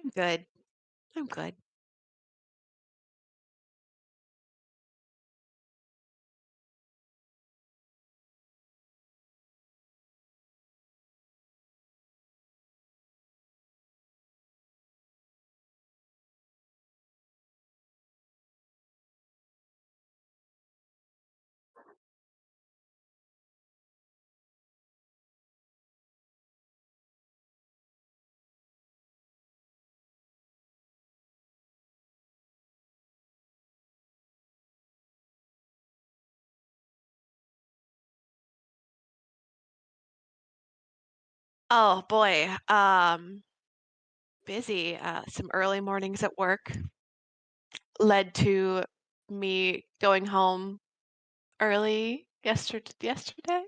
I'm good. I'm good. Oh boy. Busy. Some early mornings at work led to me going home early yesterday.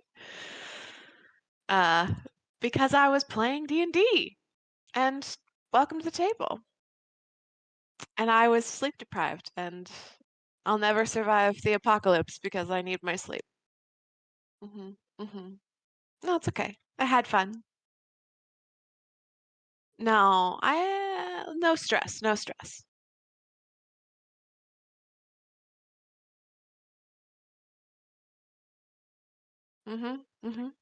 Uh, because I was playing D&D and welcome to the table. And I was sleep deprived and I'll never survive the apocalypse because I need my sleep. Mhm. Mhm. No, it's okay. I had fun. No, no stress, no stress. Mhm. Mhm.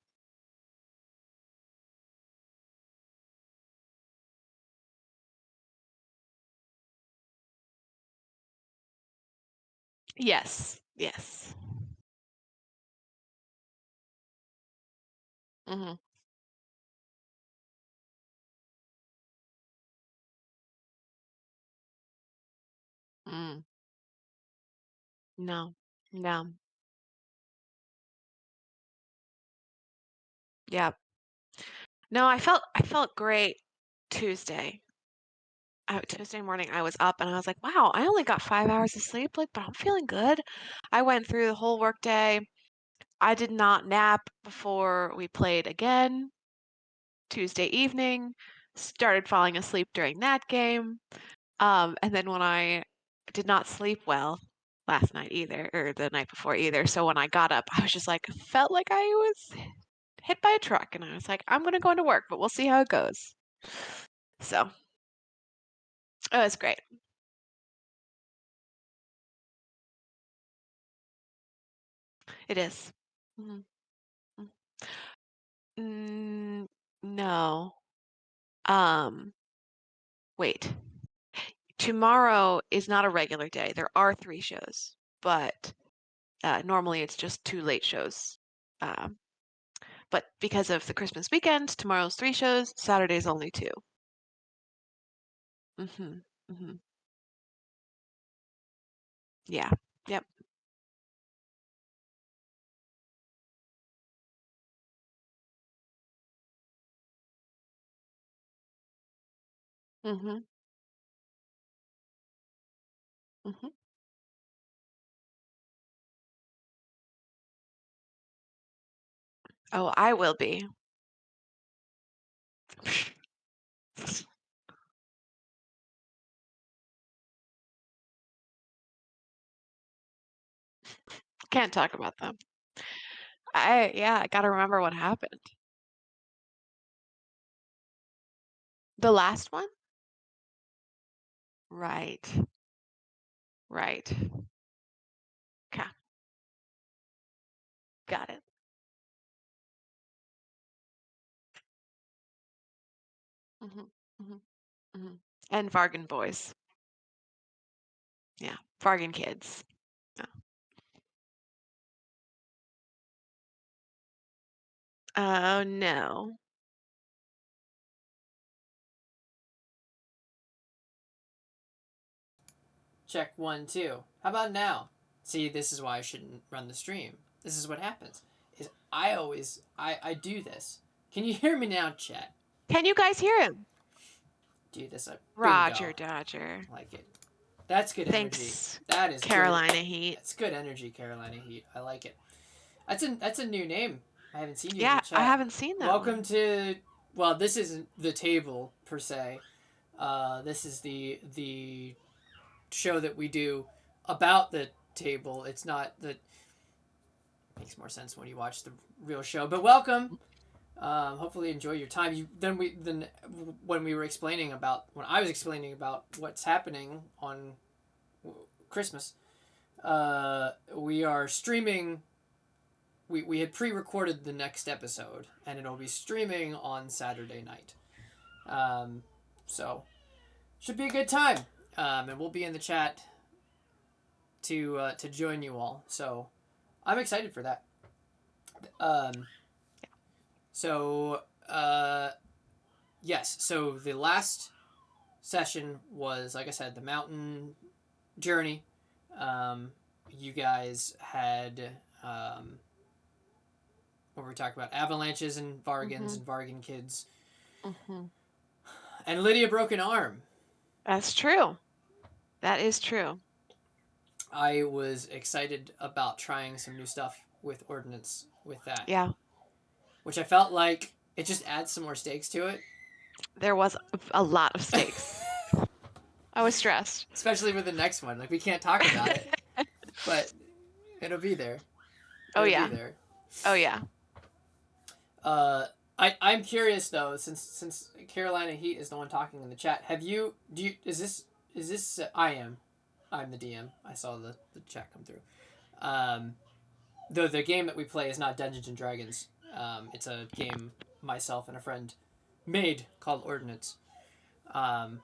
Yes. Yes. Mhm. Mm. No. No. Yeah. No, I felt great Tuesday. Tuesday morning I was up and I was like, "Wow, I only got 5 hours of sleep, like, but I'm feeling good." I went through the whole workday. I did not nap before we played again Tuesday evening. Started falling asleep during that game. And then when I did not sleep well last night either, or the night before either. So when I got up, I was just like, felt like I was hit by a truck. And I was like, I'm going to go into work, but we'll see how it goes. So it was great. It is. Mhm. Mm, no. Um, wait. Tomorrow is not a regular day. There are three shows, but normally it's just two late shows. Um, but because of the Christmas weekend, tomorrow's three shows, Saturday's only two. Mhm. Mhm. Yeah. Yep. Mhm. Mhm. Oh, I will be. Can't talk about them. I gotta remember what happened. The last one? Right. Right. Okay. Got it. Mhm. Mhm. Mhm. And Vargan boys. Yeah. Vargan kids. Yeah. Oh no. Check one, two. How about now? See, this is why I shouldn't run the stream. This is what happens. Is I do this. Can you hear me now, chat? Can you guys hear him? Do this. Roger Bingo. Dodger. I like it. That's good energy. Thanks, That is good. Carolina Heat. That's good energy, Carolina Heat. I like it. That's a new name. I haven't seen you in the Yeah, I chat. haven't seen that Welcome one. to. Well, this isn't the table per se. This is the show that we do about the table. It's not the makes more sense when you watch the real show. But welcome. Hopefully enjoy your time. Then when we were explaining about when I was explaining about what's happening on Christmas, we are streaming. We had pre-recorded the next episode, and it'll be streaming on Saturday night. Um, so should be a good time. And we'll be in the chat to join you all. So I'm excited for that. Um, so yes, so the last session was, like I said, the mountain journey. You guys had what were we talking about? Avalanches and Vargans Mhm. and Vargan kids, Mhm. and Lydia broke an arm. That's true. That is true. I was excited about trying some new stuff with Ordnance with that, Yeah. which I felt like it just adds some more stakes to it. There was a lot of stakes. I was stressed. Especially with the next one. Like, we can't talk about it, but it'll be there. Oh It'll be yeah. there. Oh yeah. Uh, I'm curious though, since Carolina Heat is the one talking in the chat. Have you do you is this I'm the DM. I saw the chat come through. Um, though the game that we play is not Dungeons and Dragons. It's a game myself and a friend made called Ordnance. Um,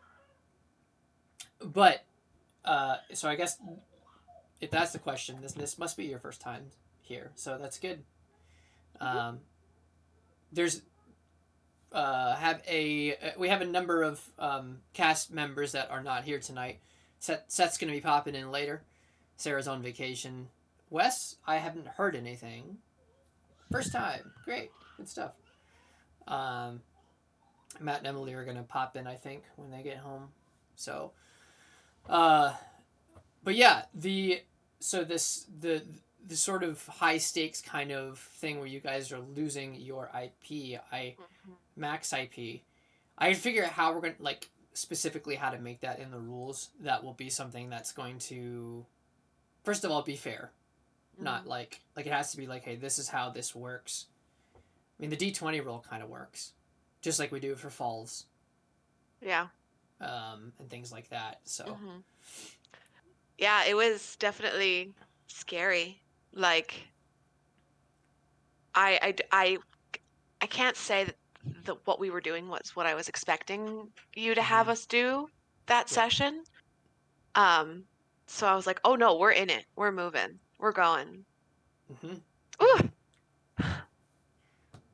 but so I guess if that's the question, this must be your first time here, so that's good. Um, there's we have a number of cast members that are not here tonight. Seth's gonna be popping in later. Sarah's on vacation. Wes, I haven't heard anything. First time, great, good stuff. Um, Matt and Emily are gonna pop in, I think, when they get home. So, uh, but yeah, the sort of high stakes kind of thing where you guys are losing your IP, Mhm. max IP. I can figure out how we're going to, like, specifically how to make that in the rules. That will be something that's going to, first of all, be fair. Not Mhm. like it has to be like, hey, this is how this works. I mean, the D20 roll kind of works, just like we do for falls, Yeah. and things like that. So, Mhm. Yeah, it was definitely scary. Like I I can't say that what we were doing was what I was expecting you to have mm-hmm. us do that Yeah, session. Um, so I was like, oh no, we're in it. We're moving. We're going. mm-hmm. Ooh, Mm-hmm.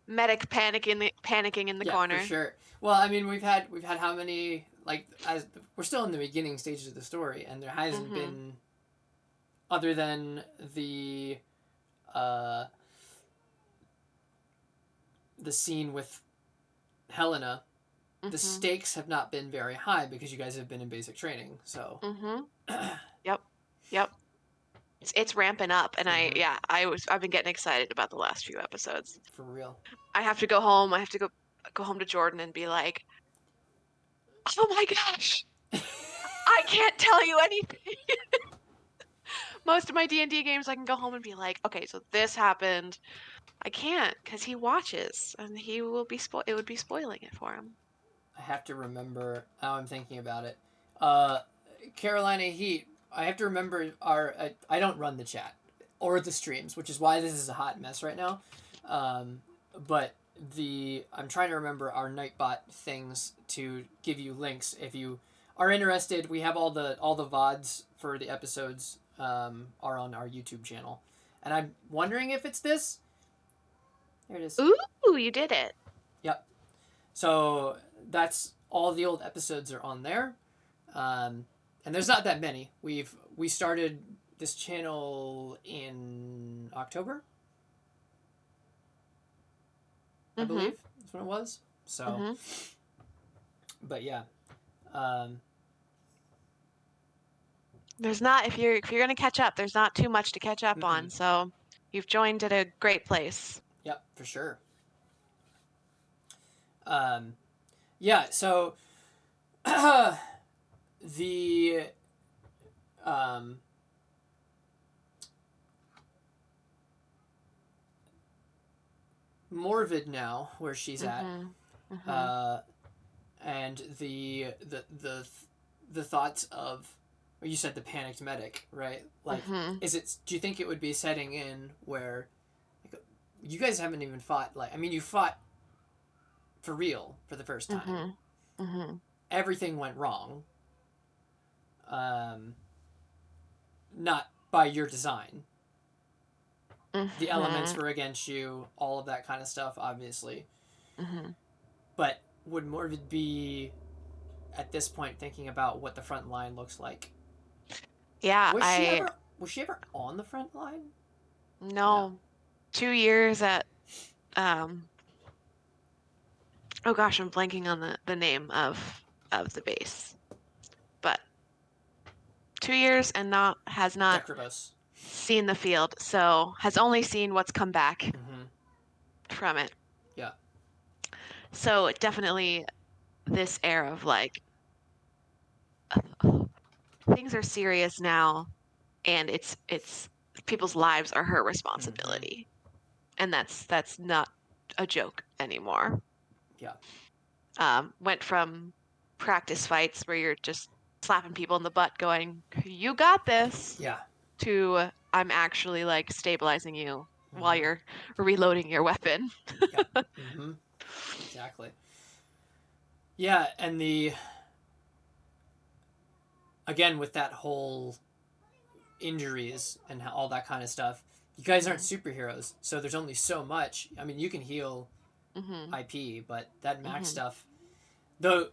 medic panicking in the Yeah, for corner. sure. Well, I mean, we've had how many, like, as we're still in the beginning stages of the story, and there hasn't Mhm. been, other than uh the scene with Helena, the Mhm. stakes have not been very high because you guys have been in basic training. So, Mhm. Yep. Yep. It's ramping up and mm-hmm. I've been getting excited about the last few episodes. For real. I have to go home. I have to go home to Jordan and be like, "Oh my gosh, I can't tell you anything." Most of my D&D games I can go home and be like, "Okay, so this happened." I can't because he watches and he will be it would be spoiling it for him. I have to remember how I'm thinking about it. Uh, Carolina Heat. I have to remember our. I don't run the chat or the streams, which is why this is a hot mess right now. Um, but I'm trying to remember our Nightbot things to give you links if you are interested. We have all the vods for the episodes are on our YouTube channel, and I'm wondering if it's this. There it is. Ooh, you did it. Yep. So that's all the old episodes are on there, and there's not that many. We started this channel in October, I Mhm. believe. That's when it was. So, Mhm. but yeah, um, There's not if you're gonna catch up, there's not too much to catch up mm-mm. on. So you've joined at a great place. Yep, for sure. Um, yeah. So the um, Morvid now, where she's at, Mhm. Mhm. uh, and the thoughts of, well, you said the panicked medic, right? Like, Mhm. is it? Do you think it would be setting in where, like, you guys haven't even fought? Like, I mean, you fought for real for the first time. Mhm. Mhm. Everything went wrong. Um, not by your design. The elements Mhm. were against you. All of that kind of stuff, obviously. Mhm. But would Morvid be at this point thinking about what the front line looks like? Yeah, Was she I ever was she ever on the front line? No. know 2 years at um oh gosh, I'm blanking on the name of the base. But 2 years and not Decrabos. seen the field, so has only seen what's come back Mm-hmm. from it. Yeah. So definitely this air of like things are serious now and it's people's lives are her Mm-hmm. responsibility. And that's not a joke anymore. Yeah. Went from practice fights where you're just slapping people in the butt going, "You got this," Yeah. to I'm actually like stabilizing you while Mm-hmm. you're reloading your weapon. Yeah. Mm-hmm. Exactly. Yeah, and the again with that whole injuries and all that kind of stuff. You guys aren't Mm-hmm. superheroes, so there's only so much. I mean, you can heal Mm-hmm. IP, but that max Mm-hmm. stuff, though,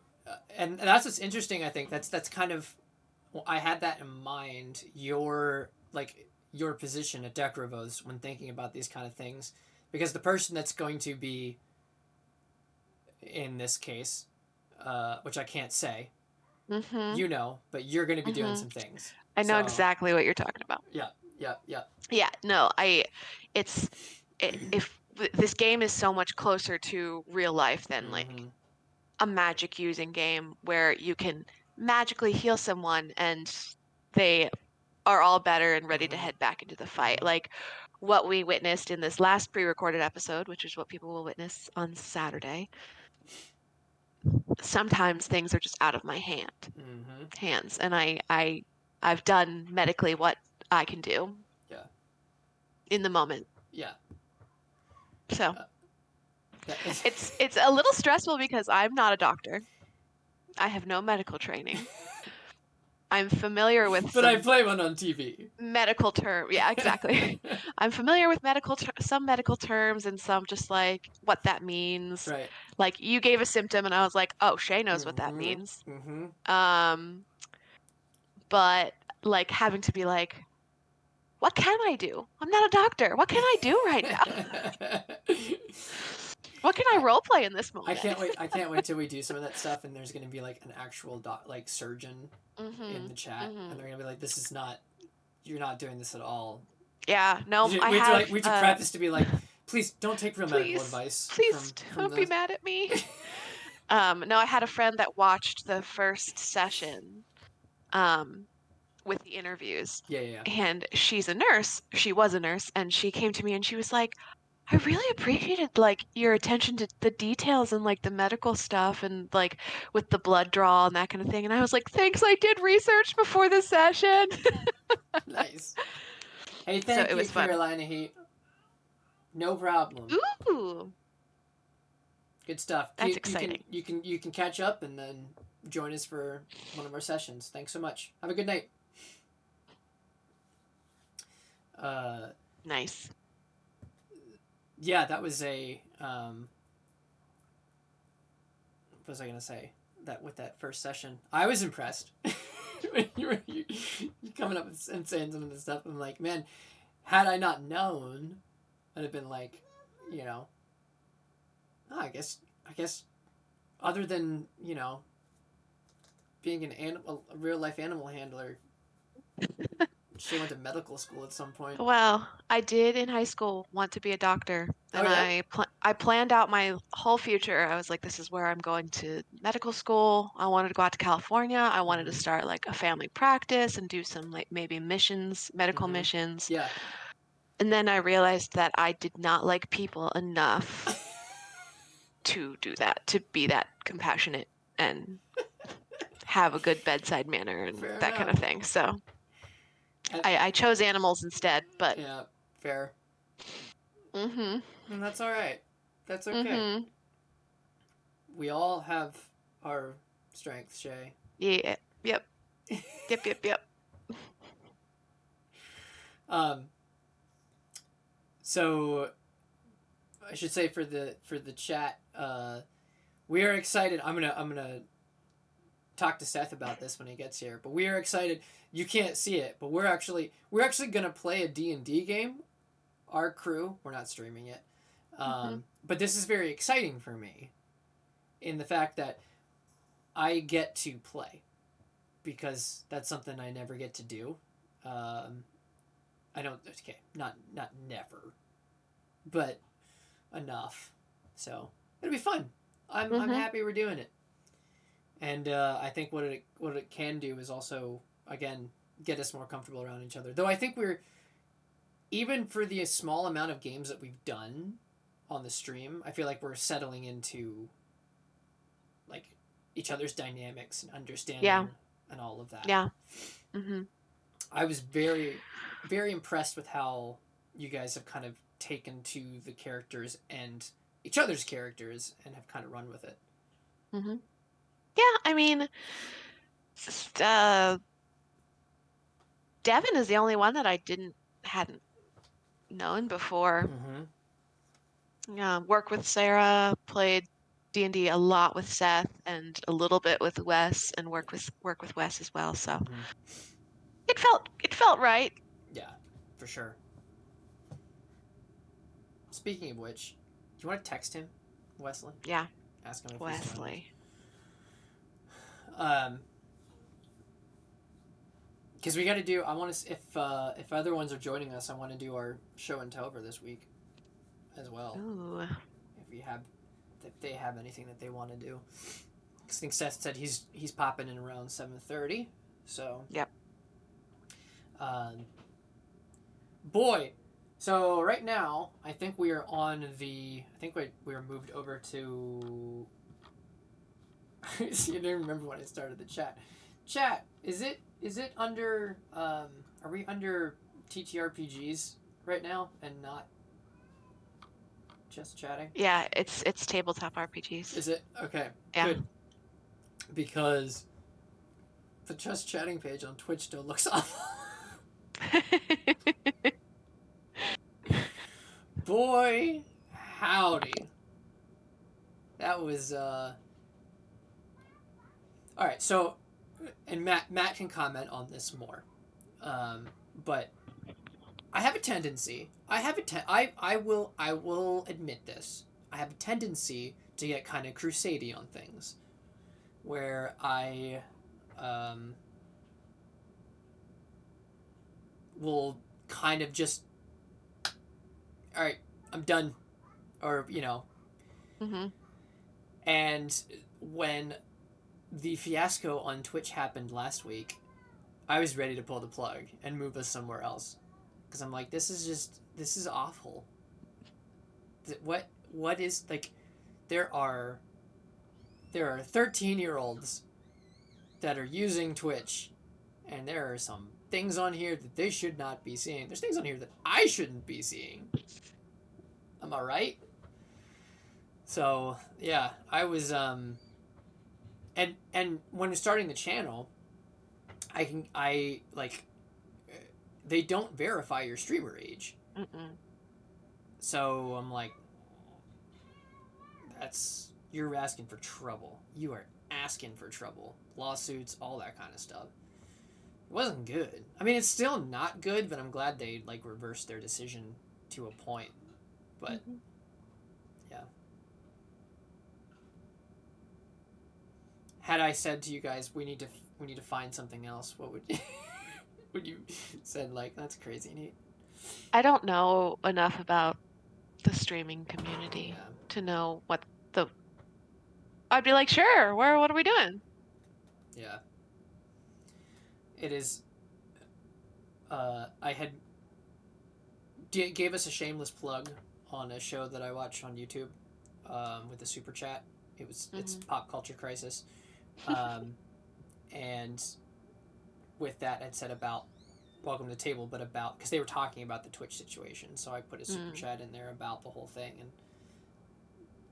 and that's what's interesting. I think that's kind of, well, I had that in mind. Your position at Decravos when thinking about these kind of things, because the person that's going to be in this case, which I can't say, Mm-hmm. you know, but you're going to be doing Mm-hmm. some things. I know So exactly what you're talking about. yeah, yeah, yeah. Yeah, no, it's if this game is so much closer to real life than like Mm-hmm. a magic using game where you can magically heal someone and they are all better and ready to Mm-hmm. head back into the fight. Mm-hmm. Like what we witnessed in this last pre-recorded episode, which is what people will witness on Saturday. Sometimes things are just out of my Mm-hmm. hands, and I've done medically what I can do Yeah. in the moment. Yeah. So Uh, that is it's a little stressful because I'm not a doctor. I have no medical training. I'm familiar with but I some play one on TV. medical term. Yeah, exactly. I'm familiar with some medical terms and some just like what that means. right. Like you gave a symptom and I was like, "Oh, Shay knows what that Mm-hmm. means." Mm-hmm. Um, but like having to be like, "What can I do? I'm not a doctor. What can I do right now? What can I I role play in this I moment?" can't wait. I can't wait till we do some of that stuff, and there's gonna be like an actual like surgeon in the Mhm. chat, and Mhm. they're gonna be like, "This is not. You're not doing this at all." Yeah, no, I We have to like have we have to preface to be like, "Please don't take real medical please advice please from don't be the." mad at me. No, I had a friend that watched the first session um, with the interviews, Yeah, yeah, yeah. and she's a nurse. She was a nurse, and she came to me and she was like, "I really appreciated like your attention to the details and like the medical stuff and like with the blood draw and that kind of thing." And I was like, "Thanks, I did research before the session." Nice. Hey, So thank it you, was fun. Carolina Heat. No problem. Ooh, Good stuff. that's You can exciting. you can catch up and then join us for one of our sessions. Thanks so much. Have a good night. Uh, Nice. yeah, that was a what was I gonna say? That with that first session, I was impressed. when you coming up and saying some of this stuff, I'm like, man, had I not known, I'd have been like, you know, oh, I guess other than being an animal, a real life animal handler, she went to medical school at some point. Well, I did in high school want to be a doctor, Oh and yeah. I planned out my whole future. I was like, this is where I'm going to medical school. I wanted to go out to California. I wanted to Mm-hmm. start like a family practice and do some like maybe missions, medical Mm-hmm. missions. Yeah. And then I realized that I did not like people enough to do that, to be that compassionate and have a good bedside manner and Fair that kind enough. of thing. So And I chose animals instead, but yeah, fair. mm-hmm, And that's all right. That's okay. mm-hmm, We all have our strengths, Shay. yeah, yep, yep, yep, yep. Um, so I should say for the chat, we are excited. I'm gonna talk to Seth about this when he gets here. But we are excited. You can't see it, but we're actually gonna play a D&D game. Our crew. We're not streaming it. Mm-hmm, But this is very exciting for me in the fact that I get to play because that's something I never get to do. Um, I don't. Okay, not never, but enough. So it'll be fun. I'm mm-hmm, happy we're doing it, and I think what it can do is also again get us more comfortable around each other. Though I think we're even for the small amount of games that we've done on the stream, I feel like we're settling into like each other's dynamics and yeah, understanding and all of that. yeah, mm-hmm, I was very very impressed with how you guys have kind of taken to the characters and each other's characters and have kind of run with it. mm-hmm. Yeah, I mean, uh, Devin is the only one that I hadn't known before. Mm-hmm. Worked with Sarah, played D&D a lot with Seth and a little bit with Wes and work with Wes as well. So Mm-hmm. it felt right. Yeah, for sure. Speaking of which, do you want to text him, Wesley? Yeah, Ask him if he's joining us. Wesley. Um, because we got to do. I want to if other ones are joining us, I want to do our show and tell for this week as well. Ooh. If they have anything that they want to do. I think Seth said he's popping in around 7:30. So, Yep. um, boy. So right now, I think we are on the. I think we are moved over to. You didn't remember when I started the chat. Chat, is it under? Are we under TTRPGs right now and not just chatting? Yeah, it's tabletop RPGs. Is it okay? Yeah. Good, because the just chatting page on Twitch still looks awful. Boy, howdy. That was all right. So, and Matt can comment on this more, but I have a tendency. I will admit this. I have a tendency to get kind of crusady on things, where I um, will kind of just all right. I'm done, or hmm and when the fiasco on Twitch happened last week, I was ready to pull the plug and move us somewhere else because I'm like, this is awful. What is like? There are 13-year-olds that are using Twitch, and there are some things on here that they should not be seeing. There's things on here that I shouldn't be seeing. Am I right? So yeah, I was and when starting the channel, I like they don't verify your streamer age. Mm-mm. So I'm like, you're asking for trouble. You are asking for trouble. Lawsuits, all that kind of stuff. It wasn't good. I mean, it's still not good, but I'm glad they like reversed their decision to a point. But hmm yeah, had I said to you guys, we need to find something else, what would would you said like that's crazy neat? I don't know enough about the streaming community Yeah, to know what the. I'd be like, sure, what are we doing? yeah. It is. I had gave us a shameless plug on a show that I watch on YouTube with a super chat. It's Hmm. Pop Culture Crisis, um, and with that had said about welcome to the table, but about because they were talking about the Twitch situation, so I put a super Mm. chat in there about the whole thing and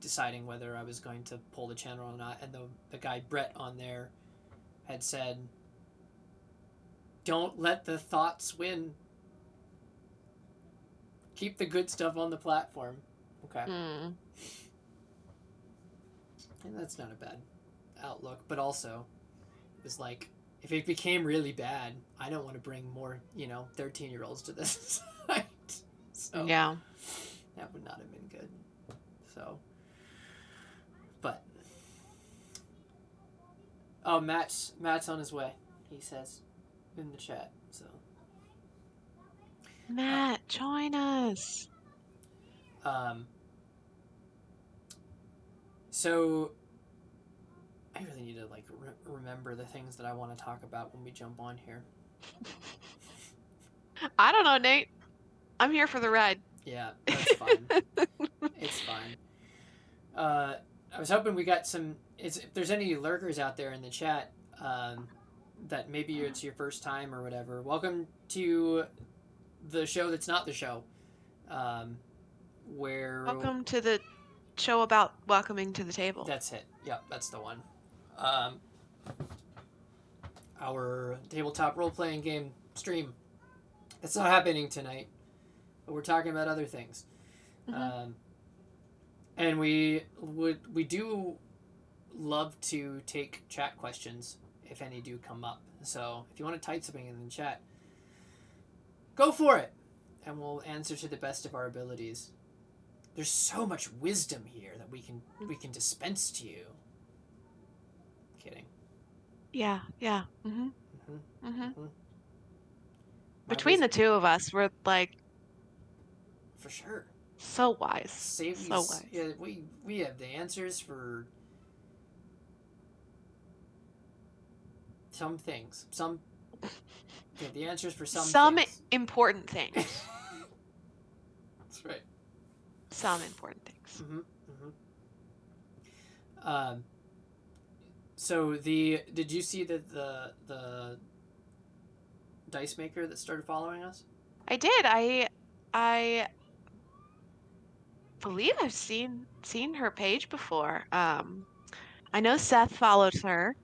deciding whether I was going to pull the channel or not. And the guy Brett on there had said, "Don't let the thoughts win. Keep the good stuff on the platform." Okay, Mm. and that's not a bad outlook, but also it was like if it became really bad, I don't want to bring more 13-year-olds to this site, so Yeah. that would not have been good. So, but oh, Matt's on his way. He says in the chat. So, uh, Matt, join us. um, so I really need to like remember the things that I want to talk about when we jump on here. I don't know, Nate. I'm here for the ride. Yeah, that's fine. It's fine. Uh, I was hoping we got some. If there's any lurkers out there in the chat, that maybe it's your first time or whatever. Welcome to the show that's not the show, um, where Welcome to the show about welcoming to the table. that's it. Yep, that's the one. Um, our tabletop role playing game stream. It's not happening tonight, but we're talking about other things. Hmm. Um, and we do love to take chat questions if any do come up. So if you want to type something in the chat, go for it, and we'll answer to the best of our abilities. There's so much wisdom here that we can dispense to you. Kidding. Yeah, yeah. Hmm. Mm-hmm. Hmm. Mm-hmm. My Between the wisdom, two of us, we're like for sure. so wise. Save So these. wise. Yeah, we have the answers for some things. Some we have the answers for some Some things. important things. That's right. Some important things. Mm-hmm. Mm-hmm. Um, so did you see that the dice maker that started following us? I did. I believe I've seen her page before. I know Seth follows her.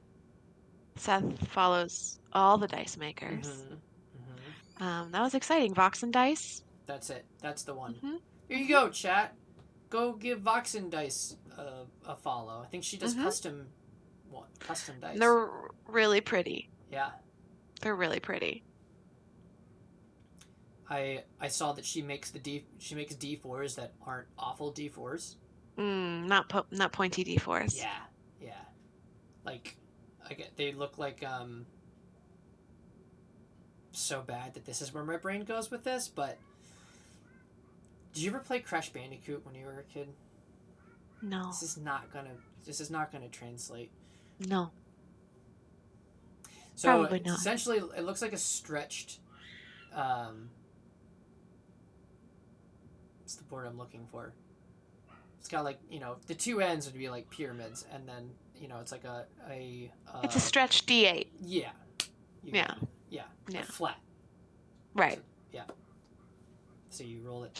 Seth follows all the dice makers. Mm-hmm. Mm-hmm. That was exciting. Vox and Dice. That's it. That's the one. Mhm. Here you Mhm. go, chat. Go give Voxen Dice a follow. I think she does Mhm. custom dice. They're really pretty. Yeah, They're really pretty. I saw that she makes D4s that aren't awful D4s. Not pointy D4s. Yeah, yeah. Like, they look like so bad that this is where my brain goes with this. But did you ever play Crash Bandicoot when you were a kid? No. This is not gonna this is not gonna translate. No. So Probably it's not. essentially it looks like a stretched. Um, what's the word I'm looking for? It's got like the two ends would be like pyramids, and then it's like a It's a stretch D8. yeah, you Yeah. got it. Yeah, Yeah. but flat. Right. So yeah, so you roll it.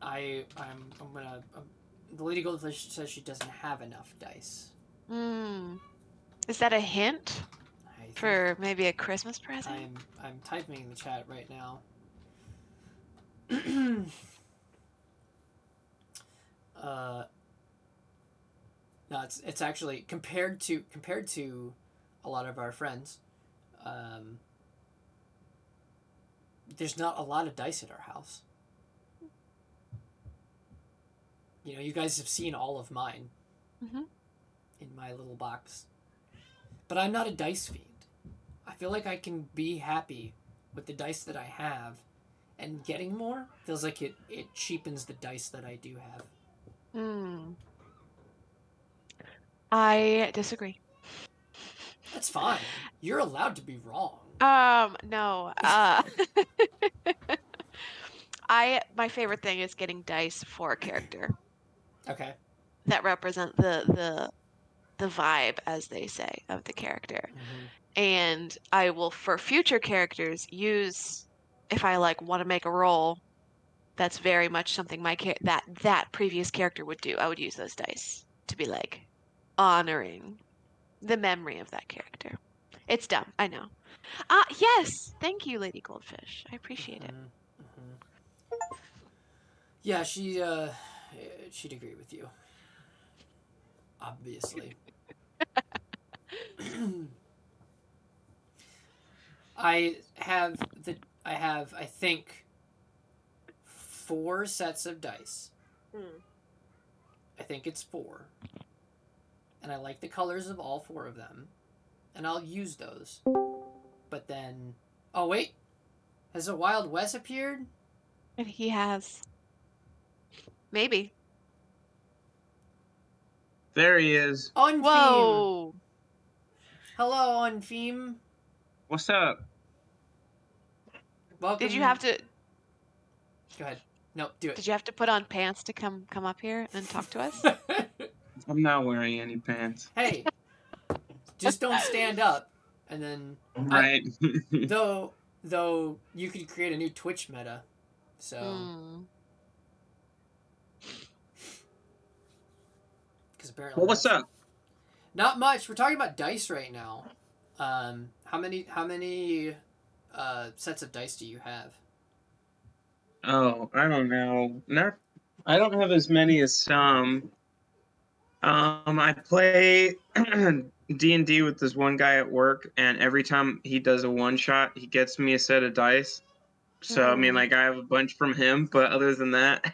I'm gonna. The Lady Goldfish says she doesn't have enough dice. Mm. Is that a hint I think for maybe a Christmas present? I'm typing in the chat right now. uh, no, it's actually compared to a lot of our friends. Um, there's not a lot of dice at our house. You guys have seen all of mine Hmm. in my little box, but I'm not a dice fiend. I feel like I can be happy with the dice that I have, and getting more feels like it cheapens the dice that I do have. Mm. I disagree. That's fine. You're allowed to be wrong. No. My favorite thing is getting dice for a character Okay. that represent the vibe, as they say, of the character. Mm-hmm. And I will, for future characters, use if I like want to make a roll that's very much something that previous character would do. I would use those dice to be like honoring the memory of that character. It's dumb, I know. Yes, thank you, Lady Goldfish. I appreciate it. Mm-hmm. Mm-hmm. Yeah, she'd agree with you. Obviously. I have I think 4 sets of dice. Hmm. I think it's 4. And I like the colors of all 4 of them. And I'll use those. But then oh wait, has a Wild West appeared? And he has maybe. There he is. Untheme. Whoa! Hello, Untheme. What's up? Did you have Welcome. to Go ahead. No, do did you have to put on pants to come up here and talk to us? it. I'm not wearing any pants. Hey, just don't stand up. And then I Right. though you could create a new Twitch meta. So Hmm. because apparently Well, what's that's up? not much. We're talking about dice right now. How many sets of dice do you have? Oh, I don't know. Not. I don't have as many as some. I play D&D with this one guy at work, and every time he does a one shot, he gets me a set of dice. So I mean, Hmm. like, I have a bunch from him, but other than that,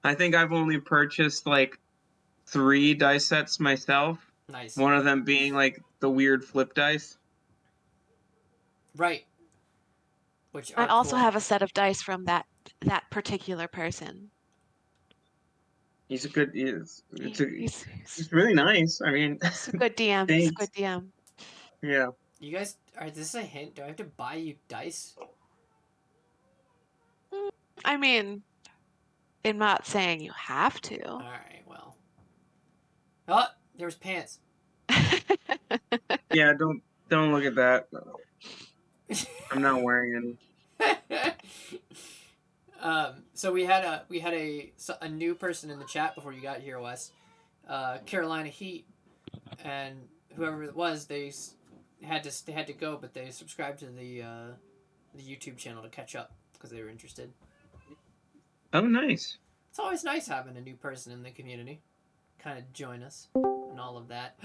I think I've only purchased like 3 dice sets myself. Nice. One of them being like the weird flip dice. Right. Which I are also cool. have a set of dice from that particular person. He's a good. He's He's really nice. I mean, he's a good DM. He's a good thanks. DM. Yeah. You guys, are this a hint? Do I have to buy you dice? Mm, I mean, I'm not saying you have to. All right. Well. Oh, there's pants. Yeah. Don't look at that. I'm not wearing So we had a new person in the chat before you got here, Wes. Carolina Heat, and whoever it was, they had to go, but they subscribed to the YouTube channel to catch up because they were interested. any. Oh, nice. It's always nice having a new person in the community, kind of join us and all of that.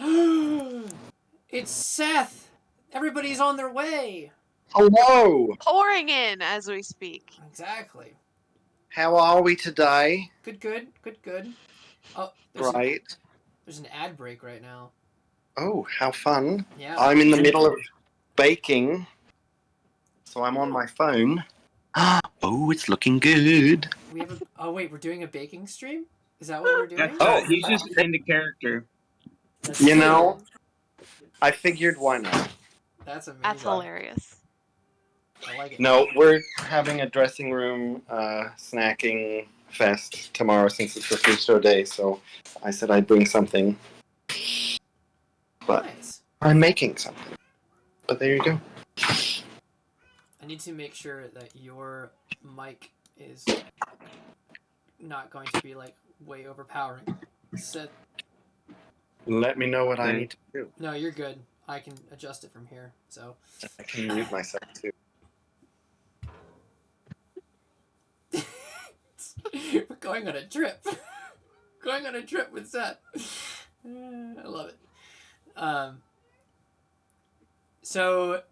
It's Seth. Everybody's on their way. Hello. Pouring in as we speak. Exactly. How are we today? Good. Good. Good. Good. Oh, Right. there's an ad break right now. Oh, how fun. Yeah. I'm in the middle of baking, so I'm on my phone. Oh, it's looking good. We have a. Oh wait, we're doing a baking stream. Is that what we're doing? That's Oh, he's just into character. That's you true. know, I figured why not. That's amazing. That's hilarious. I like it. No, we're having a dressing room snacking fest tomorrow since it's the food show day, so I said I'd bring something. But Nice. I'm making something. But there you go. I need to make sure that your mic is not going to be like way overpowering. So, Let me know what I need to do. no, you're good. I can adjust it from here. So I can mute myself too. we're going on a trip. Going on a trip with Seth. I love it. So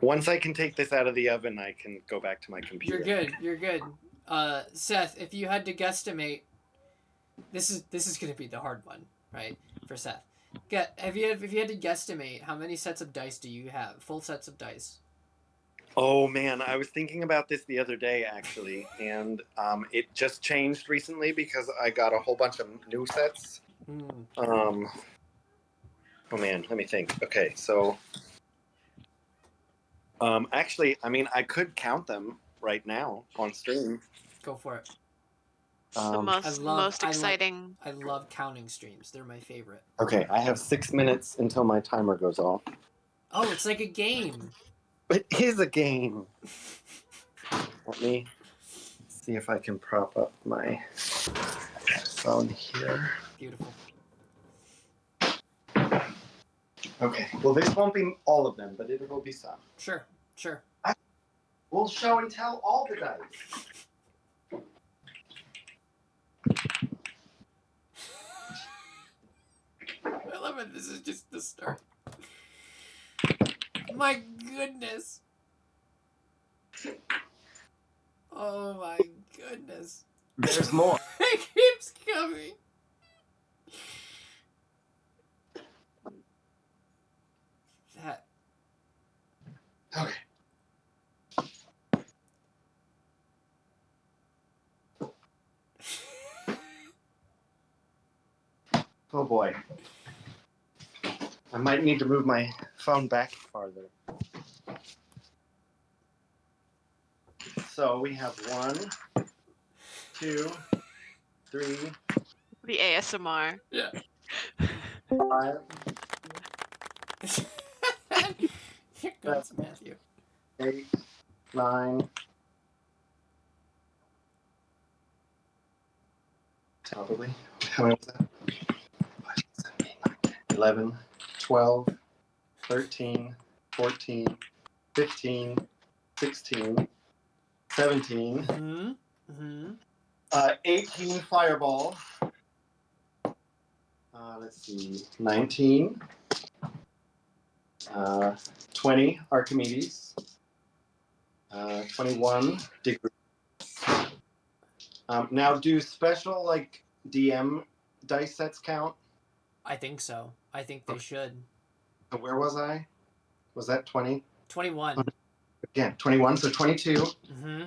Once I can take this out of the oven, I can go back to my computer. you're good. You're good. Seth, if you had to guesstimate, this is gonna be the hard one, right? For Seth, if you had to guesstimate, how many sets of dice do you have? Full sets of dice. Oh man, I was thinking about this the other day actually, and it just changed recently because I got a whole bunch of new sets. Hmm. Oh man, let me think. Okay, so Actually, I mean, I could count them right now on stream. Go for it. The most I exciting. I love counting streams. They're my favorite. Okay, I have 6 minutes until my timer goes off. Oh, it's like a game. It is a game. Let me see if I can prop up my phone here. Beautiful. Okay, well, this won't be all of them, but it will be some. Sure. We'll show and tell all the dice. I love it. This is just the start. My goodness. Oh my goodness. There's more. It keeps coming. That. Okay. Oh boy. I might need to move my phone back farther. So we have 1, 2, 3, The ASMR. Yeah. 5, Here comes Matthew. 8, 9, probably. How many was that? 11, 12, 13, 14, 15, 16, 17, Mm-hmm. Mm-hmm. 18 Fireball. Let's see, 19, 20 Archimedes, 21 Degree. Now, do special like DM dice sets count? I think so. I think they should. So where was I? Was that 20? 21. Yeah, 21. So 22. Mm-hmm.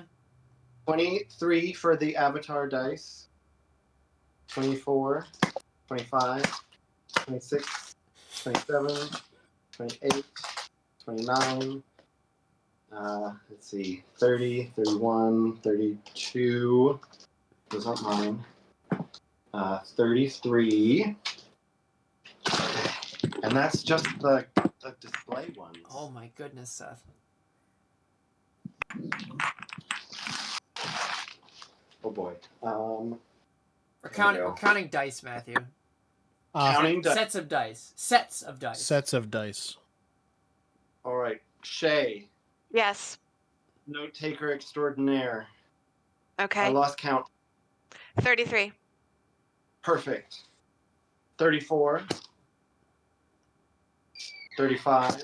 23 for the Avatar dice. 24, 25, 26, 27, 28, 29. Let's see, 30, 31, 32. Those aren't mine. 33. And that's just the display ones. Oh my goodness, Seth. Oh boy. We're counting dice, Matthew. Counting dice. Sets of dice. Sets of dice. Sets of dice. All right. Shay, Yes. note taker extraordinaire. I Okay. lost count. 33. Perfect. 34. 35.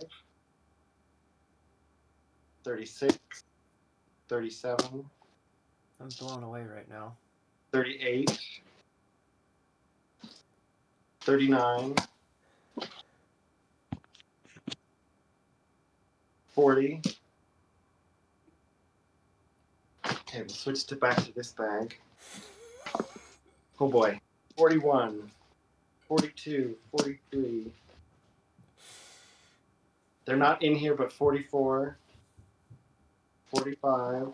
36. 37. I'm blown away right now. 38. 39. 40. Okay, we'll switch back to this bag. Oh boy. 41. 42. 43. They're not in here, but 44. 45.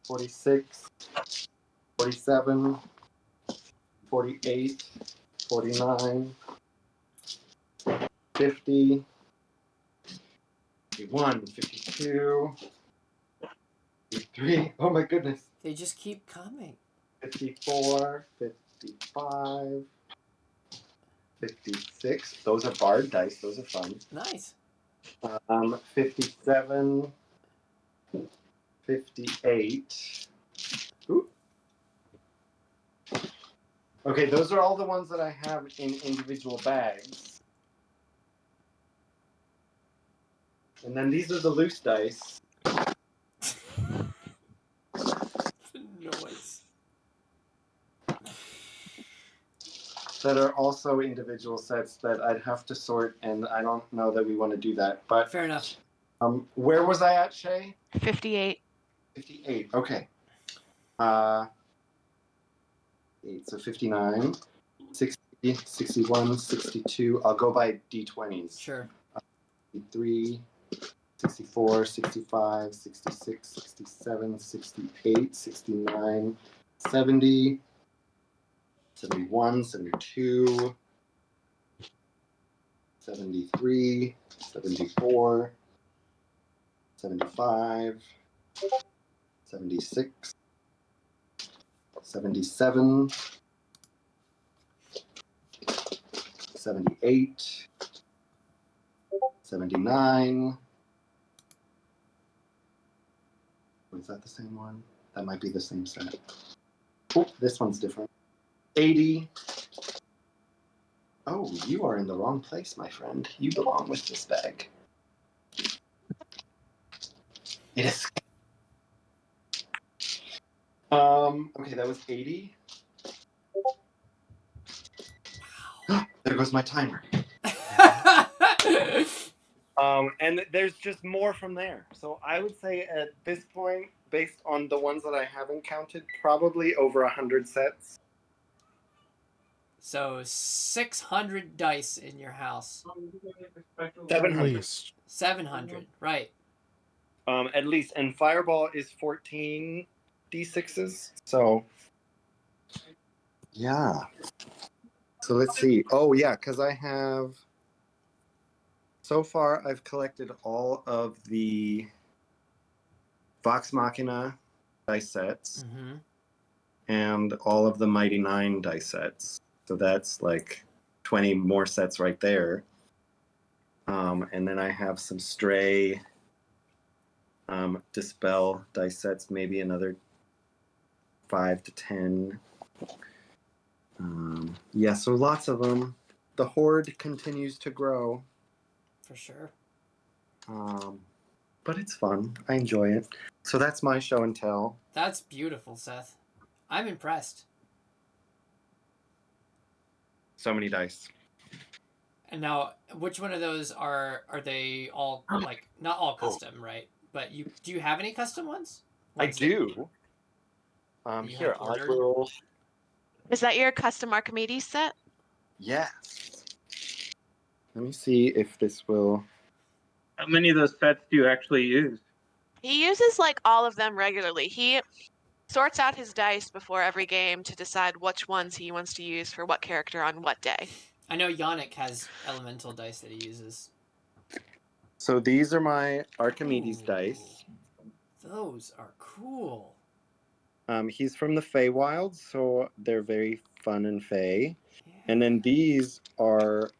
46. 47. 48. 49. 50. 51. 52. 53. Oh my goodness. They just keep coming. 54, 55, 56. Those are barred dice. Those are fun. Nice. 57, 58. Ooh. Okay, those are all the ones that I have in individual bags. And then these are the loose dice. Noise. That are also individual sets that I'd have to sort, and I don't know that we want to do that. But Fair enough. where was I at, Shay? 58. 58. Okay. 8, so 59, 60, 61, 62. I'll go by D20s. Sure. 63, 64, 65, 66, 67, 68, 69, 70, 71, 72, 73, 74, 75, 76, 77, 78, 79. Was that the same one? That might be the same set. Oh, this one's different. 80. Oh, you are in the wrong place, my friend. You belong with this bag. It is. Okay, that was 80. There goes my timer. And there's just more from there. So I would say at this point, based on the ones that I haven't counted, probably over 100 sets. So 600 dice in your house. 700. 700, right. At least. And Fireball is 14 D6s. So, yeah. So let's see. Oh, yeah, because I have. So far, I've collected all of the Vox Machina dice sets Mm-hmm. and all of the Mighty Nine dice sets. So that's like 20 more sets right there. And then I have some stray Dispel dice sets, maybe another 5 to 10. Yeah, so lots of them. The horde continues to grow. For sure. But it's fun. I enjoy it. So that's my show and tell. That's beautiful, Seth. I'm impressed. So many dice. And now, which one of those are they all, like, not all custom, right? But do you have any custom ones? I Ones do. that you Here, have I ordered? will. Is that your custom Archimedes set? Yes. Let me see if this will. How many of those sets do you actually use? He uses like all of them regularly. He sorts out his dice before every game to decide which ones he wants to use for what character on what day. I know Yannick has elemental dice that he uses. So these are my Archimedes Ooh, dice. those are cool. He's from the Feywild, so they're very fun and fey. Yeah. And then these are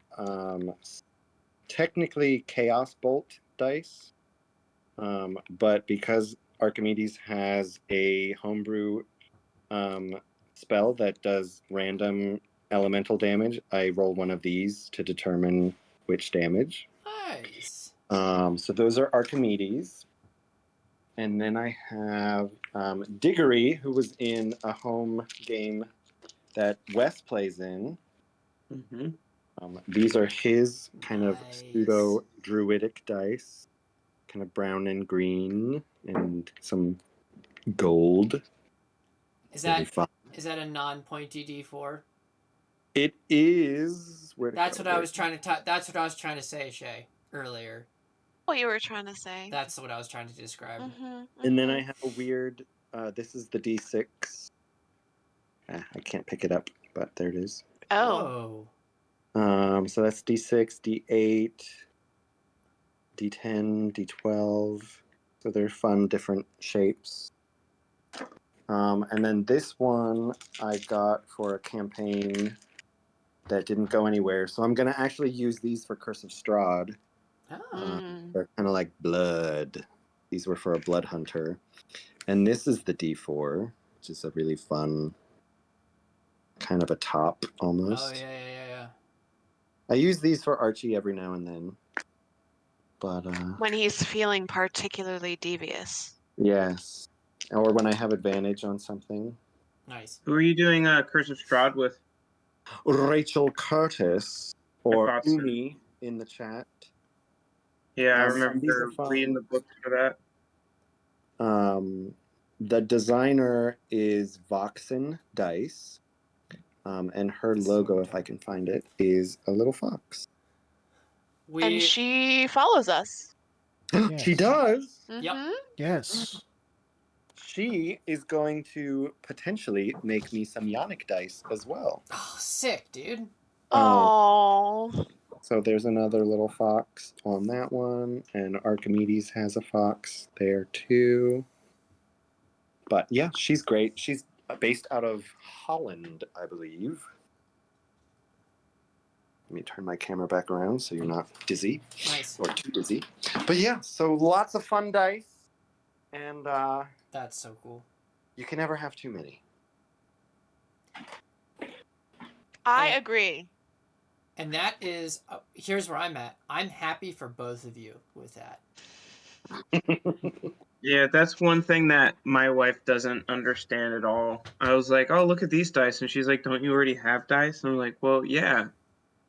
technically Chaos Bolt dice, but because Archimedes has a homebrew spell that does random elemental damage, I roll one of these to determine which damage. Nice. So those are Archimedes. And then I have Diggory, who was in a home game that Wes plays in. Mm-hmm. These are his kind of Nice. pseudo druidic dice, kind of brown and green, and some gold. Is Really that fun. a non-pointy D4? It is. Where'd it That's go? what I was trying to. That's what I was trying to say, Shay, earlier. What you were trying to say. That's what I was trying to describe. And then I have a weird. This is the D6. I can't pick it up, but there it is. Oh. Whoa. So that's D6, D8, D10, D12. So they're fun, different shapes. And then this one I got for a campaign that didn't go anywhere. So I'm going to actually use these for Curse of Strahd. Oh. They're kind of like blood. These were for a blood hunter. And this is the D4, which is a really fun kind of a top almost. Oh yeah. I use these for Archie every now and then. But When he's feeling particularly devious. yes. Or when I have advantage on something. Nice. Who are you doing Curse of Strahd with? Rachel Curtis I or thought so. Umi in the chat. Yeah, I These are remember fun. reading the books for that. The designer is Voxen Dice. And her logo, if I can find it, is a little fox. And We she follows us. She Yes. does. Yep. Mhm. Yes. She is going to potentially make me some Yannick dice as well. Oh, sick, dude. Oh. So there's another little fox on that one, and Archimedes has a fox there too. But yeah, she's great. She's based out of Holland, I believe. Let me turn my camera back around so you're not dizzy Nice. or too dizzy. But yeah, so lots of fun dice, and That's so cool. you can never have too many. I And- agree. And that is, here's where I'm at. I'm happy for both of you with that. Yeah, that's one thing that my wife doesn't understand at all. I was like, "Oh, look at these dice," and she's like, "Don't you already have dice?" And I'm like, "Well, yeah,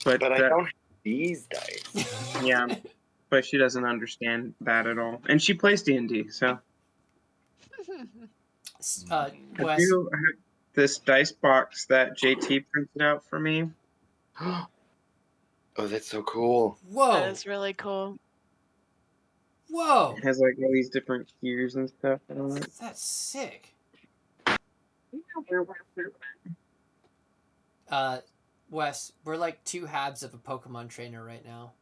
but But I that, don't have these dice. yeah, but she doesn't understand that at all." And she plays D&D, so I Wes, do have this dice box that JT printed out for me. Oh, that's so cool. That whoa, is really cool. whoa, It has like all these different gears and stuff on it. that's sick. Wes, we're like two halves of a Pokemon trainer right now.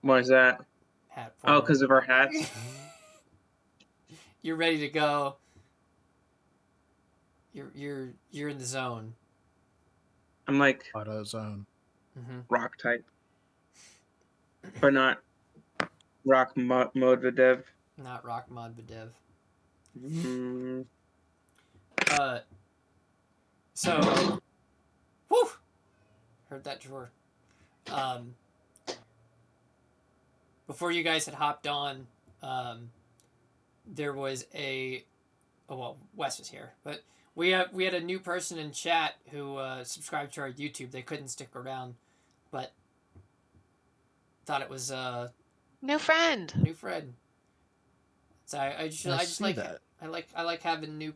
Why is that? Hat Oh, form. because of our hats. You're ready to go. You're in the zone. I'm like AutoZone. Mm-hmm. rock type, but not rock Modvadev. Not Rock Mod Vadev. Mm, So, whew, heard that drawer. Before you guys had hopped on, there was Wes was here, but we had a new person in chat who subscribed to our YouTube. They couldn't stick around, but thought it was New friend. new friend. So I just see like that. I like having new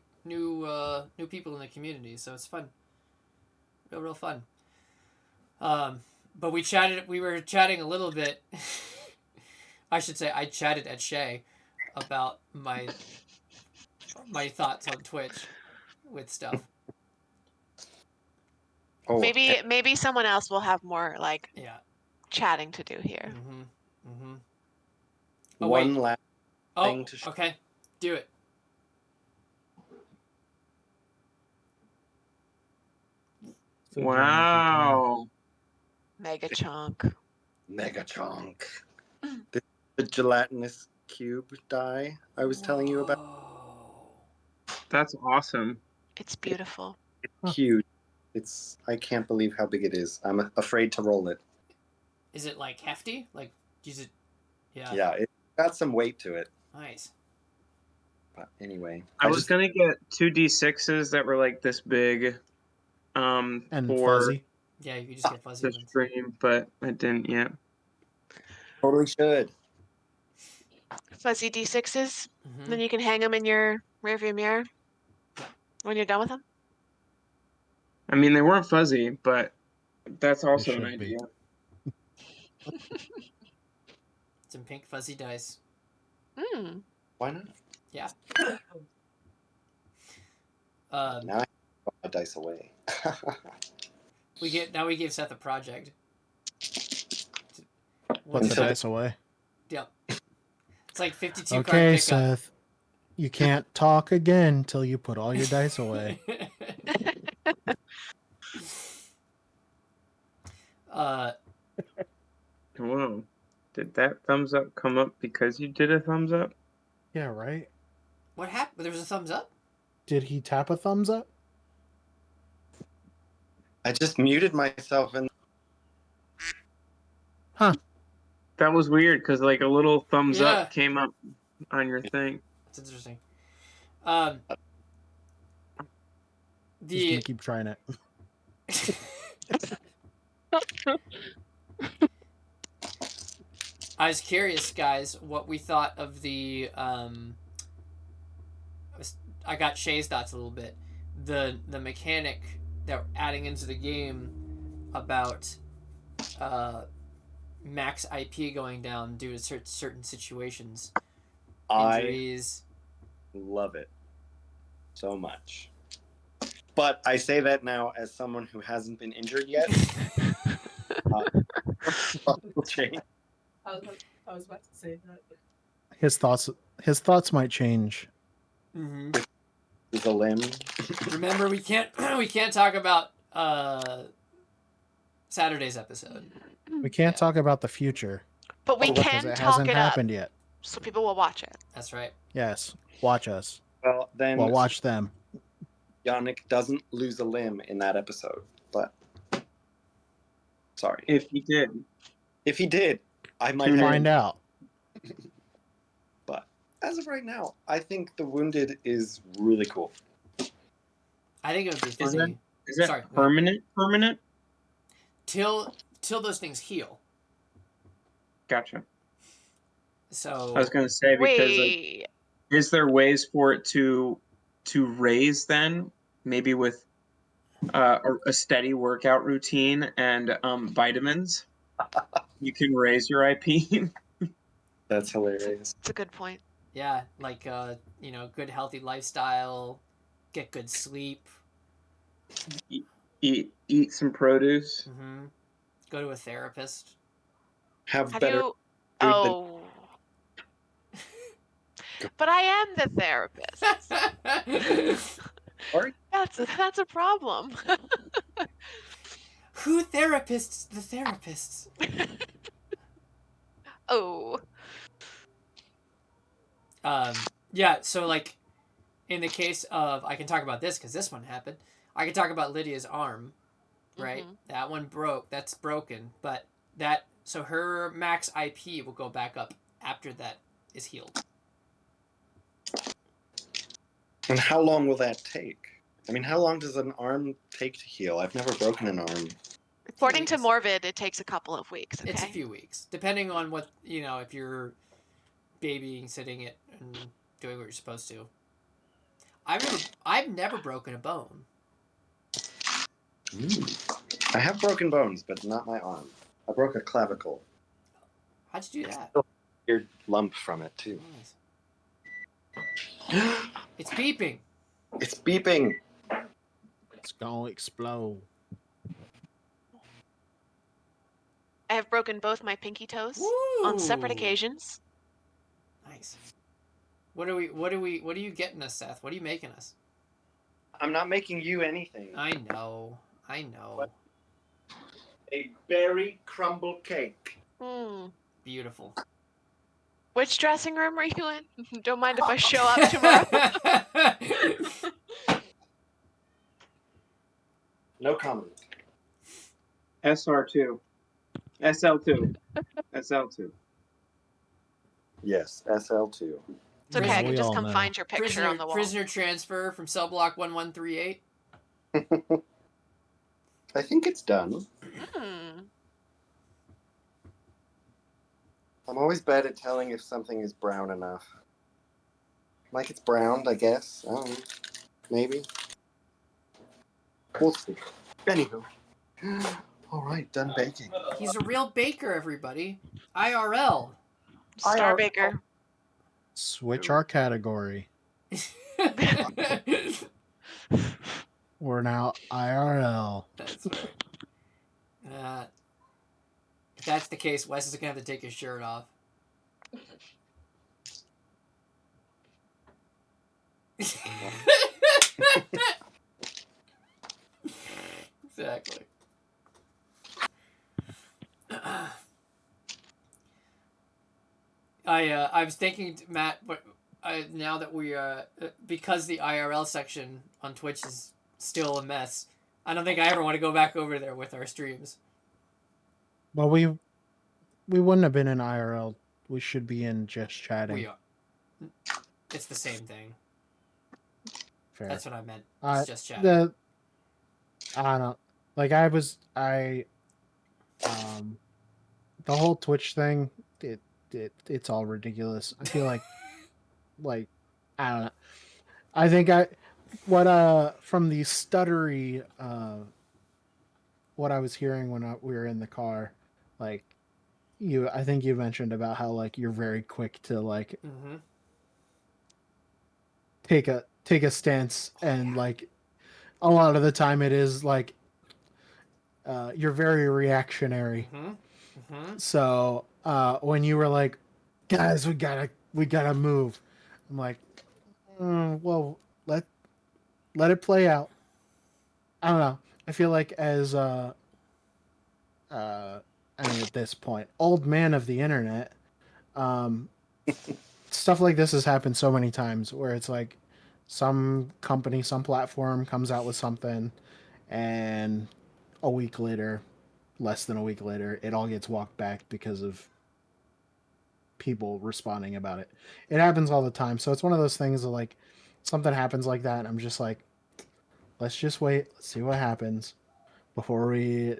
people in the community. So it's fun, real fun. But we were chatting a little bit. I should say I chatted at Shay about my thoughts on Twitch with stuff. Oh, Maybe someone else will have more like Yeah. chatting to do here. Mm-hmm. Mm-hmm. Oh one wait. last Oh, thing to show. okay. Do it. The wow. Mega chunk. Mega chunk. The gelatinous cube die I was telling you about. Whoa. That's awesome. It's beautiful. Huh. Huge. I can't believe how big it is. I'm afraid to roll it. Is it like hefty? Like, use it? Yeah. Yeah, it got some weight to it. Nice. But anyway, I was gonna get 2d6s that were like this big, And for fuzzy. Yeah, you just get fuzzy the ones. stream, but I didn't yet. totally should. Fuzzy D6s. Mm-hmm. Then you can hang them in your rearview mirror when you're done with them. I mean, they weren't fuzzy, but that's also an should be. idea. Some pink fuzzy dice. Mm. Why not? Yeah. Now I put my dice away. We gave Seth a project. Put the Until dice away. Yep. It's like 52 card Okay, pickup. Seth. You can't talk again till you put all your dice away. Whoa. Did that thumbs up come up because you did a thumbs up? Yeah, right? What happened? There was a thumbs up? Did he tap a thumbs up? I just muted myself and Huh. That was weird because like a little thumbs Yeah. up came up on your thing. That's interesting. Just gonna keep trying it. I was curious, guys, what we thought of the. I got Shay's thoughts a little bit. The mechanic that we're adding into the game about max IP going down due to certain situations, I injuries. love it so much. But I say that now as someone who hasn't been injured yet. Will change. I was about to say that. His thoughts might change. Mm-hmm. Is a limb. Remember, we can't talk about Saturday's episode. We can't Yeah. talk about the future But we because can it talk hasn't it up happened yet. so people will watch it. That's right. Yes, watch us. Well, then Well, watch them. Yannick doesn't lose a limb in that episode, but sorry. If you did. If he did, I might Tune in. Find out. But as of right now, I think the wounded is really cool. I think it would be Is funny. Is it Sorry, permanent? Permanent? till those things heal. Gotcha. So I was gonna say because like, Wait. is there ways for it to raise then? Maybe with a steady workout routine and vitamins, you can raise your IP. That's hilarious. It's a good point. yeah, like good healthy lifestyle, get good sleep. eat some produce. Mm-hmm. Go to a therapist. Have Have better you? food than Oh. But I am the therapist. Sorry? That's a problem. Who therapists the therapists? Oh. Yeah, so like in the case of, I can talk about this because this one happened. I can talk about Lydia's arm, right? Mhm. That one broke. That's broken. But so her max IP will go back up after that is healed. And how long will that take? I mean, how long does an arm take to heal? I've never broken an arm. According to weeks. Morbid, it takes a couple of weeks. Okay. It's a few weeks, depending on what if you're babying, sitting it, and doing what you're supposed to. I've never broken a bone. I have broken bones, but not my arm. I broke a clavicle. How'd you do that? Weird lump from it too. Nice. It's beeping. It's beeping. It's gonna explode. I have broken both my pinky toes on separate occasions. Nice. What are you getting us, Seth? What are you making us? I'm not making you anything. I know. What? A berry crumble cake. Hmm. Beautiful. Which dressing room are you in? Don't mind if I show up tomorrow. No comment. SR2. SL2. SL2. Yes, SL2. It's okay. I We can just all come know. find your picture on the wall. Prisoner transfer from cell block 1138. I think it's done. Hmm. I'm always bad at telling if something is brown enough. Like it's browned, I guess. I don't know. Maybe. We'll see. Anywho. Alright, done baking. He's a real baker, everybody. IRL. Star Baker. Switch our category. We're now IRL. That's right. If that's the case, Wes is gonna have to take his shirt off. Exactly. I was thinking, Matt, but now that we because the IRL section on Twitch is still a mess, I don't think I ever want to go back over there with our streams. Well, we wouldn't have been in IRL. We should be in just chatting. We are. It's the same thing. Fair. That's what I meant. It's just chatting. I don't know. Like the whole Twitch thing, it's all ridiculous. I feel like I don't know. I think from the stuttery what I was hearing when we were in the car, like I think you mentioned about how like you're very quick to like Mm-hmm. take a stance, and like a lot of the time it is like you're very reactionary. Mm-hmm. Mm-hmm. So when you were like, guys, we gotta move, I'm like, well, let it play out. I don't know. I feel like as uh, I mean, at this point, old man of the internet, um, stuff like this has happened so many times where it's like some company, some platform comes out with something, and a week later, less than a week later, it all gets walked back because of people responding about it. It happens all the time. So it's one of those things that like something happens like that, and I'm just like, let's just wait, let's see what happens before we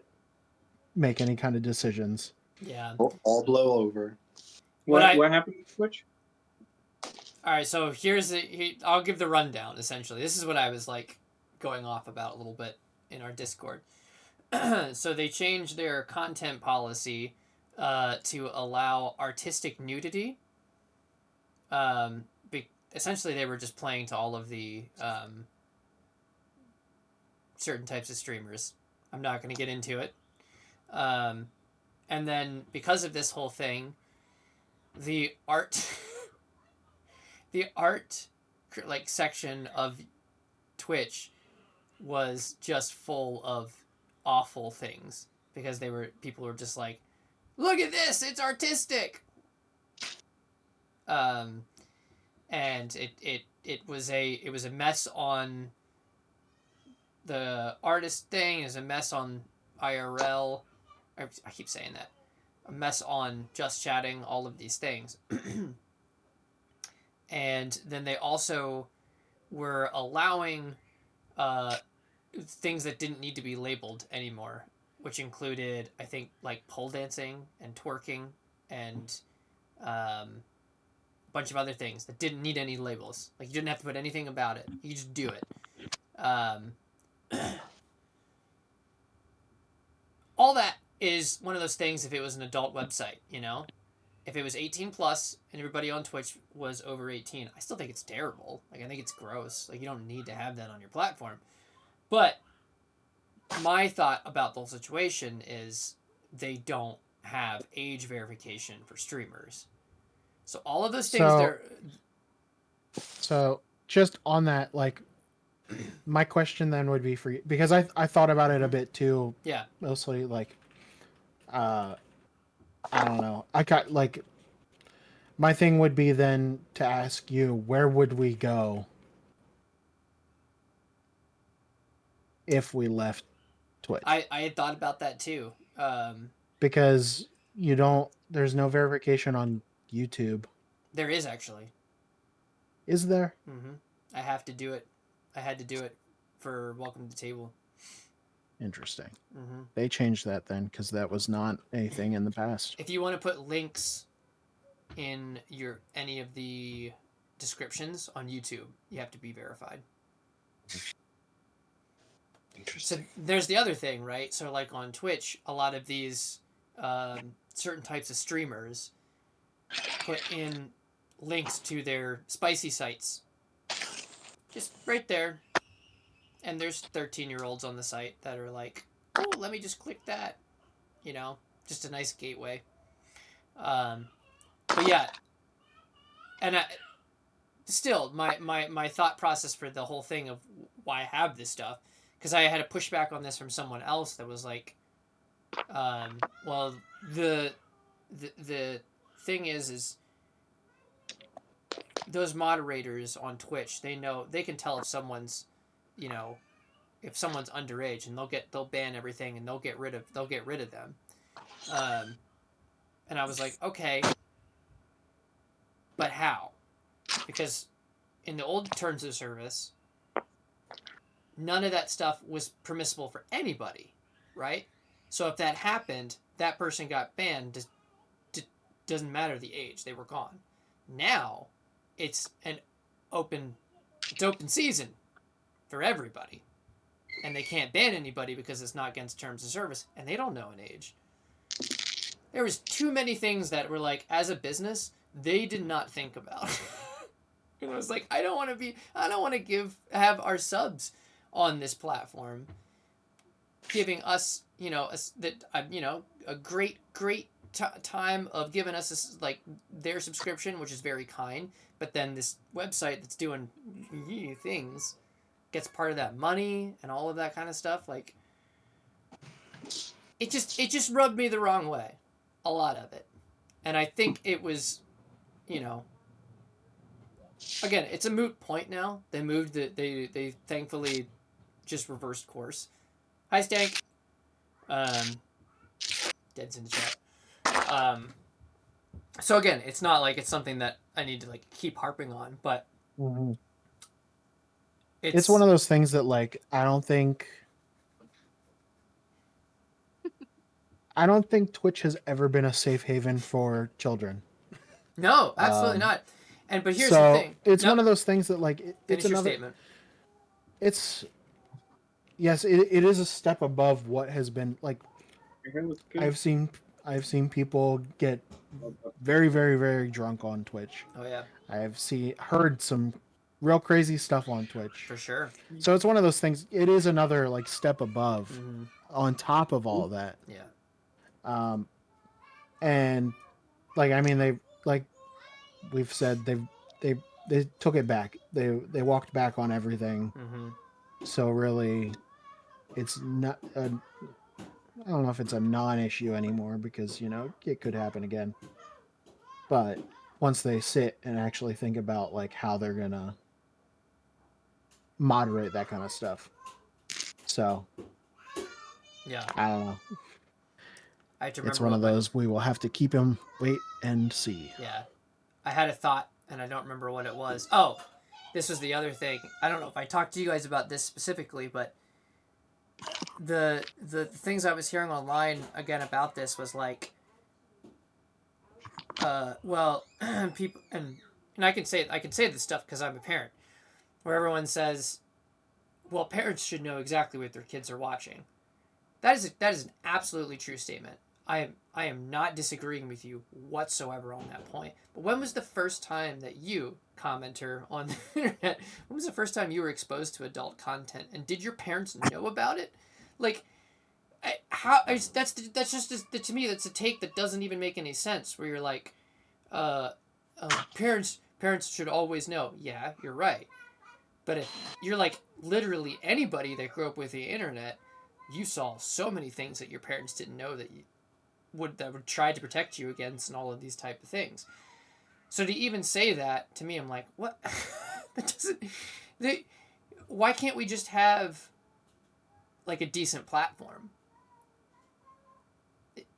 make any kind of decisions. Yeah. All blow over. What happened to Twitch? All right, so I'll give the rundown essentially. This is what I was like going off about a little bit in our Discord. So they changed their content policy to allow artistic nudity. Essentially, they were just playing to all of the certain types of streamers. I'm not going to get into it. And then because of this whole thing, the art, the art, like section of Twitch was just full of awful things because people were just like, look at this, it's artistic. Um, and it was a mess on the artist thing. It was a mess on IRL. I keep saying that. A mess on just chatting. All of these things, and then they also were allowing things that didn't need to be labeled anymore, which included, I think, like pole dancing and twerking and a bunch of other things that didn't need any labels. Like you didn't have to put anything about it. You just do it. Um, all that is one of those things if it was an adult website, you know? If it was 18 plus and everybody on Twitch was over 18, I still think it's terrible. Like I think it's gross. Like you don't need to have that on your platform. But my thought about the whole situation is they don't have age verification for streamers. So all of those things So they're so just on that, like my question then would be for you, because I thought about it a bit too, yeah. mostly like uh I don't know. I got like my thing would be then to ask you, where would we go if we left Twitch? I had thought about that too. Because you don't there's no verification on YouTube. There is actually. Is there? Mm-hmm. I have to do it. I had to do it for Welcome to the Table. Interesting. Mm-hmm. They changed that then because that was not anything in the past. If you want to put links in any of the descriptions on YouTube, you have to be verified. Interesting. So there's the other thing, right? So like on Twitch, a lot of these certain types of streamers put in links to their spicy sites, just right there. And there's 13-year-olds on the site that are like, oh, let me just click that, you know, just a nice gateway. But yeah, and still, my thought process for the whole thing of why I have this stuff, because I had a pushback on this from someone else that was like, well, the thing is those moderators on Twitch, they can tell if someone's, you know, if someone's underage, and they'll ban everything, and they'll get rid of them. And I was like, okay, but how? Because in the old terms of service, none of that stuff was permissible for anybody, right? So if that happened, that person got banned. Doesn't matter the age; they were gone. Now, it's open season for everybody, and they can't ban anybody because it's not against terms of service, and they don't know an age. there was too many things that were like, as a business, they did not think about. And I was like, I don't want to have our subs on this platform giving us, a great time of giving us like their subscription, which is very kind, but then this website that's doing things gets part of that money and all of that kind of stuff. Like, it just rubbed me the wrong way, a lot of it. And I think it was, you know, again, it's a moot point now. They moved they thankfully just reversed course. Hi, Stank. Dead's in the chat. So again, it's not like it's something that I need to like keep harping on, but Mm-hmm. it's It's one of those things that like I don't think Twitch has ever been a safe haven for children. no, absolutely Um, not. But here's the so thing. it's No, one of those things that like it's finish your another. statement. It's yes, it is a step above what has been like. I've seen people get very very very drunk on Twitch. Oh yeah, I've heard some real crazy stuff on Twitch. for sure. So it's one of those things. It is another like step above, Mm-hmm. on top of all that. Yeah. Um, and like I mean they like we've said they they took it back. They walked back on everything. Mm-hmm. So really, it's not. I don't know if it's a non-issue anymore because it could happen again. But once they sit and actually think about like how they're gonna moderate that kind of stuff, so Yeah. I don't know. I have to It's remember one what of my those we will have to keep him wait and see. yeah. I had a thought and I don't remember what it was. Oh, this was the other thing. I don't know if I talked to you guys about this specifically, but the things I was hearing online again about this was like, well, people and I can say this stuff because I'm a parent, where everyone says, well, parents should know exactly what their kids are watching. That is an absolutely true statement. I am not disagreeing with you whatsoever on that point. But when was the first time that you, commenter on the internet, when was the first time you were exposed to adult content, and did your parents know about it? Like, that's just to me that's a take that doesn't even make any sense. Where you're like, uh, parents should always know. Yeah, you're right. But if you're like literally anybody that grew up with the internet, you saw so many things that your parents didn't know that would try to protect you against and all of these type of things. So to even say that to me, I'm like, what? That doesn't. They, why can't we just have like a decent platform?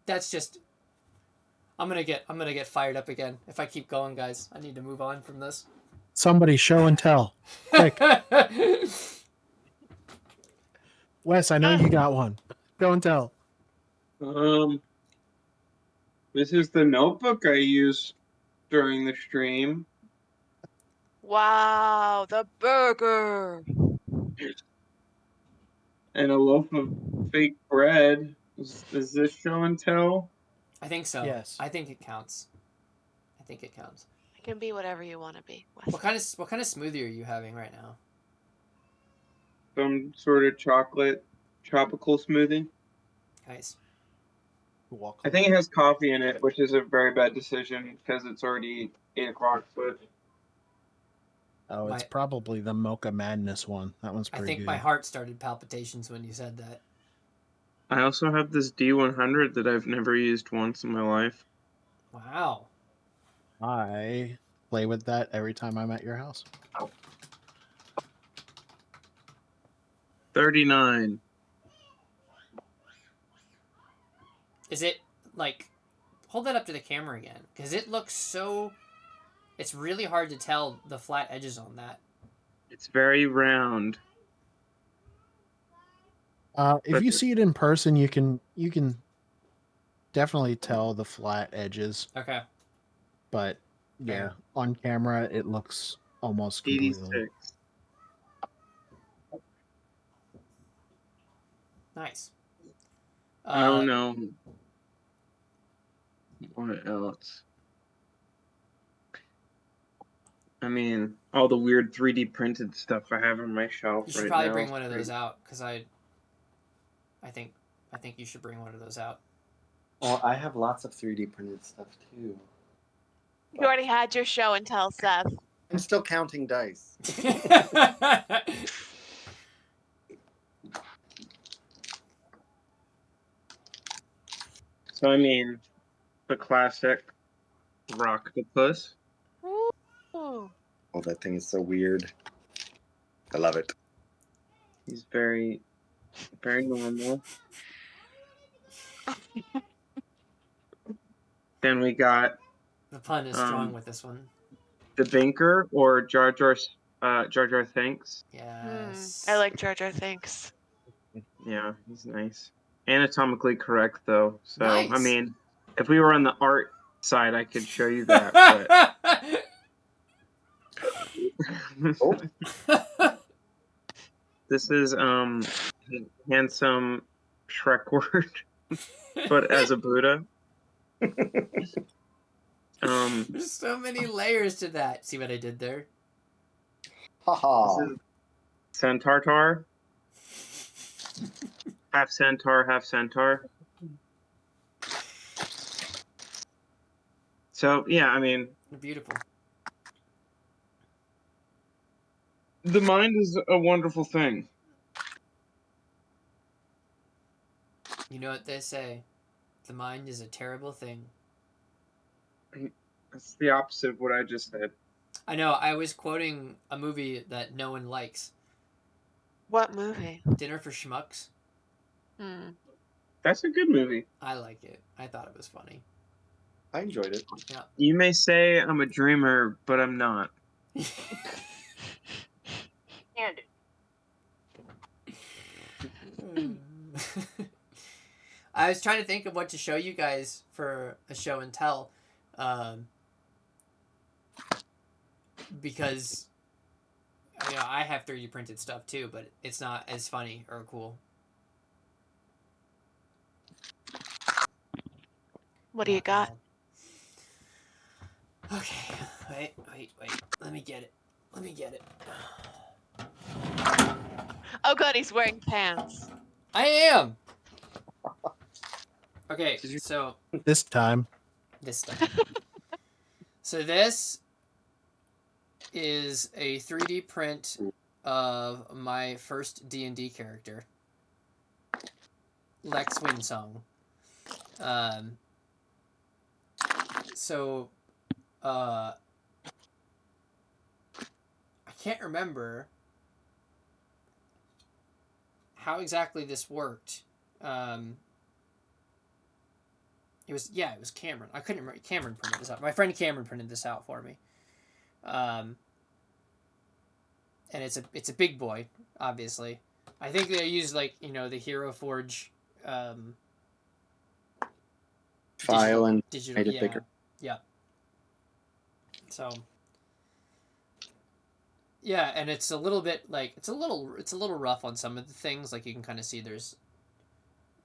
That's just. I'm gonna get fired up again if I keep going, guys. I need to move on from this. Somebody show and tell, quick. Wes, I know you got one. Show and tell. This is the notebook I use during the stream. Wow, the burger. And a loaf of fake bread. Is this show and tell? I think so. Yes. I think it counts. I think it counts. It can be whatever you want to be. What kind of smoothie are you having right now? Some sort of tropical smoothie. Nice. I think it has coffee in it, which is a very bad decision because it's already 8 o'clock. But Oh, it's probably the Mocha Madness one. That one's pretty I think good. my heart started palpitations when you said that. I also have this D100 that I've never used once in my life. Wow. I play with that every time I'm at your house. 39. Is it like, hold that up to the camera again, because it looks so. It's really hard to tell the flat edges on that. It's very round. If you see it in person, you can definitely tell the flat edges. Okay. But yeah, on camera it looks almost completely. 86. Nice. I don't know. What else? I mean, all the weird 3D printed stuff I have on my shelf You should right probably now. bring one of those out because I think you should bring one of those out. Well, I have lots of 3D printed stuff too. You already had your show and tell, Seth. I'm still counting dice. So I mean, the classic Rocktopus. Ooh. Oh, that thing is so weird. I love it. He's very, very normal. Then we got The pun is strong with this one. the Binker or Jar Jar Thanks. Yes. I like Jar Jar, thanks. Yeah, he's nice. Anatomically correct though. So Nice. I mean, if we were on the art side, I could show you that. But Oh, this is handsome Shrekward, but as a Buddha. There's so many layers to that. See what I did there? haha. This is Centaur. Half centaur, half centaur. So yeah, I mean, Beautiful. the mind is a wonderful thing. You know what they say? The mind is a terrible thing. That's the opposite of what I just said. I know. I was quoting a movie that no one likes. What movie? Dinner for Schmucks. Hmm. That's a good movie. I like it. I thought it was funny. I enjoyed it. Yeah. You may say I'm a dreamer, but I'm not. I was trying to think of what to show you guys for a show and tell, because I have 3D printed stuff too, but it's not as funny or cool. What do you got? Okay, wait. Let me get it. Oh, good, he's wearing pants. I am. Okay, Did you- so This time. this time. So this is a 3D print of my first D&D character, Lex Winsong. So I can't remember how exactly this worked. It was Cameron. I couldn't remember. Cameron printed this out. My friend Cameron printed this out for me. And it's a big boy, obviously. I think they used the Hero Forge File and digital, made it bigger. Yeah. So yeah, and it's a little bit it's a little rough on some of the things. Like you can kind of see there's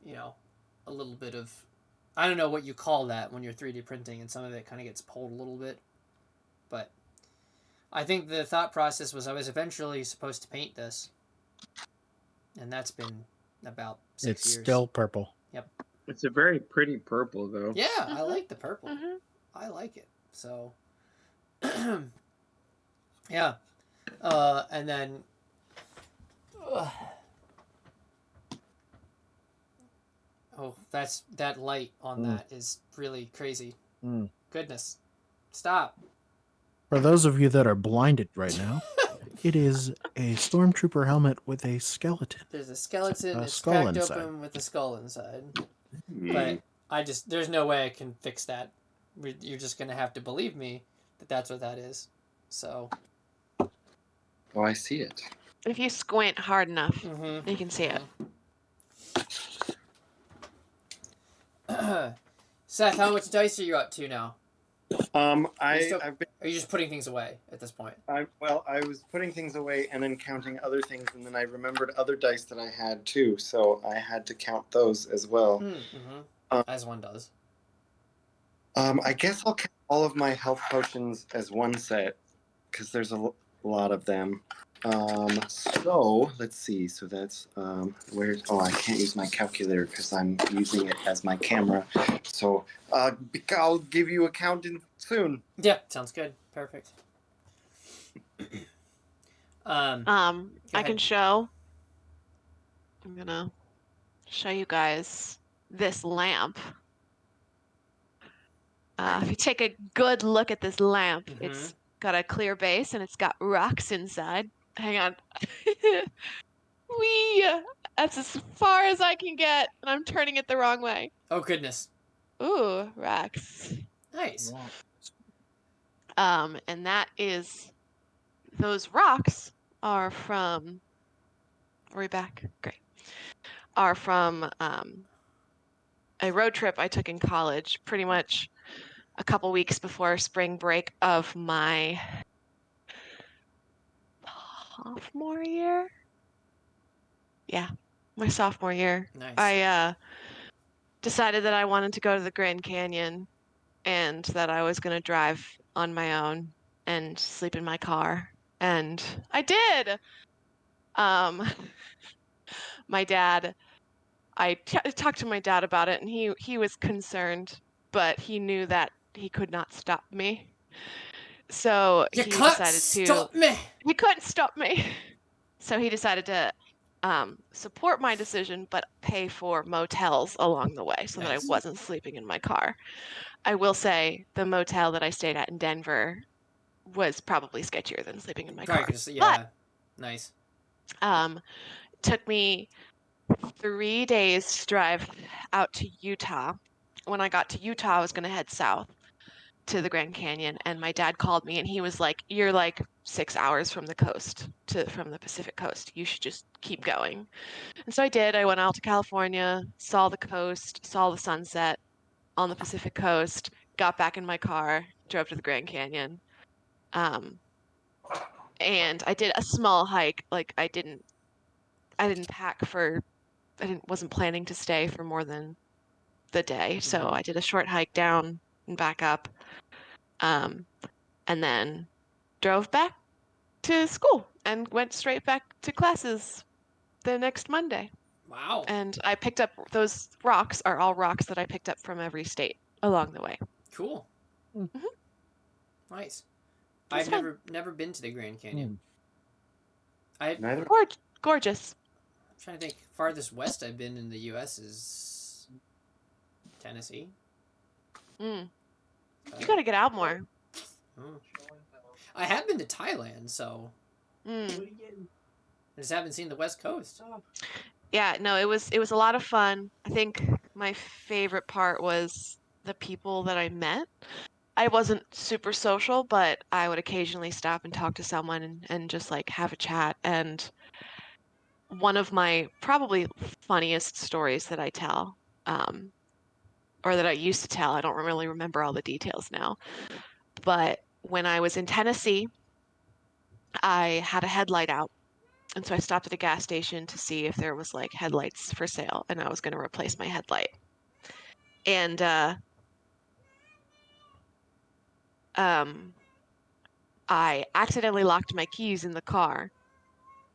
a little bit of, I don't know what you call that when you're 3D printing, and some of it kind of gets pulled a little bit. But I think the thought process was I was eventually supposed to paint this, and that's been about 6 It's years. still purple. Yep. It's a very pretty purple, though. Yeah, I like the purple. Mm-hmm. I like it. So, yeah. And then, that light on that is really crazy. Mm. Goodness. Stop. For those of you that are blinded right now, it is a stormtrooper helmet with a skeleton. There's a skeleton. A It's skull cracked inside. open with a skull inside. Mm. But there's no way I can fix that. You're just going to have to believe me that that's what that is. So. Oh, I see it. If you squint hard enough, Mm-hmm. you can see it. Seth, how much dice are you up to now? I've been. Are you just putting things away at this point? I was putting things away and then counting other things, and then I remembered other dice that I had too, so I had to count those as well. Mm-hmm. As one does. I guess I'll count all of my health potions as one set because there's a lot of them. So let's see. So that's where's I can't use my calculator because I'm using it as my camera. So I'll give you a count in soon. Yeah, sounds good. Perfect. Go I ahead. can show. I'm gonna show you guys this lamp. If you take a good look at this lamp, Mm-hmm. it's got a clear base and it's got rocks inside. Hang on. Wee! That's as far as I can get, and I'm turning it the wrong way. Oh goodness. Ooh, rocks. Nice. And that is those rocks are from. Are we back? Great. Are from a road trip I took in college, pretty much a couple weeks before spring break of my sophomore year. Yeah, my sophomore year. Nice. I decided that I wanted to go to the Grand Canyon and that I was going to drive on my own and sleep in my car. And I did. Um, my dad, talked to my dad about it and he was concerned, but he knew that he could not stop me. So You can't stop me. he couldn't stop me. So he decided to support my decision, but pay for motels along the way so that I Nice. wasn't sleeping in my car. I will say the motel that I stayed at in Denver was probably sketchier than sleeping in my Probably car. could just yeah. Nice. But took me 3 days to drive out to Utah. When I got to Utah, I was going to head south to the Grand Canyon, and my dad called me and he was like, "You're like 6 hours from the coast from the Pacific coast. You should just keep going." And so I did. I went out to California, saw the coast, saw the sunset on the Pacific coast, got back in my car, drove to the Grand Canyon. Um, and I did a small hike. Like I didn't pack for, wasn't planning to stay for more than the day. So Mhm. I did a short hike down and back up, um, and then drove back to school and went straight back to classes the next Monday. Wow. And I picked up those rocks are all rocks that I picked up from every state along the way. Cool. Mm. Nice. It was I've fun. never been to the Grand Canyon. I'm Neither. Gorgeous. trying to think. Farthest west I've been in the U.S. is Tennessee. Mm. Uh, You got to get out more. oh. I have been to Thailand, so Mm. I just haven't seen the West Coast. Yeah, no, it was a lot of fun. I think my favorite part was the people that I met. I wasn't super social, but I would occasionally stop and talk to someone and just like have a chat. And one of my probably funniest stories that I tell, or that I used to tell, I don't really remember all the details now, but when I was in Tennessee, I had a headlight out. And so I stopped at a gas station to see if there was like headlights for sale, and I was going to replace my headlight. And um, I accidentally locked my keys in the car,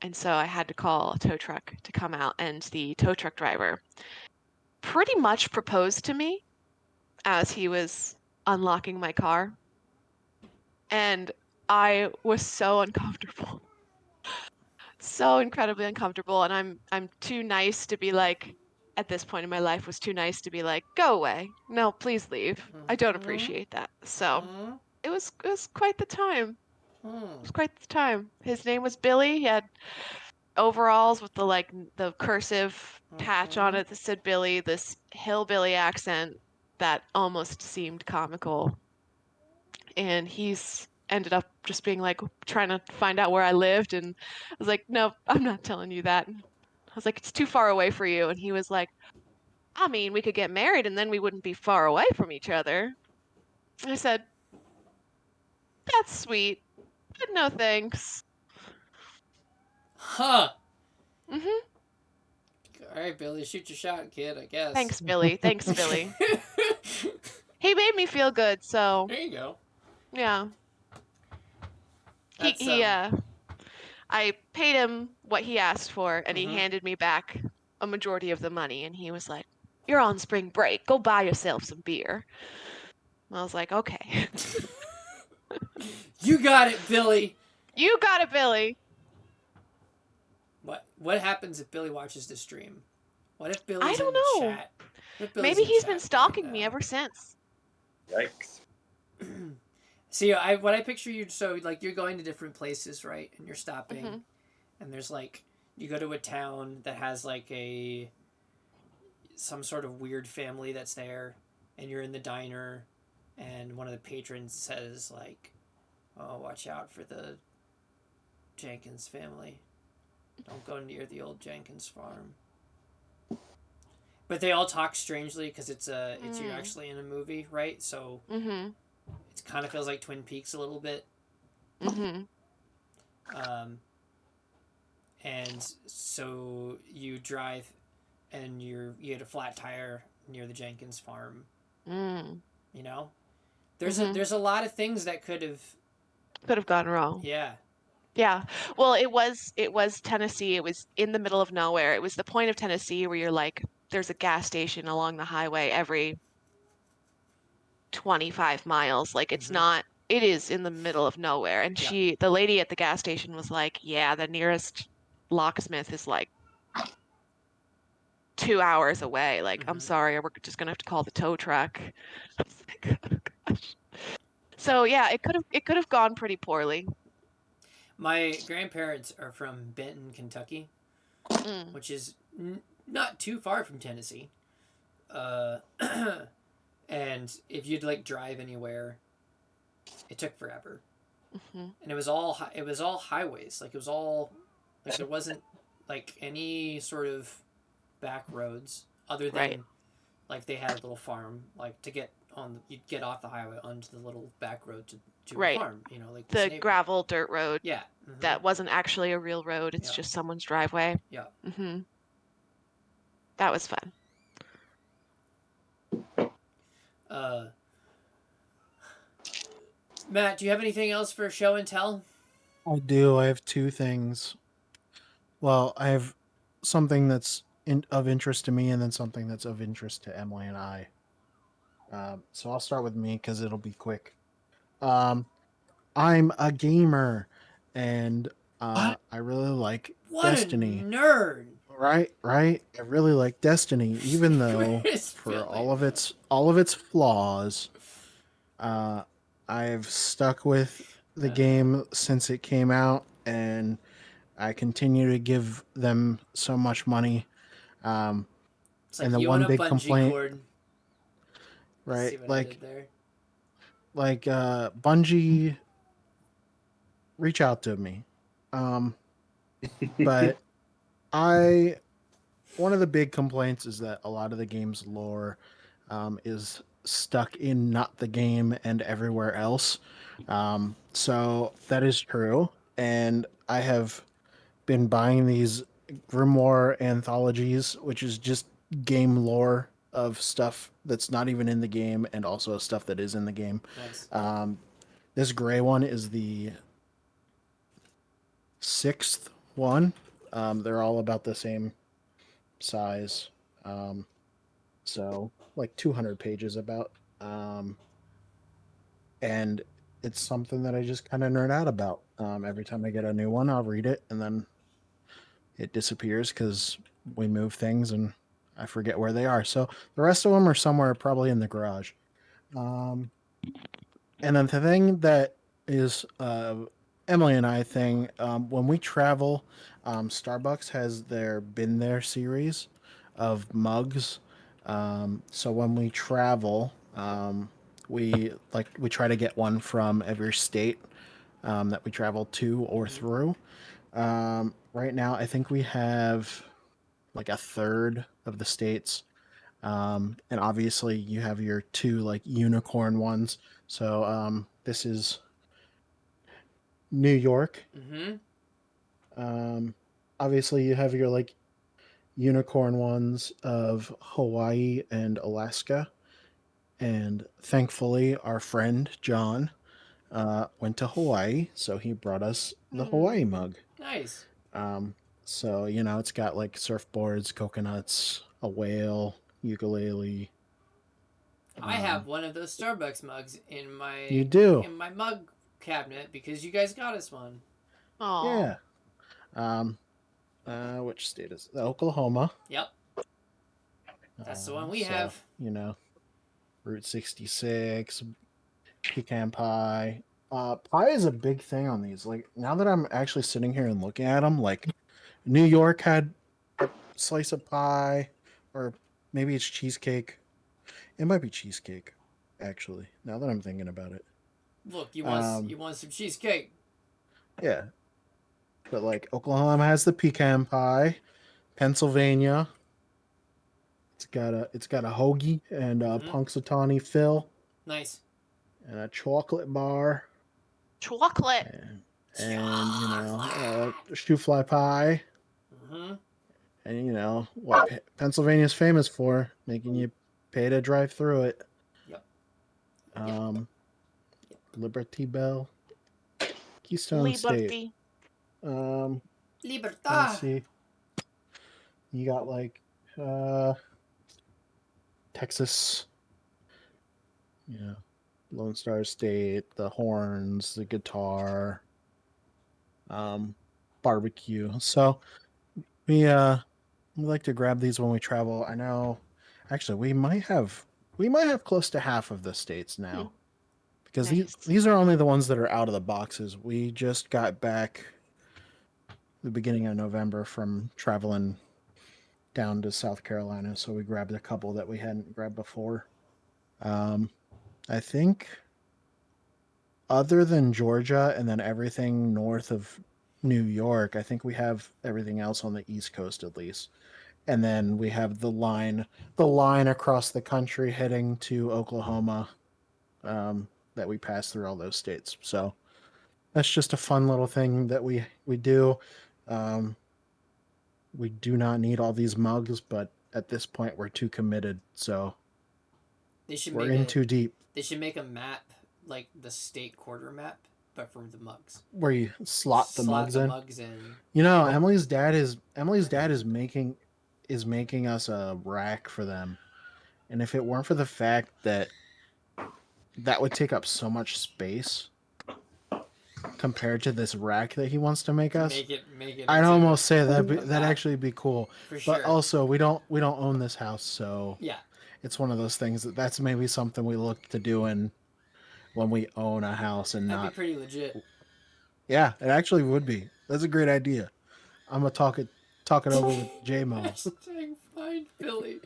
and so I had to call a tow truck to come out. And the tow truck driver pretty much proposed to me as he was unlocking my car, and I was so uncomfortable. So incredibly uncomfortable, and I'm too nice to be like, at this point in my life was too nice to be like, go away, no, please leave, I don't Mm-hmm. appreciate that. So Mm-hmm. it was quite the time. It Hmm. was quite the time. His name was Billy. He had overalls with the like the cursive patch on Mm-hmm. it that said Billy, this hillbilly accent that almost seemed comical, and he's ended up just being like trying to find out where I lived, and I was like, "No, I'm not telling you that." I was like, "It's too far away for you." And he was like, "I mean, we could get married and then we wouldn't be far away from each other." I said, "That's sweet, but no thanks." Huh. Mhm. All right, Billy, shoot your shot, kid. I guess. Thanks, Billy. Thanks, Billy. he made me feel good, so There you go. yeah. That's He I paid him what he asked for, and he Mhm. handed me back a majority of the money, and he was like, "You're on spring break. Go buy yourself some beer." I was like, "Okay." You got it, Billy. You got it, Billy. What happens if Billy watches the stream? What if I Billy's in don't the know. chat? What if Billy's Maybe in he's been chat right stalking me now? ever since. Yikes. See, what I picture you, so like you're going to different places, right? And you're stopping, Mhm. and there's like you go to a town that has like a some sort of weird family that's there, and you're in the diner, and one of the patrons says like, "Oh, watch out for the Jenkins family. Don't go near the old Jenkins farm." But they all talk strangely because it's you're Mm. actually in a movie, right? So Mhm. it kind of feels like Twin Peaks a little bit. Mhm. Um, and so you drive, and you had a flat tire near the Jenkins farm. Mm. You know, Mhm. there's a lot of things that could have, Could have gone wrong. yeah. Yeah. Well, it was Tennessee. It was in the middle of nowhere. It was the point of Tennessee where you're like, there's a gas station along the highway every 25 miles. Like it's Mm-hmm. not, it is in the middle of nowhere. And Yeah. the lady at the gas station was like, yeah, the nearest locksmith is like 2 hours away. Like, I'm Mm-hmm. sorry, we're just gonna have to call the tow truck. I was like, oh, gosh. So yeah, it could have gone pretty poorly. My grandparents are from Benton, Kentucky, Mm, which is not too far from Tennessee. Uh, and if you'd like drive anywhere, it took forever, hmm. and it was all highways. Like it was all like there wasn't like any sort of back roads other Right. than like they had a little farm like to get on. You'd get off the highway onto the little back road to a Right. farm. You know, like this The neighbor. gravel dirt road Yeah. Mm-hmm. that wasn't actually a real road. It's Yeah. just someone's driveway. Yeah. Hmm. That was fun. Uh, Matt, do you have anything else for show and tell? I do. I have two things. Well, I have something that's of interest to me, and then something that's of interest to Emily and I. So I'll start with me because it'll be quick. Um, I'm a gamer, and I really like What a Destiny. nerd! Right, right. I really like Destiny, even though Where's for Billy? all of its flaws, uh, I've stuck with the game since it came out, and I continue to give them so much money. Um, It's and like the you and one a big bungee complaint, cord. right? See what I did there? Bungie, reach out to me. Um, but I one of the big complaints is that a lot of the game's lore is stuck in not the game and everywhere else. So that is true, and I have been buying these grimoire anthologies, which is just game lore of stuff that's not even in the game and also stuff that is in the game. Nice. Um, this gray one is the sixth one. They're all about the same size. Um, so like 200 pages about. Um, and it's something that I just kind of nerd out about. Every time I get a new one, I'll read it and then it disappears because we move things and I forget where they are. So the rest of them are somewhere probably in the garage. Um, and then the thing that is Emily and I thing when we travel, Starbucks has their Been There series of mugs. So when we travel, we try to get one from every state that we travel to or Mm-hmm. through. Right now, I think we have like a third of the states. And obviously, you have your two like unicorn ones. So this is New York. Mm-hmm. Um, Obviously, you have your like unicorn ones of Hawaii and Alaska. And thankfully, our friend John went to Hawaii, so he brought us the Hawaii mug. Nice. So you know, it's got like surfboards, coconuts, a whale, ukulele. I have one of those Starbucks mugs You do, in my mug cabinet because you guys got us one. Oh. yeah. Um, which state is it? Oklahoma? Yep, that's the one we So have. you know, Route 66, pecan pie. Pie is a big thing on these. Like now that I'm actually sitting here and looking at them, like New York had a slice of pie, or maybe it's cheesecake. It might be cheesecake, actually. Now that I'm thinking about it. Look, Um, you want some cheesecake? yeah, but like Oklahoma has the pecan pie. Pennsylvania, it's got a hoagie and a Mm-hmm. punxsutawney fill Nice. and a chocolate bar Chocolate. and you know Chocolate. shoe fly pie. Mm-hmm. And you know what Pennsylvania's famous for, making you pay to drive through it. Yep. Yep. Um, Yep. Liberty Bell, Keystone State. Liberty. Let's Libertad. see. You got like uh Texas, you know, Lone Star State, the horns, the guitar, barbecue. So we like to grab these when we travel. I know actually we might have close to half of the states Hmm. now. Because these Nice. these are only the ones that are out of the boxes. We just got back the beginning of November from traveling down to South Carolina, so we grabbed a couple that we hadn't grabbed before. Um, I think other than Georgia and then everything north of New York, I think we have everything else on the East Coast at least. And then we have the line across the country heading to Oklahoma, that we pass through all those states. So that's just a fun little thing that we do. Um, we do not need all these mugs, but at this point we're too committed, so They should we're make in a too deep. they should make a map like the state quarter map, but for the mugs. Where you slot the Slot mugs the in. mugs in. You know, Oh. Emily's dad is making us a rack for them, and if it weren't for the fact that that would take up so much space compared to this rack that he wants to make us, Make it I'd into almost say a that'd map actually be cool. for But sure. also, we don't own this house, so Yeah, it's one of those things that's maybe something we look to doing when we own a house and that'd be not. pretty legit. Yeah, it actually would be. That's a great idea. I'm gonna talk it over with JMO. Hashtag find Billy.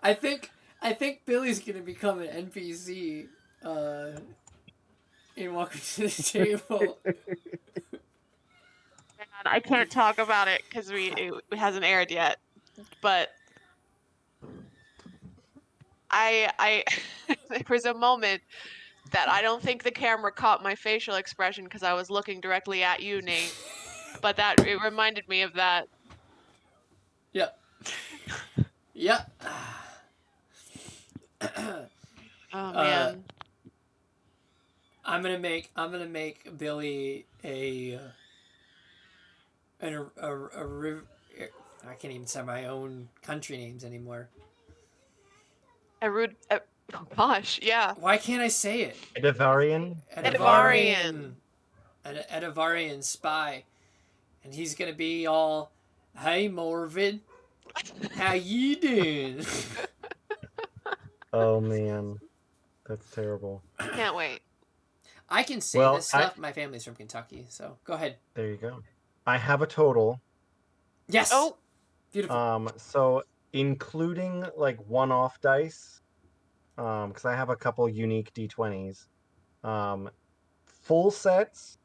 I think Billy's gonna become an NPC in Welcome to the Table. Man, I can't talk about it because it hasn't aired yet. But I there was a moment that I don't think the camera caught my facial expression because I was looking directly at you, Nate. But it reminded me of that. Yep. Yep. Oh uh, man. I'm gonna make Billy I can't even say my own country names anymore. A rude. Oh gosh, yeah. Why can't I say it? Edivarian. Edivarian. An Edivarian spy, and he's gonna be all, "Hey Marvin, how you doing?" Oh man, that's terrible. Can't wait. I can say Well, this stuff. My family's from Kentucky, so go ahead. there you go. I have a total. Yes. Oh, Beautiful. So including like one-off dice, because I have a couple unique D20s. Full sets,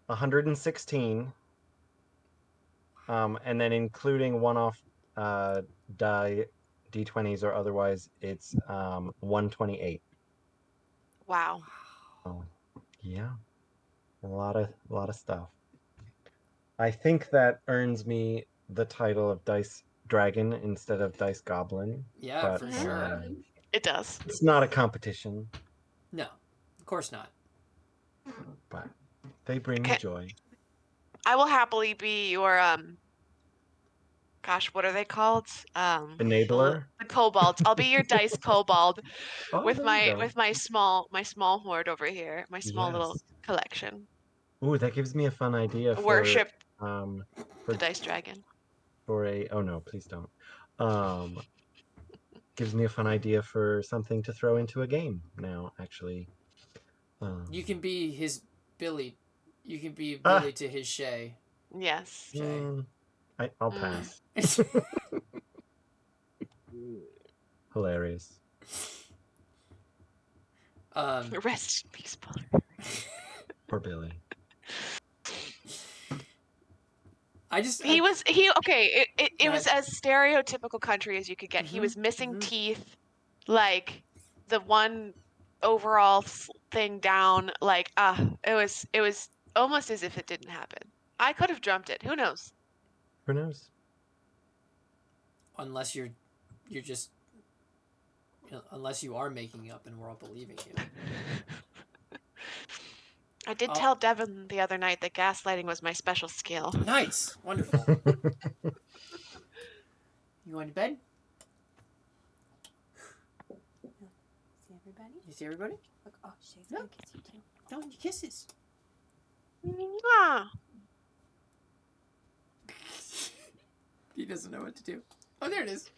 116. And then including one-off die D20s or otherwise, it's 128. wow. Oh, yeah, a lot of stuff. I think that earns me the title of Dice Dragon instead of Dice Goblin. Yeah, But for sure. It does. It's not a competition, No, of course not. but they bring me Okay. joy. I will happily be your gosh, what are they called? Enabler. The kobolds. I'll be your dice kobold Oh, with there you go. my small hoard over here, my small little Yes. collection. Ooh, that gives me a fun idea Worship um the for dice dragon. oh no, please don't. Gives me a fun idea for something to throw into a game now, actually. You can be his Billy. You can be Ah! Billy to his Shay. Yes. Shay. I'll Mm. pass. Hilarious. Rest in peace, Paul. Poor Billy. He was okay. It Go was ahead. as stereotypical country as you could get. He was missing teeth, like the one overall thing down. Like it was almost as if it didn't happen. I could have dreamt it. Who knows? Who knows? Unless you're just unless you are making up and we're all believing you. I did Oh. tell Devin the other night that gaslighting was my special skill. Nice, wonderful. You going to bed? See everybody? You see everybody? Look, oh, Shay's No. gonna kiss you too. No, you kisses. Mwah. He doesn't know what to do. Oh, there it is.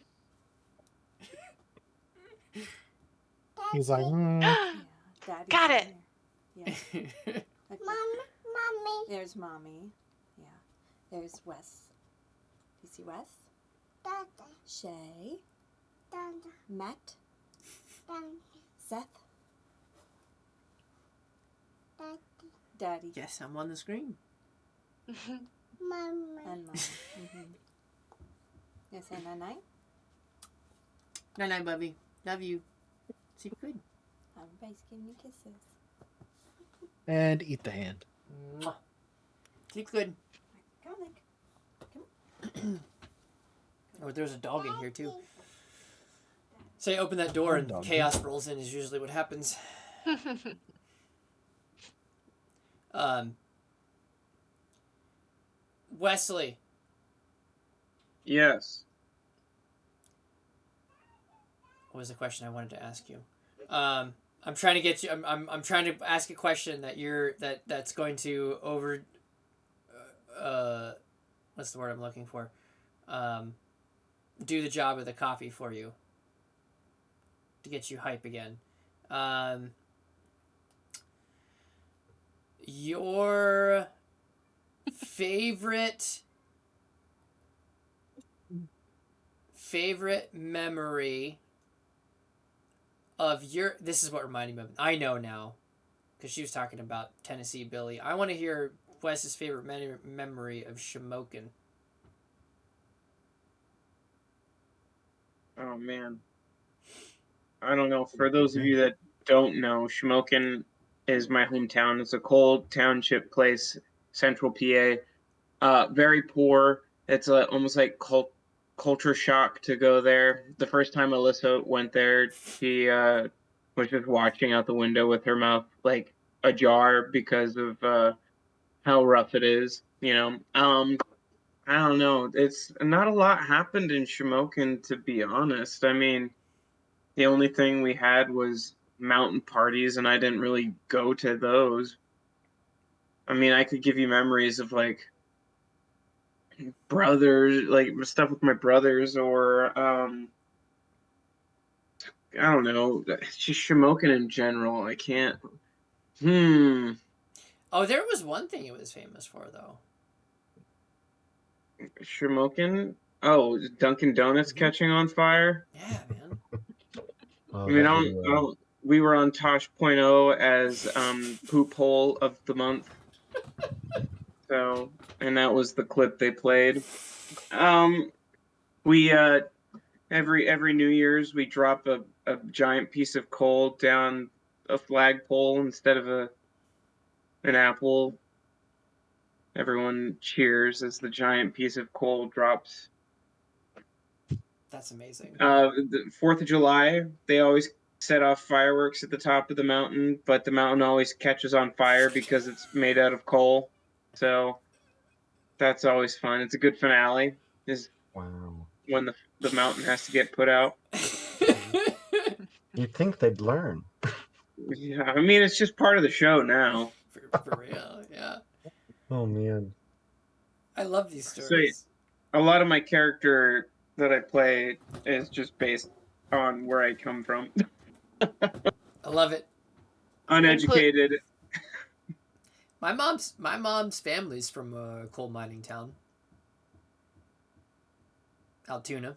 He's like, Yeah, Daddy's Got in it. there. Yeah. Like, mommy. There's mommy. Yeah. There's Wes. Do you see Wes? Shay. Matt. Seth. Daddy. Yes, I'm on the screen. And Mama. Mm-hmm. You say night-night? Night night, Bubby. Love you. Sleep good. Everybody's giving you kisses. and eat the hand. Mwah. Sleep good. Come on, Nick. Come Oh, there's a dog in here too. Say, open that door and Doggy. chaos rolls in is usually what happens. Wesley, Yes. what was the question I wanted to ask you? I'm trying to get you. I'm trying to ask a question that's going to over. What's the word I'm looking for? Do the job of the coffee for you. To get you hype again. Your favorite memory of your, this is what reminded me of, I know now because she was talking about Tennessee Billy. I want to hear Wes's favorite memory of Shamokin. Oh man. I don't know. For those of you that don't know, Shamokin is my hometown. It's a coal township place, central PA. Very poor. It's almost like culture shock to go there. The first time Alyssa went there, she was just watching out the window with her mouth like ajar because of how rough it is. I don't know. It's not a lot happened in Shamokin, to be honest. I mean, the only thing we had was mountain parties, and I didn't really go to those. I mean, I could give you memories of like brothers, like stuff with my brothers, or I don't know, just Shamokin in general. I can't. Oh, there was one thing it was famous for though. Shamokin. Oh, Dunkin' Donuts catching on fire. Yeah, man. Oh, I mean, that I video. don't. We were on Tosh.0 as poop hole of the month. So, and that was the clip they played. We every New Year's we drop a giant piece of coal down a flagpole instead of an apple. Everyone cheers as the giant piece of coal drops. That's amazing. The 4th of July, they always set off fireworks at the top of the mountain, but the mountain always catches on fire because it's made out of coal. So that's always fun. It's a good finale. Is Wow. when the mountain has to get put out. You'd think they'd learn. Yeah, I mean it's just part of the show now. For real, yeah. Oh man. I love these So stories. a lot of my character that I play is just based on where I come from. I love it. Uneducated. My mom's family's from a coal mining town. Altoona.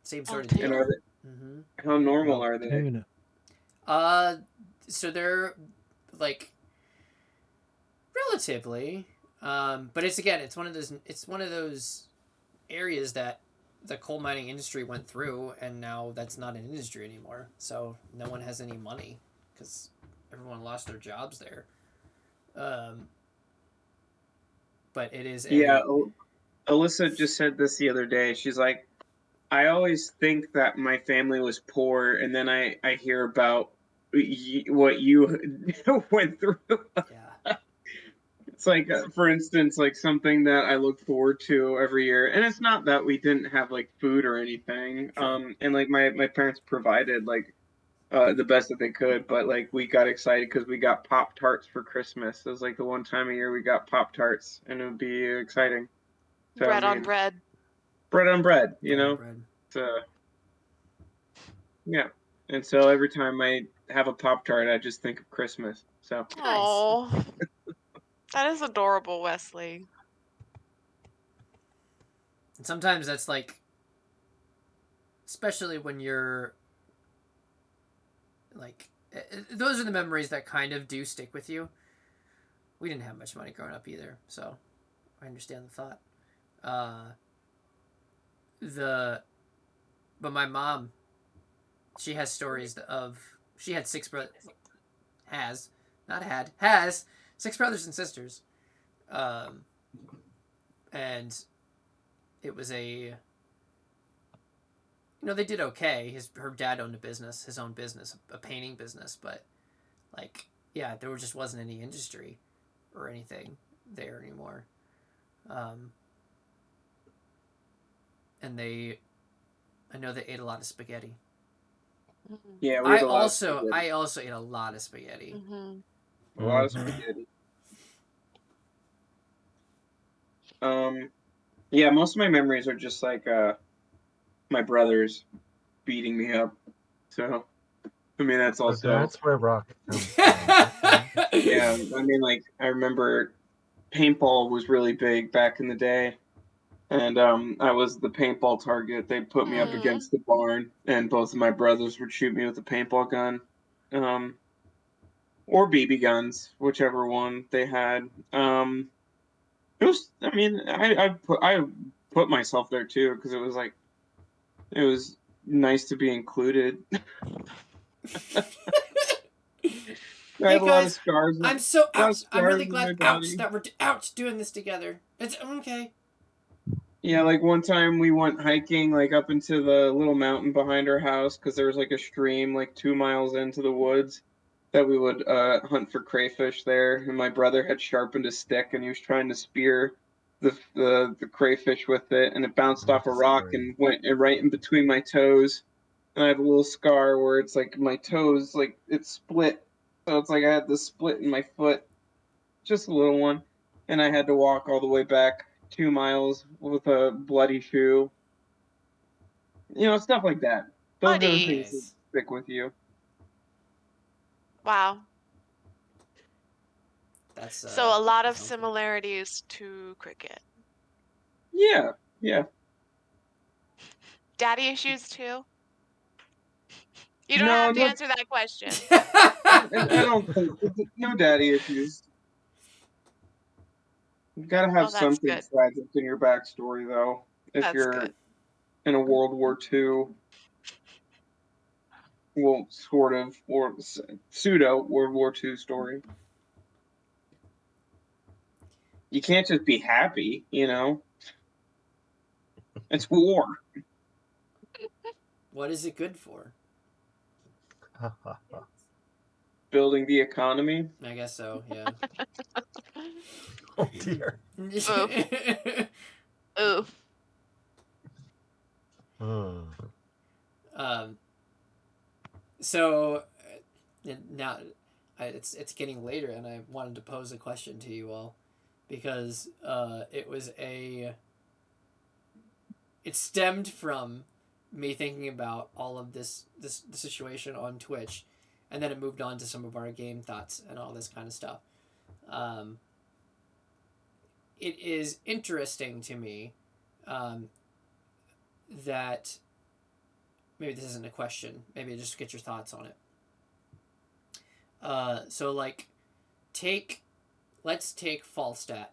Same sort of And deal. are they, Mm-hmm. how normal are they? Tuna. So they're like relatively, but it's one of those areas that the coal mining industry went through, and now that's not an industry anymore. So no one has any money because everyone lost their jobs there. But it is Yeah, a Alyssa just said this the other day. She's like, I always think that my family was poor, and then I hear about what you went through. yeah. It's like, for instance, like something that I look forward to every year, and it's not that we didn't have like food or anything, Sure. and like my parents provided like the best that they could, but like we got excited because we got Pop Tarts for Christmas. It was like the one time a year we got Pop Tarts, and it would be exciting. So I Bread on mean, bread. bread on bread, you Bread on know. bread. So yeah, and so every time I have a Pop Tart, I just think of Christmas. So Nice. Oh, that is adorable, Wesley. And sometimes that's like, especially when you're like, those are the memories that kind of do stick with you. We didn't have much money growing up either, so I understand the thought. Uh, the but my mom, she has stories of she had six brothers, has not had has 6 brothers and sisters, um, and it was they did okay. Her dad owned his own business, a painting business, but like yeah, there just wasn't any industry or anything there anymore. Um, and I know they ate a lot of spaghetti. Mm-hmm. yeah, we had a lot of spaghetti. I also ate a lot of spaghetti. Mm-hmm. A lot of Mhm. spaghetti. Yeah, most of my memories are just like my brothers beating me up. So I mean that's So also that's where rock comes from. Okay. yeah. I mean like I remember paintball was really big back in the day, and I was the paintball target. They put me up Mm-hmm. against the barn, and both of my brothers would shoot me with a paintball gun, um, or BB guns, whichever one they had. It was. I mean, I put myself there too because it was like it was nice to be included. I Hey have a lot of guys, scars. I'm so A lot of ouch. I'm scars really on my glad ouch body. that we're ouch doing this together. It's okay. Yeah, like one time we went hiking like up into the little mountain behind our house because there was like a stream like 2 miles into the woods that we would hunt for crayfish there. And my brother had sharpened a stick and he was trying to spear the crayfish with it, and it bounced Oh, off a rock sorry. and went right in between my toes. And I have a little scar where it's like my toes like it split, so it's like I had this split in my foot, just a little one, and I had to walk all the way back 2 miles with a bloody shoe. Stuff like that. Those are the Buddy. things that Nice. stick with you. Wow. That's So a lot of that's awesome. similarities to cricket. Yeah, yeah. Daddy issues too? You don't No, have to no, answer that question. I don't think no daddy issues. You gotta have Well, that's something good. tragic in your backstory, though. If That's you're good. in a World War II, well, sort of, or pseudo World War II story. You can't just be happy. It's war. What is it good for? Building the economy. I guess so. Yeah. Oh dear. Oof. Hmm. um. So now it's getting later, and I wanted to pose a question to you all because it stemmed from me thinking about all of this the situation on Twitch, and then it moved on to some of our game thoughts and all this kind of stuff. Um, it is interesting to me that maybe this isn't a question. Maybe just get your thoughts on it. So like, let's take Falstat.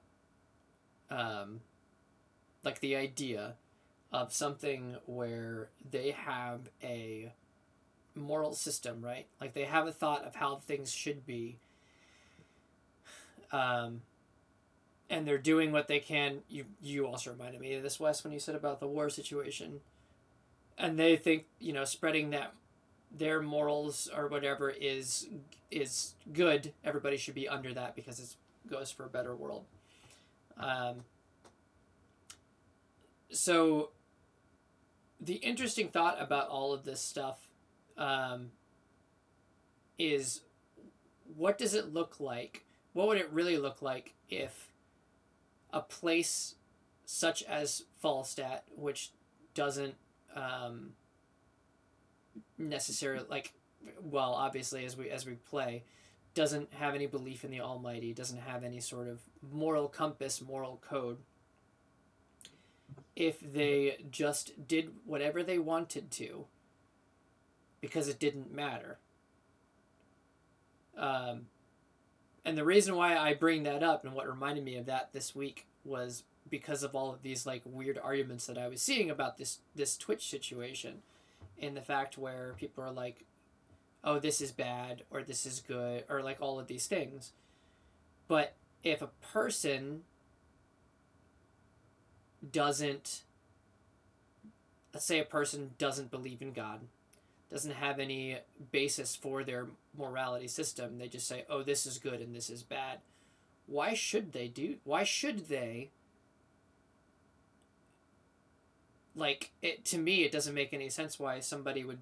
Like the idea of something where they have a moral system, right? Like they have a thought of how things should be, um, and they're doing what they can. You also reminded me of this, Wes, when you said about the war situation, and they think spreading that their morals or whatever is good. Everybody should be under that because it goes for a better world. So the interesting thought about all of this stuff is, what does it look like? What would it really look like if a place such as Falstat, which doesn't necessarily well, obviously as we play, doesn't have any belief in the Almighty, doesn't have any sort of moral compass, moral code. If they just did whatever they wanted to, because it didn't matter. And the reason why I bring that up and what reminded me of that this week was because of all of these like weird arguments that I was seeing about this Twitch situation, and the fact where people are like, oh, this is bad or this is good or like all of these things. But if a person doesn't, let's say a person doesn't believe in God, doesn't have any basis for their morality system, they just say, oh, this is good and this is bad. Why should they like it? To me, it doesn't make any sense why somebody would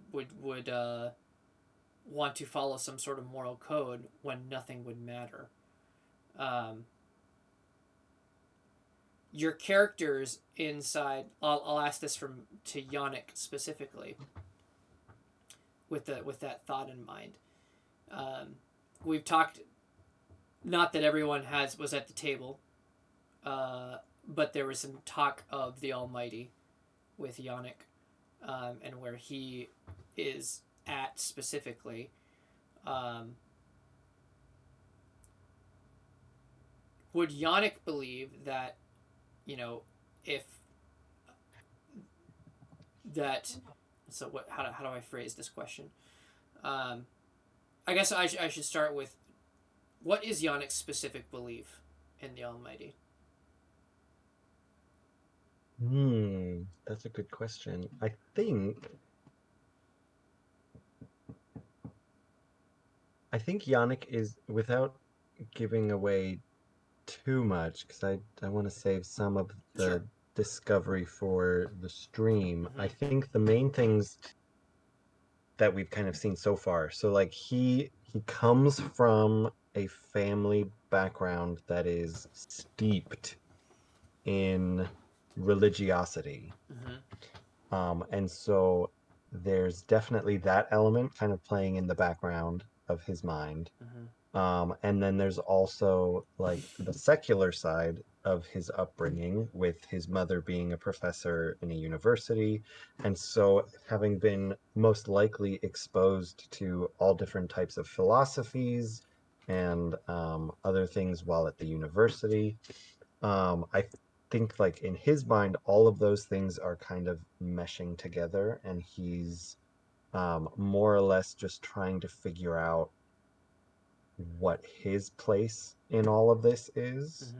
want to follow some sort of moral code when nothing would matter. Your characters inside, I'll ask this to Yannick specifically with that thought in mind. We've talked, not that everyone was at the table, but there was some talk of the Almighty with Yannick, and where he is at specifically. Would Yannick believe that, if that, so what? How do I phrase this question? I guess I should start with, what is Yannick's specific belief in the Almighty? That's a good question. I think Yannick is, without giving away too much, because I want to save some of the Sure. discovery for the stream. Mm-hmm. I think the main things that we've kind of seen so far. So like he comes from a family background that is steeped in religiosity. And so there's definitely that element kind of playing in the background of his mind. And then there's also like the secular side of his upbringing, with his mother being a professor in a university. And so having been most likely exposed to all different types of philosophies and other things while at the university. I think like in his mind, all of those things are kind of meshing together, and he's more or less just trying to figure out what his place in all of this is,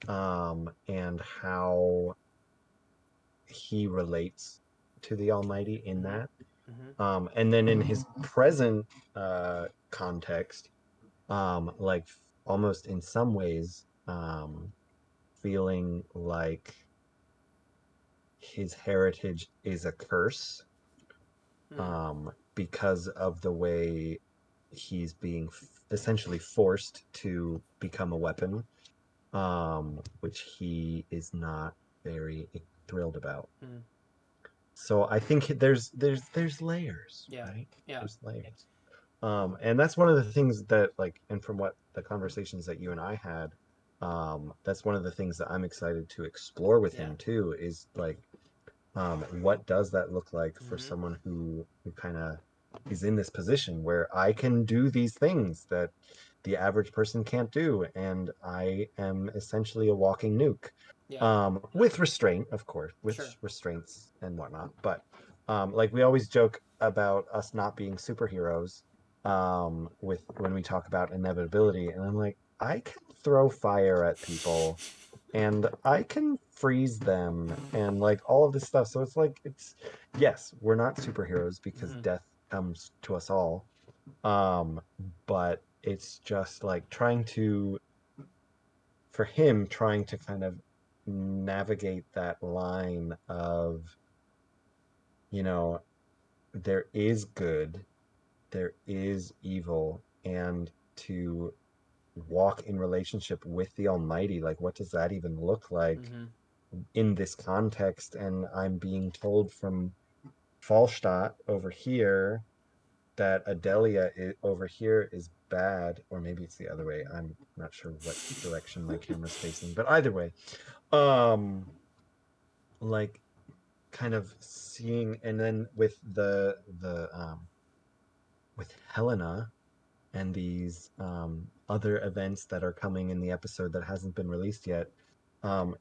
and how he relates to the Almighty in that. Mm-hmm. And then in his present context, like almost in some ways, feeling like his heritage is a curse, because of the way he's being essentially forced to become a weapon, which he is not very thrilled about. Mm. So I think there's layers, Yeah. right? Yeah. There's layers. And that's one of the things that, like, and from what the conversations that you and I had, that's one of the things that I'm excited to explore with him too, is like, what does that look like for someone who kind of is in this position where I can do these things that the average person can't do, and I am essentially a walking nuke. With restraint, of course, with restraints and whatnot. But like we always joke about us not being superheroes, with when we talk about inevitability, and I'm like, I can throw fire at people and I can freeze them and like all of this stuff. So it's like, it's, yes, we're not superheroes because death comes to us all. But it's just like for him, trying to kind of navigate that line of, you know, there is good, there is evil, and to walk in relationship with the Almighty. Like, what does that even look like in this context? And I'm being told from Falstadt over here that Adelia over here is bad, or maybe it's the other way. I'm not sure what direction my camera's facing, but either way, um, like kind of seeing, and then with the with Helena and these other events that are coming in the episode that hasn't been released yet.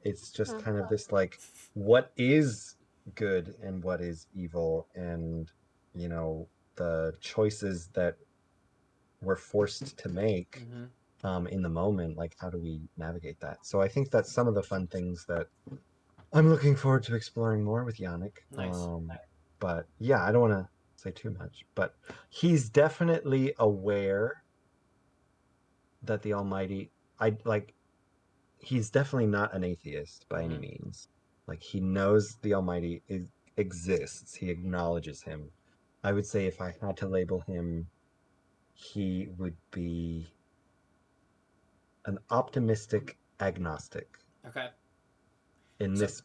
It's just kind of this like, what is good and what is evil, and you know, the choices that we're forced to make in the moment. Like, how do we navigate that? So I think that's some of the fun things that I'm looking forward to exploring more with Yannick. Nice. But yeah, I don't want to say too much, but he's definitely aware that the Almighty, I like, he's definitely not an atheist by any means. Like, he knows the Almighty exists. He acknowledges him. I would say if I had to label him, he would be an optimistic agnostic. Okay. In this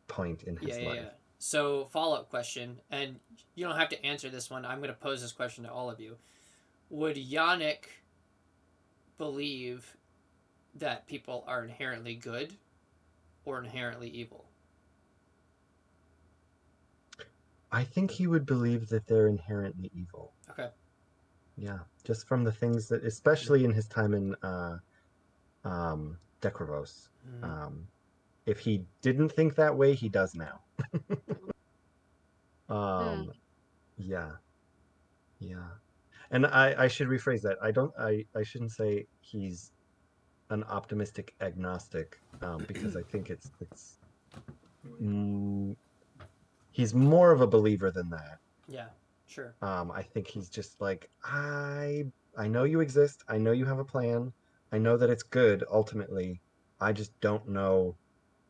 point in his life. Yeah. So, follow-up question, and you don't have to answer this one. I'm going to pose this question to all of you. Would Yannick believe that people are inherently good or inherently evil? I think he would believe that they're inherently evil. Okay. Yeah, just from the things that, especially in his time in Decravos. If he didn't think that way, he does now. Yeah. And I should rephrase that. I shouldn't say he's an optimistic agnostic, because I think it's mm, he's more of a believer than that. Yeah, sure. I think he's just like, I know you exist. I know you have a plan. I know that it's good ultimately. I just don't know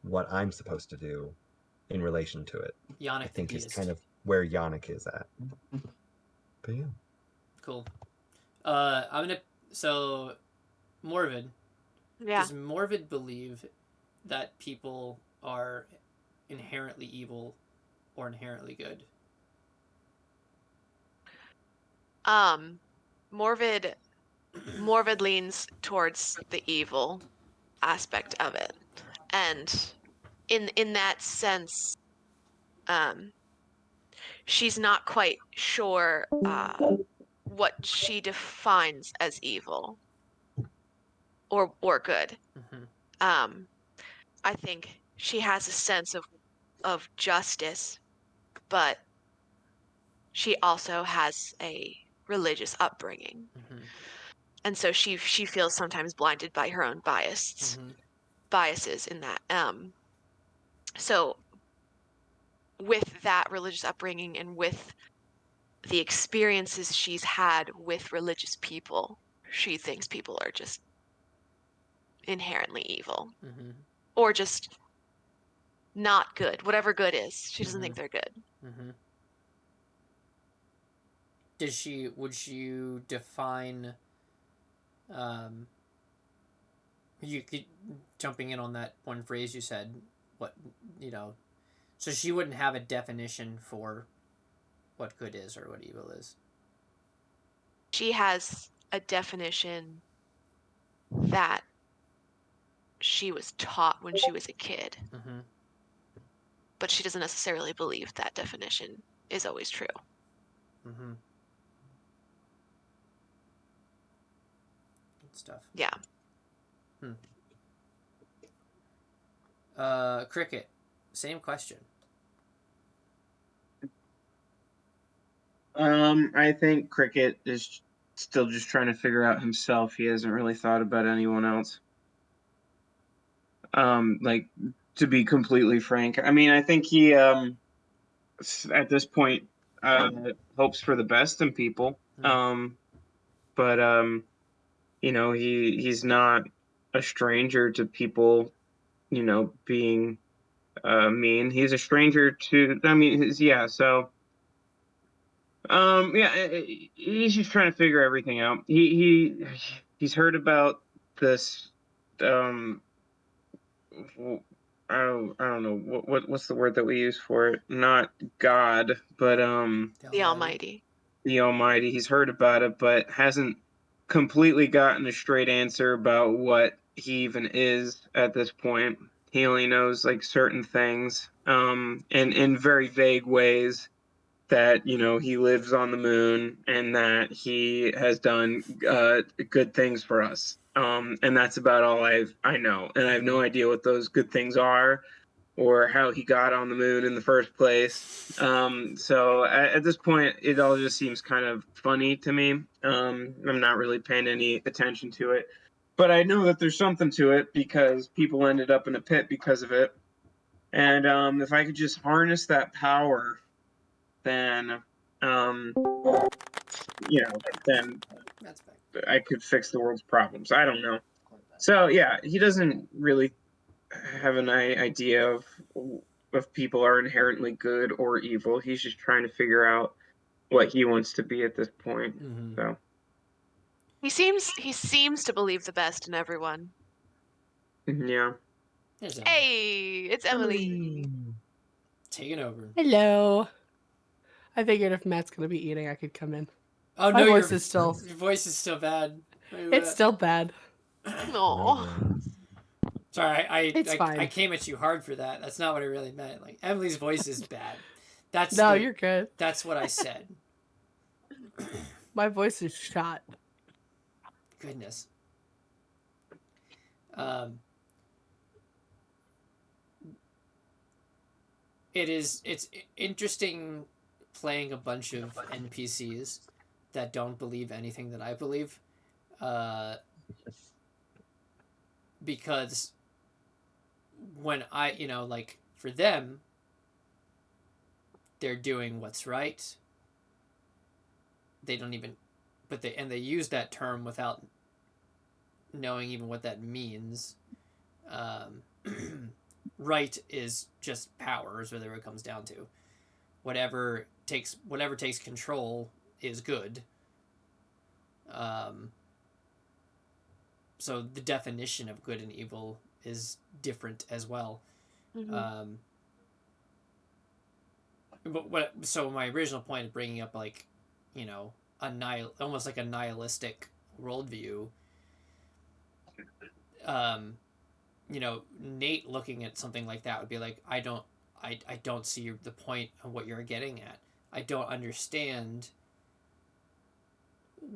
what I'm supposed to do in relation to it. Yannick I think the is deist. kind of where Yannick is at. But yeah. Cool. So Morvid. Yeah. Does Morvid believe that people are inherently evil or inherently good? Morvid leans towards the evil aspect of it. And in that sense, she's not quite sure what she defines as evil or good. I think she has a sense of justice, but she also has a religious upbringing. And so she feels sometimes blinded by her own biases in that. So with that religious upbringing and with the experiences she's had with religious people, she thinks people are just inherently evil Mm-hmm. or just not good. Whatever good is, she doesn't think they're good. Mm-hmm. Would you define, um, you could, jumping in on that one phrase you said, what, so she wouldn't have a definition for what good is or what evil is. She has a definition that she was taught when she was a kid, Mm-hmm. but she doesn't necessarily believe that definition is always true. Mm-hmm. Good stuff. Yeah. Cricket, same question. I think Cricket is still just trying to figure out himself. He hasn't really thought about anyone else. Like, to be completely frank, I mean, I think he at this point hopes for the best in people. But he's not a stranger to people, being mean. He's a stranger to, I mean, yeah, so he's just trying to figure everything out. He's heard about this I don't know what's the word that we use for it? Not God, but The Almighty. the Almighty. He's heard about it, but hasn't completely gotten a straight answer about what he even is at this point. He only knows like certain things, and in very vague ways, that he lives on the moon and that he has done good things for us. And that's about all I know, and I have no idea what those good things are or how he got on the moon in the first place. So at this point, it all just seems kind of funny to me. I'm not really paying any attention to it, but I know that there's something to it because people ended up in a pit because of it. And if I could just harness that power, then um, then That's back. I could fix the world's problems. I don't know. So yeah, he doesn't really have an idea of if people are inherently good or evil. He's just trying to figure out what he wants to be at this point. Mm-hmm. So He seems to believe the best in everyone. yeah. There's Emily. Hey, it's Emily. Taking over. Hello. I figured if Matt's gonna be eating, I could come in. Oh My no, voice is still. your voice is still bad. It's still bad. Aw. Sorry, It's fine. I came at you hard for that. That's not what I really meant. Like, Emily's voice is bad. No, you're good. That's what I said. My voice is shot. Goodness. It's interesting playing a bunch of NPCs that don't believe anything that I believe, because when I, like, for them, they're doing what's right. They don't even, they use that term without knowing even what that means. Right is just power, is whatever it comes down to. Whatever takes control is good. So the definition of good and evil is different as well. Mm-hmm. So my original point of bringing up, like, almost like a nihilistic worldview. Nate looking at something like that would be like, I don't see the point of what you're getting at. I don't understand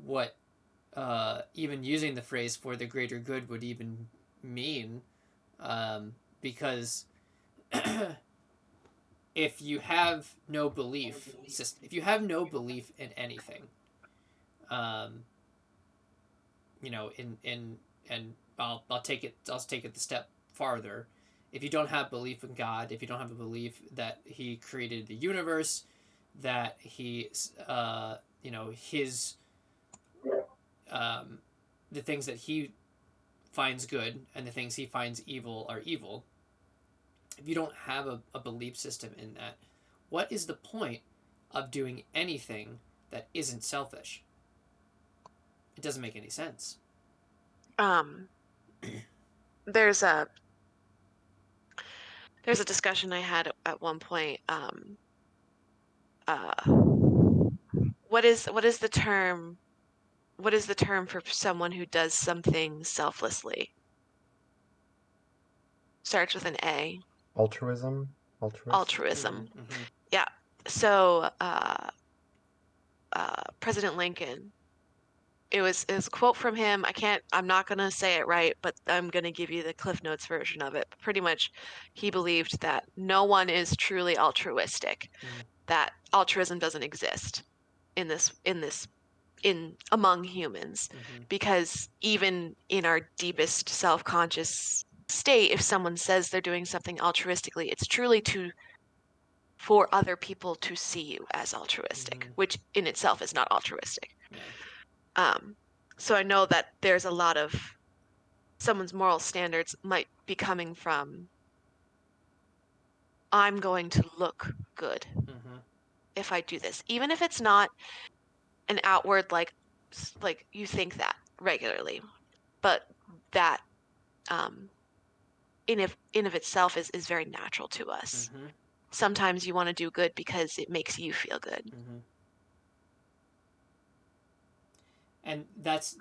what even using the phrase "for the greater good" would even mean, because if you have no belief in anything, and I'll take it the step farther. if you don't have belief in God, if you don't have a belief that He created the universe, that He, His, the things that He finds good and the things He finds evil are evil. If you don't have a belief system in that, what is the point of doing anything that isn't selfish? It doesn't make any sense. Um, there's a discussion I had at one point. Uh, what is the term? What is the term for someone who does something selflessly? Starts with an A. Altruism? Altruist? Altruism. Mm-hmm. Yeah. So President Lincoln. It was a quote from him. I'm not gonna say it right, but I'm gonna give you the Cliff Notes version of it. Pretty much, he believed that no one is truly altruistic. Mm. That altruism doesn't exist in among humans, Mm-hmm. because even in our deepest self-conscious state, if someone says they're doing something altruistically, it's truly for other people to see you as altruistic, Mm-hmm. which in itself is not altruistic. Yeah. So I know that there's a lot of someone's moral standards might be coming from, I'm going to look good Mm-hmm. if I do this, even if it's not an outward like you think that regularly, but that in of itself is very natural to us. Mm-hmm. Sometimes you want to do good because it makes you feel good. Mm-hmm. And that's,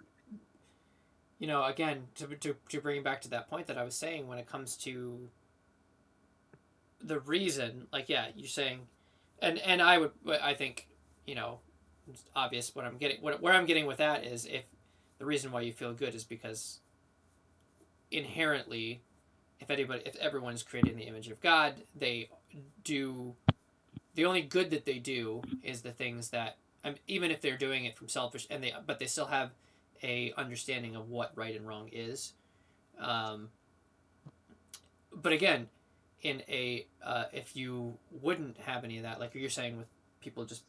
again, to bring it back to that point that I was saying, when it comes to the reason, like, yeah, you're saying, and I think, it's obvious what I'm getting, where I'm getting with that is, if the reason why you feel good is because inherently, if everyone is created in the image of God, they do, the only good that they do is the things that, even if they're doing it from selfish, but they still have a understanding of what right and wrong is. Um, but again, if you wouldn't have any of that, like you're saying, with people just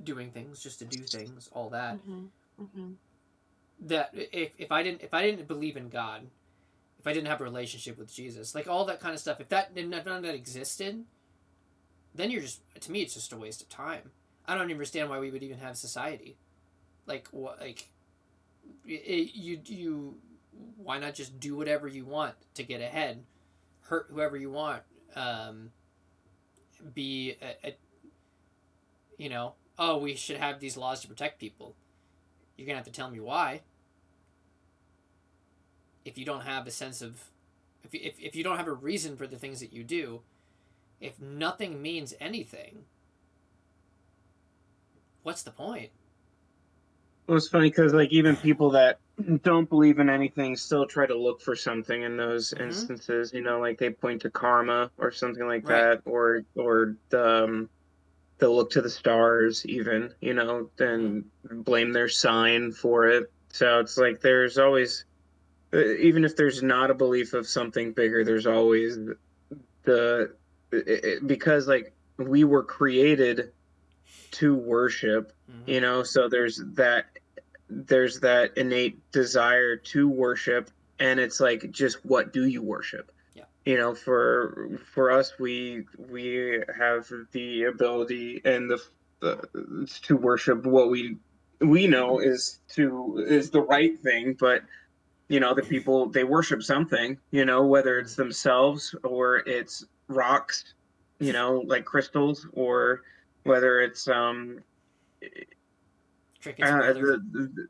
doing things just to do things, all that, Mm-hmm. Mm-hmm. that if I didn't believe in God, if I didn't have a relationship with Jesus, like all that kind of stuff, if none of that existed, then you're just, to me, it's just a waste of time. I don't understand why we would even have society. Like what? Like you why not just do whatever you want to get ahead, hurt whoever you want, um, be oh, we should have these laws to protect people. You're gonna have to tell me why. If you don't have a sense of, if you don't have a reason for the things that you do, if nothing means anything, what's the point? Well, it's funny because like even people that don't believe in anything still try to look for something in those Mm-hmm. instances. Like they point to karma or something like Right. that, or they'll look to the stars even. Mm-hmm. Then blame their sign for it. So it's like there's always, even if there's not a belief of something bigger, there's always because like we were created to worship. Mm-hmm. So there's that innate desire to worship, and it's like, just what do you worship? Yeah. For us, we have the ability and the to worship what we know is the right thing. But the people, they worship something, whether Mm-hmm. it's themselves or it's rocks, like crystals, or whether it's Cricket's brother.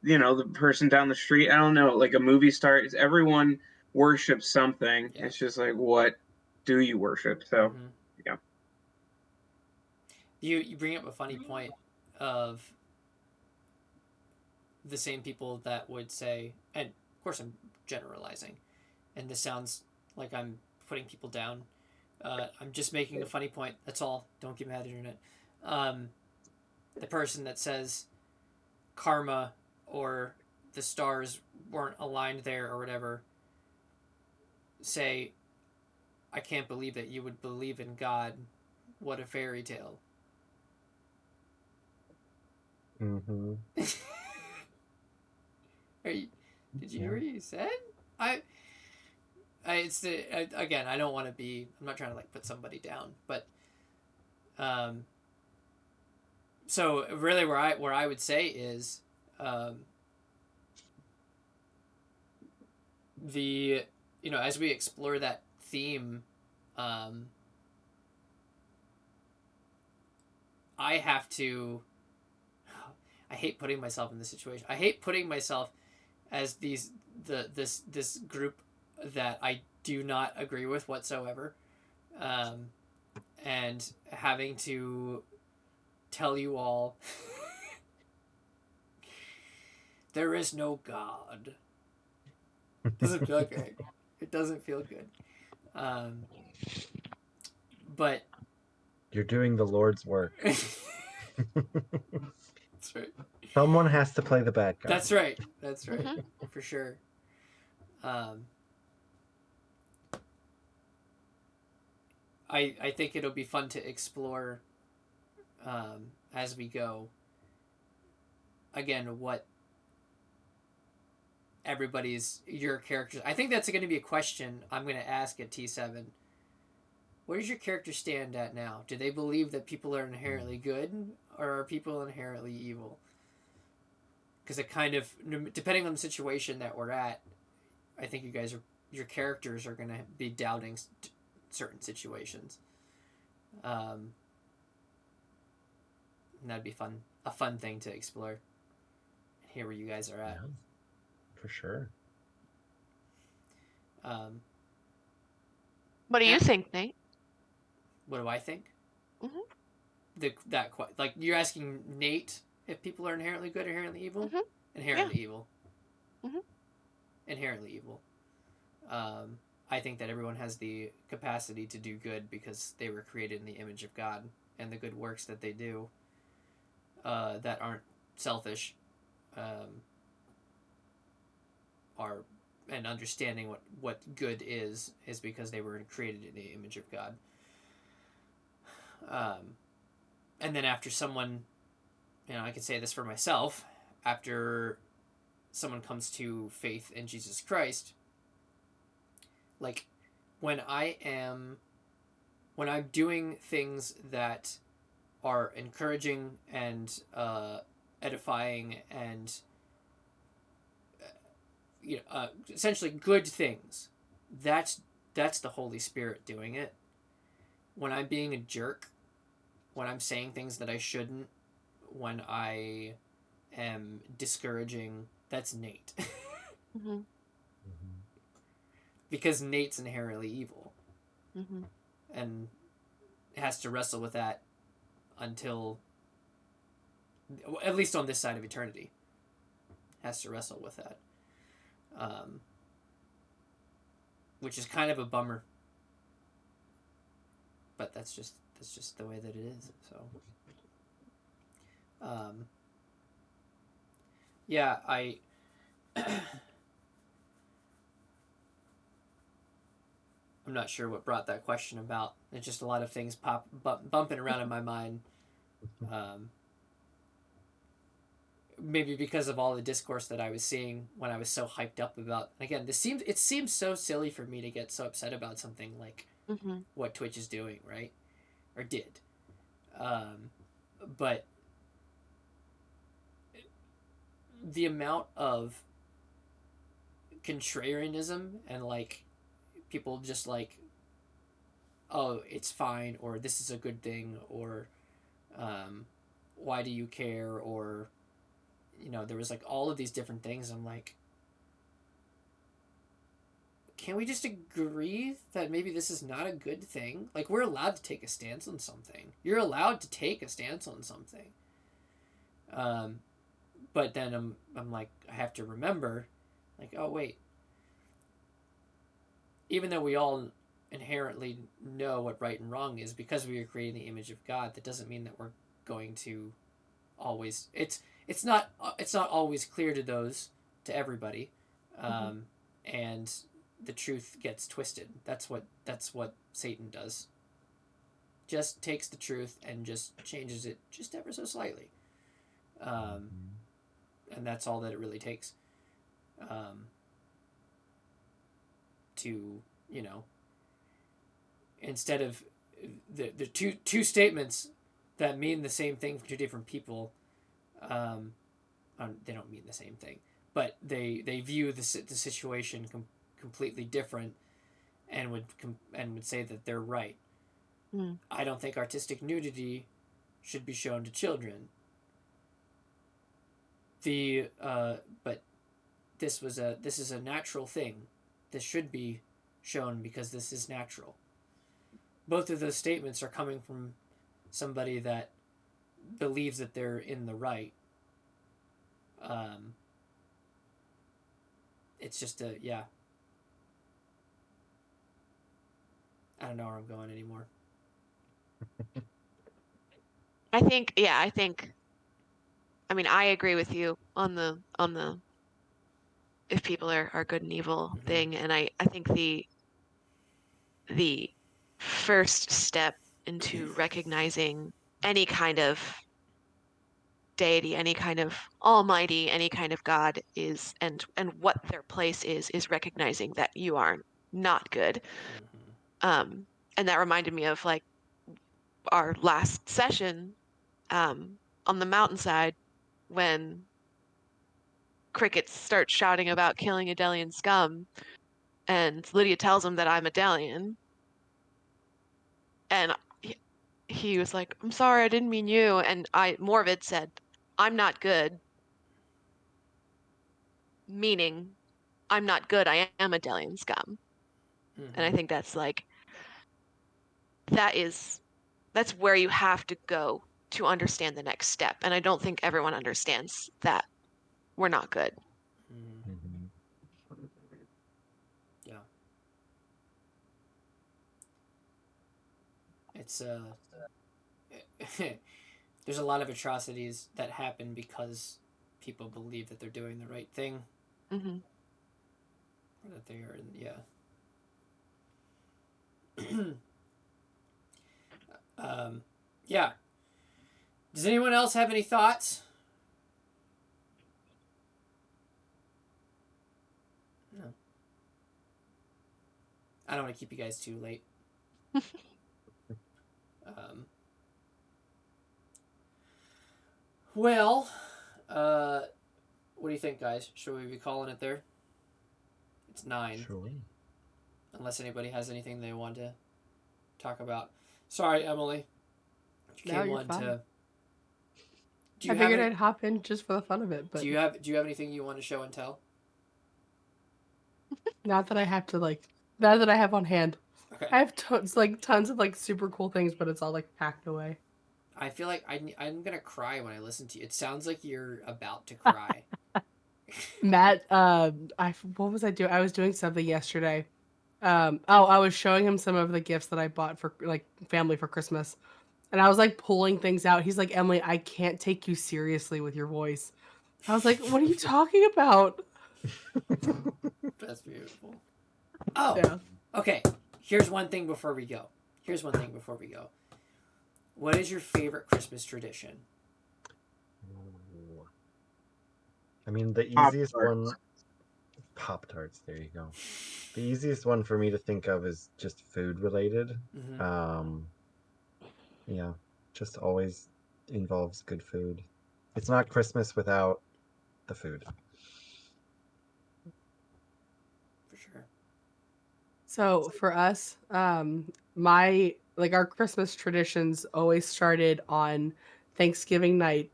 the person down the street. I don't know, like a movie star. Everyone worships something. Yeah. It's just like, what do you worship? So Mm-hmm. yeah. You bring up a funny point of the same people that would say, and of course I'm generalizing, and this sounds like I'm putting people down. I'm just making a funny point. That's all. Don't get mad, internet. Um, the person that says karma or the stars weren't aligned there or whatever, say, I can't believe that you would believe in God. What a fairy tale. Mm-hmm. Did you hear what you said? Again, I don't want to be. I'm not trying to like put somebody down, but so really, where I would say is, the as we explore that theme, I have to. I hate putting myself in this situation. I hate putting myself as this group that I do not agree with whatsoever, and having to tell you all there is no God. Doesn't feel good. It doesn't feel good. But You're doing the Lord's work. that's right. Someone has to play the bad guy. That's right. That's right. Mhm. For sure. I think it'll be fun to explore as we go. Again, what your characters. I think that's going to be a question I'm going to ask at T7. Where does your character stand at now? Do they believe that people are inherently good, or are people inherently evil? Because it kind of, depending on the situation that we're at, I think your characters are going to be doubting certain situations. And that'd be a fun thing to explore. Hear where you guys are at. Yeah, for sure. What do you think, Nate? What do I think? Mm-hmm. Like you're asking Nate if people are inherently good or inherently evil? Mm-hmm. Inherently evil. Mm-hmm. Inherently evil. I think that everyone has the capacity to do good because they were created in the image of God, and the good works that they do that aren't selfish are, and understanding what good is because they were created in the image of God. And then after someone, I can say this for myself, after someone comes to faith in Jesus Christ, like when I'm doing things that are encouraging and edifying and essentially good things, that's the Holy Spirit doing it. When I'm being a jerk, when I'm saying things that I shouldn't, when I am discouraging, that's Nate. Mm-hmm. Because Nate's inherently evil. Mm-hmm. And has to wrestle with that until, at least on this side of eternity, has to wrestle with that. Which is kind of a bummer. But that's just the way that it is. So, yeah, I'm not sure what brought that question about. It's just a lot of things bumping around in my mind. Maybe because of all the discourse that I was seeing when I was so hyped up about. Again, it seems so silly for me to get so upset about something like Mm-hmm. what Twitch is doing, right? Or did. But the amount of contrarianism and like people just like, oh, it's fine, or this is a good thing, or why do you care, or there was like all of these different things. I'm like, can we just agree that maybe this is not a good thing? Like, we're allowed to take a stance on something. You're allowed to take a stance on something. But then I'm like, I have to remember, like, oh wait, even though we all inherently know what right and wrong is because we are created in the image of God, that doesn't mean that we're going to always. It's not always clear to everybody, and the truth gets twisted. That's what Satan does. Just takes the truth and just changes it just ever so slightly. And that's all that it really takes. To, you know, instead of the two statements that mean the same thing for two different people, they don't mean the same thing, but they view the situation completely different, and would say that they're right. I don't think artistic nudity should be shown to children. But this is a natural thing. This should be shown because this is natural. Both of those statements are coming from somebody that believes that they're in the right. It's just yeah. I don't know where I'm going anymore. I think I mean, I agree with you on the if people are good and evil thing, and I think the first step into recognizing any kind of deity, any kind of almighty, any kind of God is, and what their place is recognizing that you are not good. And that reminded me of like our last session on the mountainside when crickets start shouting about killing Adelian scum, and Lydia tells him that I'm Adelian, and he was like, "I'm sorry, I didn't mean you." And Morvid said, "I'm not good," meaning I'm not good. I am Adelian scum. And I think that's like that's where you have to go to understand the next step. And I don't think everyone understands that we're not good. Yeah. It's there's a lot of atrocities that happen because people believe that they're doing the right thing. Mm-hmm. Or that they are, yeah. Yeah. Does anyone else have any thoughts? No. I don't want to keep you guys too late. Well, what do you think, guys? Should we be calling it there? It's 9. Sure. Unless anybody has anything they want to talk about. Sorry, Emily. No, you're fine. I figured I'd hop in just for the fun of it. But do you have anything you want to show and tell? Not that I have to not that I have on hand. Okay. I have tons of super cool things, but it's all packed away. I feel like I'm gonna cry when I listen to you. It sounds like you're about to cry. Matt, what was I doing? I was doing something yesterday. I was showing him some of the gifts that I bought for family for Christmas, and I was pulling things out. He's like, "Emily, I can't take you seriously with your voice." I was like, "What are you talking about?" That's beautiful. Oh, yeah. Okay. Here's one thing before we go. What is your favorite Christmas tradition? I mean, the easiest one... Pop-Tarts, there you go. The easiest one for me to think of is just food related. Yeah, just always involves good food. It's not Christmas without the food. For sure. So for us, our Christmas traditions always started on Thanksgiving night,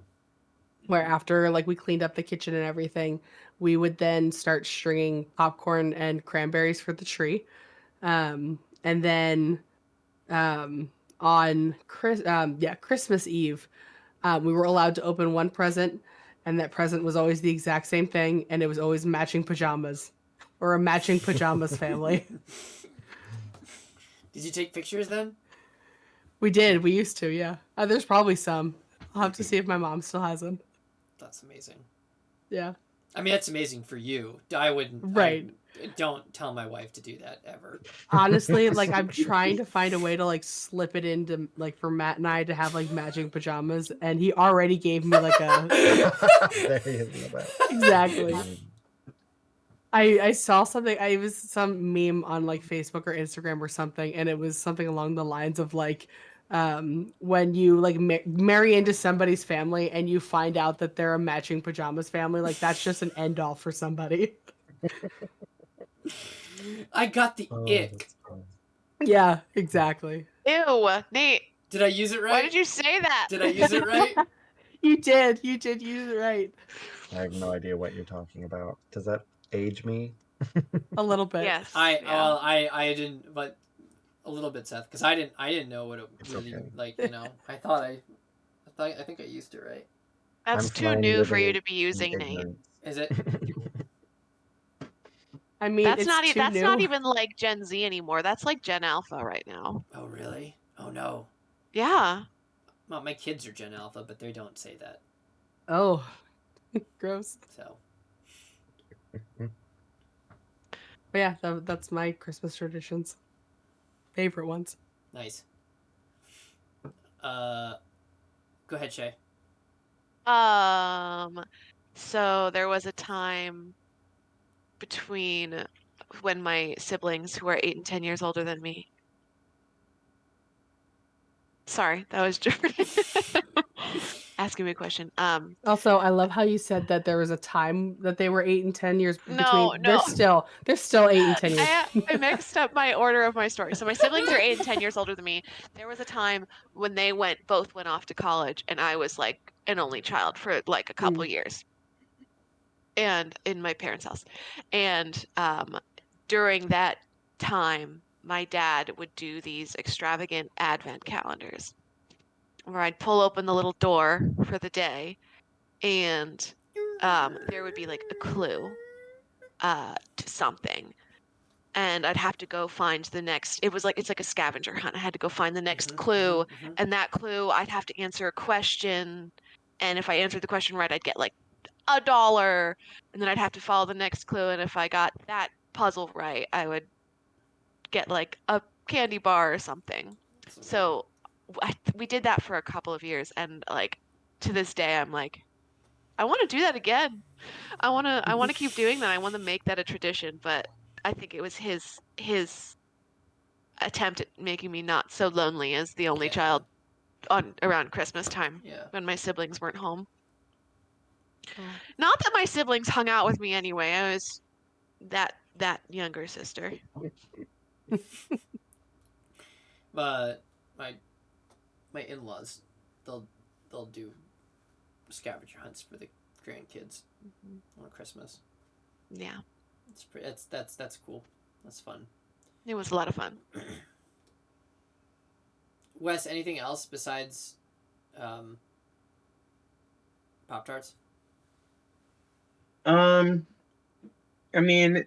where after we cleaned up the kitchen and everything, we would then start stringing popcorn and cranberries for the tree. And then on Christmas Eve, we were allowed to open one present, and that present was always the exact same thing, and it was always matching pajamas. Or a matching pajamas family. Did you take pictures then? We did. We used to, yeah. There's probably some. I'll have to see if my mom still has them. That's amazing. Yeah. I mean, that's amazing for you. I wouldn't. Right. Don't tell my wife to do that ever. Honestly, like I'm trying to find a way to like slip it into like for Matt and I to have like matching pajamas, and he already gave me like a There he is in the back. exactly. I saw something. I was some meme on like Facebook or Instagram or something, and it was something along the lines of like, when you like marry into somebody's family and you find out that they're a matching pajamas family, like that's just an end all for somebody. I got the Oh, ick. that's funny. Yeah, exactly. Ew, Nate. Did I use it right? Why did you say that? Did I use it right? You did use it right. I have no idea what you're talking about. Does that age me? A little bit. Yes. I yeah. well, I didn't, but a little bit, Seth, because I didn't know what it It's really okay. like. I think I used it right. That's I'm too fine new for living you in to be using, Nate. ignorance. Is it? I mean, That's it's not too that's new. not even like Gen Z anymore. That's like Gen Alpha right now. Oh really? Oh no. Yeah. Well, my kids are Gen Alpha, but they don't say that. Oh, gross. So But yeah, that's my Christmas traditions. Favorite ones. nice. Go ahead, Shay. So there was a time between when my siblings, who are 8 and 10 years older than me. Sorry, that was Jordan asking me a question. Also, I love how you said that there was a time that they were 8 and 10 years No, between. no. They're still 8 and 10 years. I mixed up my order of my story. So my siblings are 8 and 10 years older than me. There was a time when they both went off to college, and I was like an only child for like a couple years, and in my parents' house. And during that time, my dad would do these extravagant advent calendars where I'd pull open the little door for the day, and there would be like a clue to something, and I'd have to go find the next. It's like a scavenger hunt. I had to go find the next clue, and that clue I'd have to answer a question, and if I answered the question right, I'd get like $1, and then I'd have to follow the next clue, and if I got that puzzle right, I would get like a candy bar or something. So we did that for a couple of years, and like to this day, I'm like, I want to do that again. I want to keep doing that. I want to make that a tradition, but I think it was his attempt at making me not so lonely as the only child on around Christmas time when my siblings weren't home. Not that my siblings hung out with me anyway. I was that younger sister. But my in-laws, they'll do scavenger hunts for the grandkids on Christmas. Yeah, That's cool. That's fun. it was a lot of fun. Wes, anything else besides Pop-Tarts? I mean,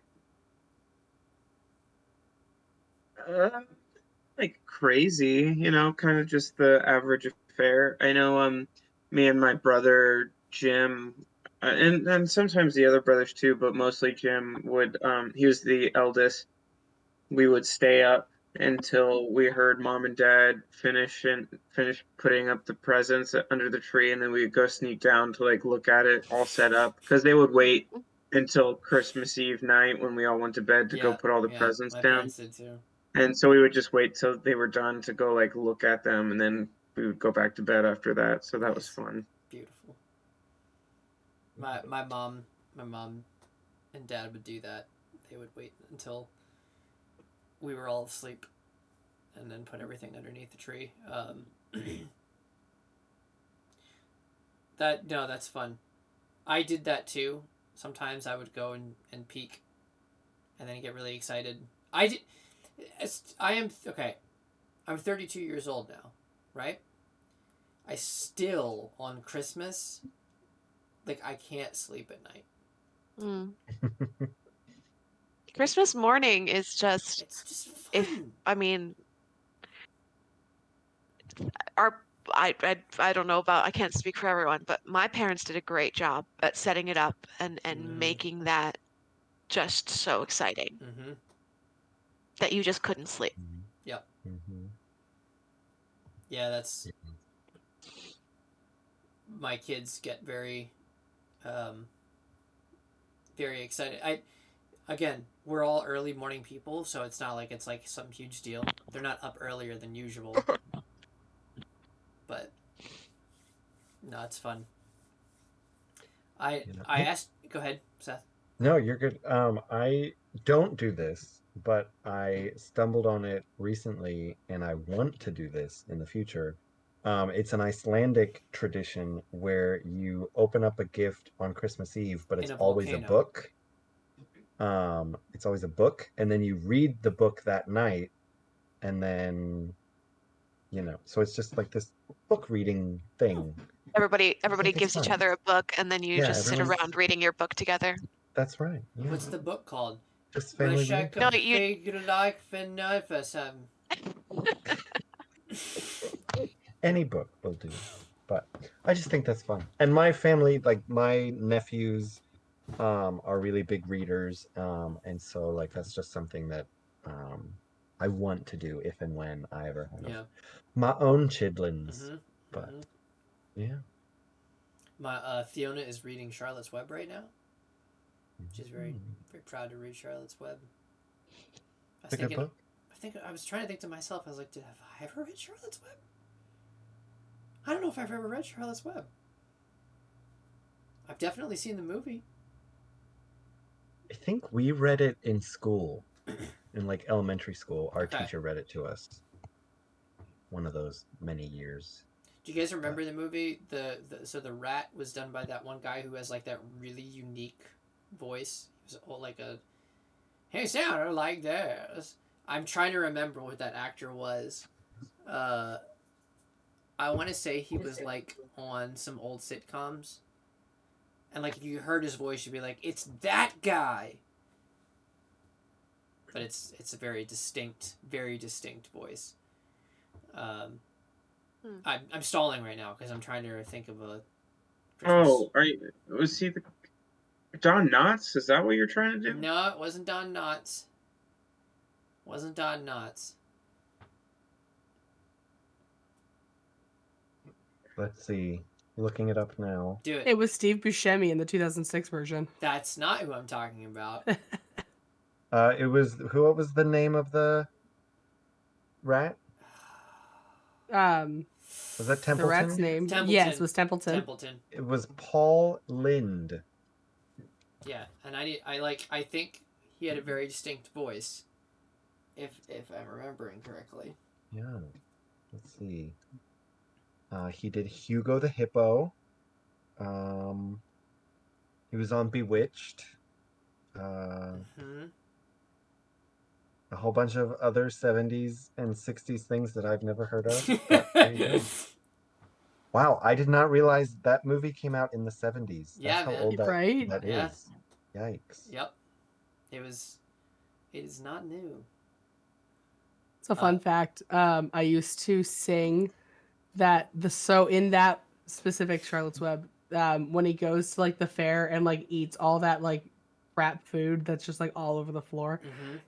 like crazy, kind of just the average affair. I know, me and my brother Jim, and sometimes the other brothers too, but mostly Jim would, he was the eldest. We would stay up until we heard mom and dad finish putting up the presents under the tree, and then we'd go sneak down to like look at it all set up, because they would wait until Christmas Eve night when we all went to bed to go put all the presents my down. parents did too. And so we would just wait till they were done to go like look at them, and then we would go back to bed after that. So that was fun. Beautiful. My mom and dad would do that. They would wait until we were all asleep and then put everything underneath the tree. That's fun. I did that too. Sometimes I would go and peek and then get really excited. I am okay. I'm 32 years old now, right? I still on Christmas, like I can't sleep at night. Christmas morning is just It's just fun. if I mean our I don't know about, I can't speak for everyone, but my parents did a great job at setting it up and making that just so exciting Mm-hmm. that you just couldn't sleep. Yep. Mm-hmm. Yeah, that's my kids get very, um, very excited. Again, we're all early morning people, so it's not like it's like some huge deal. They're not up earlier than usual, but no, it's fun. I asked. Go ahead, Seth. No, you're good. I don't do this, but I stumbled on it recently, and I want to do this in the future. It's an Icelandic tradition where you open up a gift on Christmas Eve, but In it's a always a volcano. book. It's always a book, and then you read the book that night, and then so it's just like this book reading thing. Everybody I think it's gives each fun. other a book, and then you Yeah, just sit everyone's. around reading your book together. That's right. Yeah, What's the book called? just family Wish I reading. could No, you figure like for some. Any book will do. But I just think that's fun. And my family, like my nephews, are really big readers. And so like that's just something that I want to do if and when I ever have Yeah. my own chidlins. Mm-hmm. But Mm-hmm. yeah. My Fiona is reading Charlotte's Web right now. She's very very proud to read Charlotte's Web. I was It's a good thinking. book. I was trying to think to myself. I was like, have I ever read Charlotte's Web? I don't know if I've ever read Charlotte's Web. I've definitely seen the movie. I think we read it in school, in like elementary school. Our Okay. teacher read it to us. One of those many years. Do you guys remember the movie? So the rat was done by that one guy who has like that really unique voice. He was like a, hey, sounded like this. I'm trying to remember what that actor was. I want to say he was like on some old sitcoms, and like if you heard his voice, you'd be like, it's that guy. But it's a very distinct voice. I'm stalling right now because I'm trying to think of a Christmas. Oh, was he the Don Knotts? Is that what you're trying to do? No, it wasn't Don Knotts. Wasn't Don Knotts. Let's see. Looking it up now. Do it. It was Steve Buscemi in the 2006 version. That's not who I'm talking about. It was what was the name of the rat? Was that The Templeton? rat's name. Templeton. Yes, was Templeton. Templeton. It was Paul Lind. Yeah, and I think he had a very distinct voice, if I'm remembering correctly. Yeah. Let's see. He did Hugo the Hippo. He was on Bewitched. Mm-hmm. A whole bunch of other 70s and 60s things that I've never heard of. But there you go. Wow, I did not realize that movie came out in the 70s. Yeah, That's how man. old Right? that Yeah. is. Yikes. Yep. It is not new. It's a fun fact. I used to sing that in that specific Charlotte's Web, when he goes to like the fair and like eats all that like crap food that's just like all over the floor,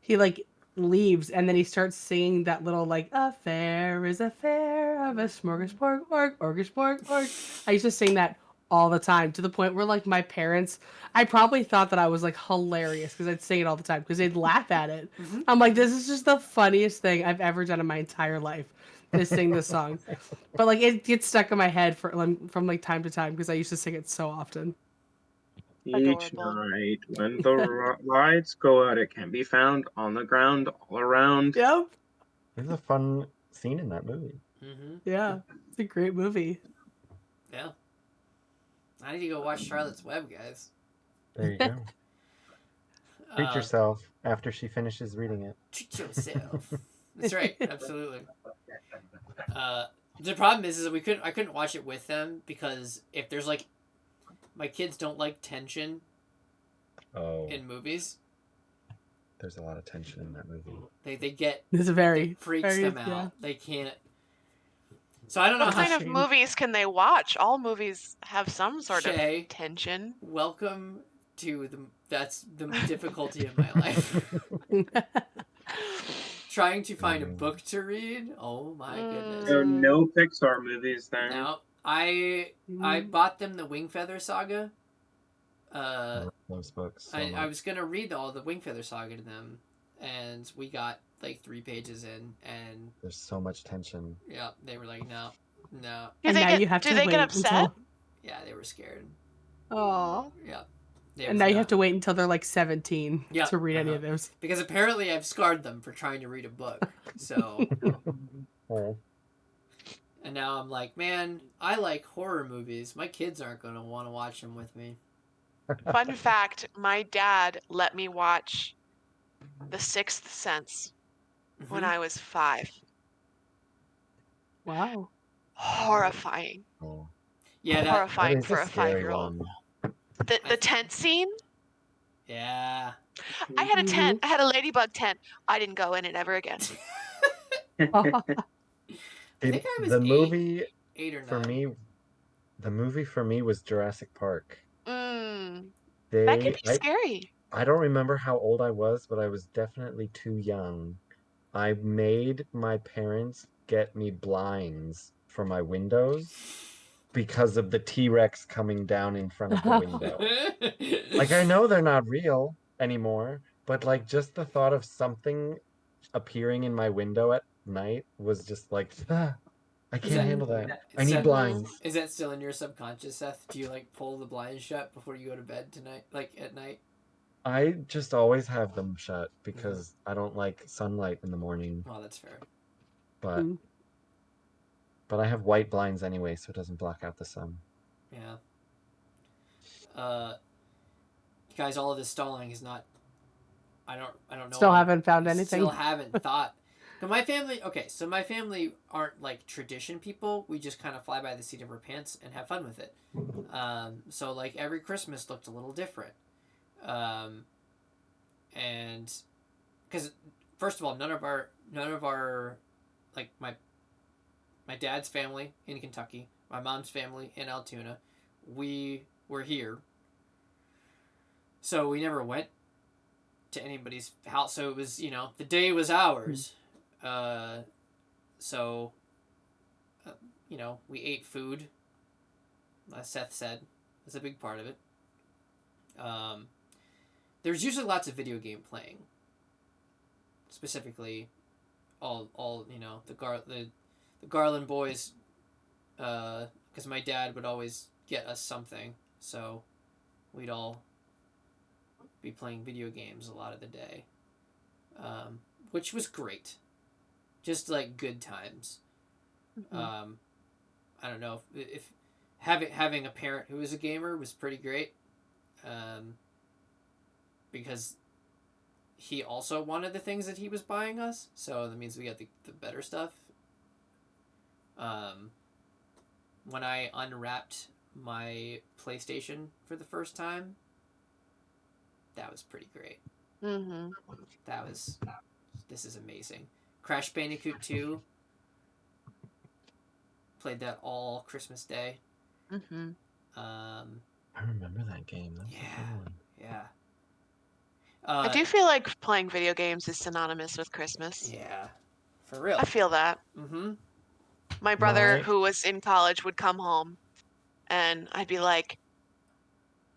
he like leaves and then he starts singing that little like a fair is a fair of a smorgasbord org. I used to sing that all the time to the point where like my parents, I probably thought that I was like hilarious because I'd sing it all the time because they'd laugh at it. I'm like, this is just the funniest thing I've ever done in my entire life, to sing this song. But like it gets stuck in my head from like time to time because I used to sing it so often. Each Adorable. night when the lights go out, it can be found on the ground all around. Yep. There's a fun scene in that movie. Mm-hmm. Yeah. It's a great movie. Yeah. I need to go watch Charlotte's Web, guys. There you go. Treat yourself after she finishes reading it. Treat yourself. That's right. Absolutely. The problem is that I couldn't watch it with them because if there's like, my kids don't like tension in movies. There's a lot of tension in that movie. They get It's it freaks them out. yeah. They can't. So I don't know What how. kind of shame. movies can they watch? All movies have some sort of Shay, tension. welcome to that's the difficulty in my life. Trying to find a book to read. Oh my goodness. So Mm. no Pixar movies then. Now I Mm. bought them the Wingfeather Saga. I love those books so I much. was gonna read all the Wingfeather Saga to them, and we got like 3 pages in, and There's so much tension. yeah, they were like, no, no. And now you have Do to they get wait upset? until. Yeah, they were scared. Oh. Yeah. They And was now you not- have to wait until they're like 17 Yeah, to read any of those. Because apparently I've scarred them for trying to read a book. So, Oh. and now I'm like, man, I like horror movies. My kids aren't going to want to watch them with me. Fun fact, my dad let me watch The Sixth Sense when I was 5. Wow. Horrifying. Oh. Yeah, That Horrifying is for a a scary 5-year-old. one. The tent scene? Yeah. I had a Mhm. tent. I had a ladybug tent. I didn't go in it ever again. I think I was The 8, movie 8 or 9. for me, the movie for me was Jurassic Park. That They, could be scary. I don't remember how old I was, but I was definitely too young. I made my parents get me blinds for my windows because of the T-Rex coming down in front of the window. Like, I know they're not real anymore, but like just the thought of something appearing in my window at night was just like, I Is can't that- handle that. I Seth, need blinds. Is that still in your subconscious, Seth? Do you like pull the blinds shut before you go to bed tonight, like at night? I just always have them shut because I don't like sunlight in the morning. Oh, that's fair. But Mm. but I have white blinds anyway, so it doesn't block out the sun. Yeah. Guys, all of this stalling is not. I don't know. Still haven't found anything. Still haven't thought. But my family, okay, so my family aren't like tradition people. We just kind of fly by the seat of our pants and have fun with it. So like every Christmas looked a little different. And because first of all, none of our like my dad's family in Kentucky, my mom's family in Altoona, we were here. So we never went to anybody's house. So it was, the day was ours. So, we ate food, as Seth said. That's a big part of it. There's usually lots of video game playing. Specifically, all the Garland boys, because my dad would always get us something, so we'd all be playing video games a lot of the day, which was great. Just like good times. Mm-hmm. I don't know if having a parent who was a gamer was pretty great, because he also wanted the things that he was buying us, so that means we got the better stuff. When I unwrapped my PlayStation for the first time, that was pretty great. Mm-hmm. This is amazing. Crash Bandicoot 2. Played that all Christmas Day. Mm-hmm. I remember that game. That's a good one. Yeah. I do feel like playing video games is synonymous with Christmas. Yeah. For real. I feel that. Mm-hmm. My brother, who was in college, would come home, and I'd be like,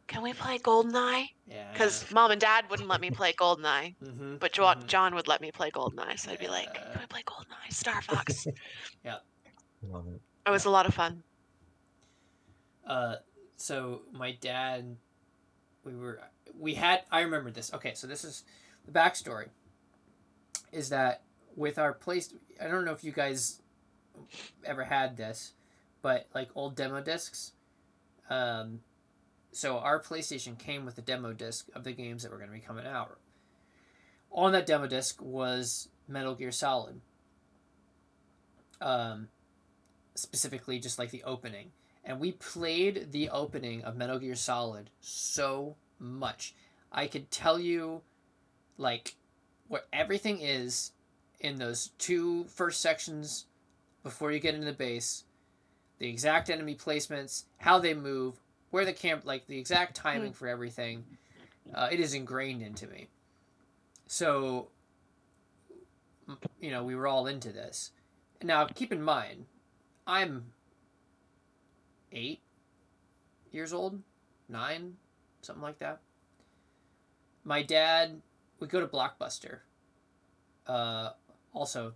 "Can we play GoldenEye?" Yeah. Because Mom and Dad wouldn't let me play GoldenEye, Mm-hmm. but John would let me play GoldenEye. So I'd be like, "Can we play GoldenEye? Star Fox." Yeah. Love it. It was a lot of fun. So my dad, I remember this. Okay, so this is the backstory. Is that with our place? I don't know if you guys ever had this, but like old demo discs. So our PlayStation came with a demo disc of the games that were going to be coming out. On that demo disc was Metal Gear Solid. Specifically, just like the opening. And we played the opening of Metal Gear Solid so much. I could tell you, like, what everything is in those 2 first sections before you get into the base. the exact enemy placements, how they move, where the camp, like the exact timing for everything. It is ingrained into me. So, we were all into this. Now, keep in mind, I'm 8 years old, 9, something like that. My dad would go to Blockbuster. Also,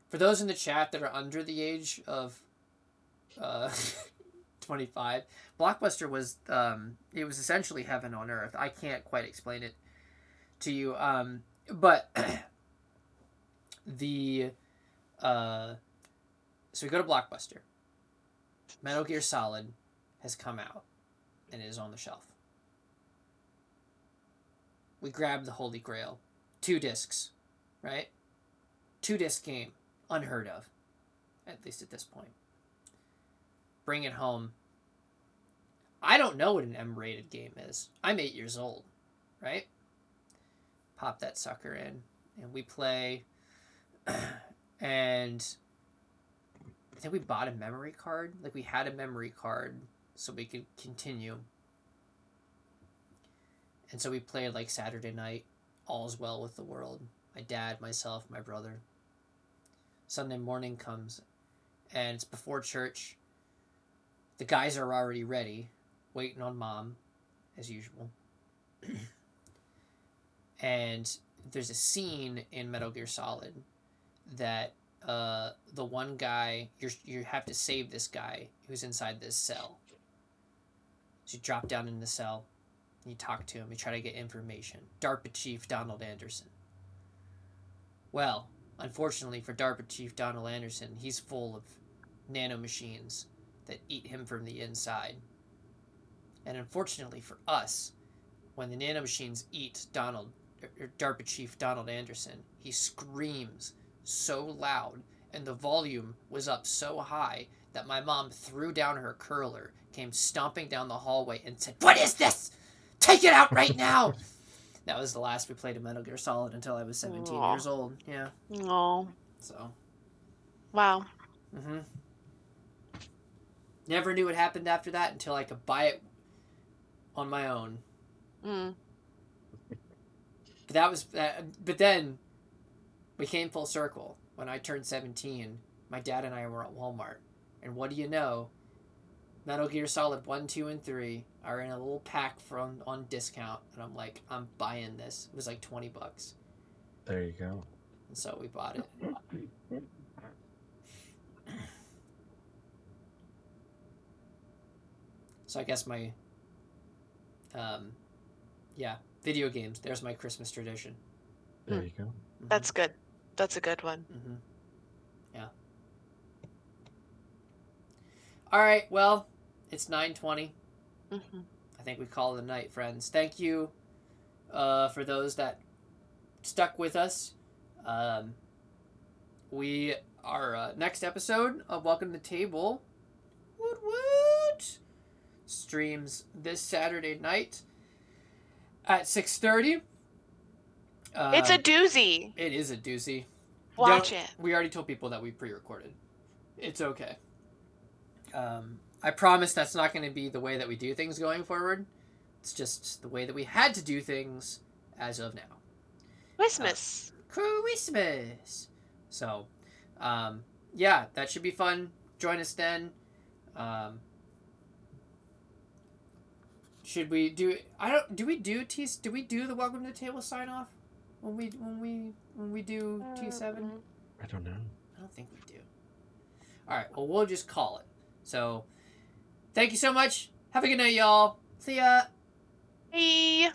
for those in the chat that are under the age of 25, Blockbuster was it was essentially heaven on earth. I can't quite explain it to you, but the so we go to Blockbuster. Metal Gear Solid has come out and it is on the shelf. We grab the Holy Grail, 2 discs, right? 2-disc game, unheard of, at least at this point. Bring it home. I don't know what an M-rated game is. I'm 8 years old, right? Pop that sucker in, and we play. And I think we bought a memory card. Like, we had a memory card so we could continue. And so we played, like, Saturday night. All's well with the world. My dad, myself, my brother. Sunday morning comes, and it's before church. The guys are already ready, waiting on Mom, as usual. And there's a scene in Metal Gear Solid that the one guy, you have to save this guy who's inside this cell. So you drop down in the cell, you talk to him, you try to get information. DARPA Chief Donald Anderson. Well, unfortunately for DARPA Chief Donald Anderson, he's full of nanomachines that eat him from the inside. And unfortunately for us, when the nanomachines eat DARPA Chief Donald Anderson, he screams so loud and the volume was up so high that my mom threw down her curler, came stomping down the hallway and said, "What is this? Take it out right now!" That was the last we played of Metal Gear Solid until I was 17 years old. Yeah. Oh. So. Wow. Mm-hmm. Never knew what happened after that until I could buy it on my own. Mm. But then we came full circle. When I turned 17, my dad and I were at Walmart. And what do you know? Metal Gear Solid 1, 2, and 3 are in a little pack on discount. And I'm like, I'm buying this. It was like $20. There you go. And so we bought it. So I guess my, video games. There's my Christmas tradition. There you go. Mm-hmm. That's good. That's a good one. Mm-hmm. Yeah. All right. Well, it's 9:20. Mm-hmm. I think we call it a night, friends. Thank you for those that stuck with us. We our next episode of Welcome to the Table. Woot! Streams this Saturday night at 6:30. It's a doozy. It is a doozy. Watch it. We already told people that we pre-recorded. It's okay. I promise that's not going to be the way that we do things going forward. It's just the way that we had to do things as of now. Christmas. Christmas. So, yeah, that should be fun. Join us then. Should we do? Do we do the Welcome to the Table sign off when we do T7? I don't know. I don't think we do. All right. Well, we'll just call it. So, thank you so much. Have a good night, y'all. See ya. Hey.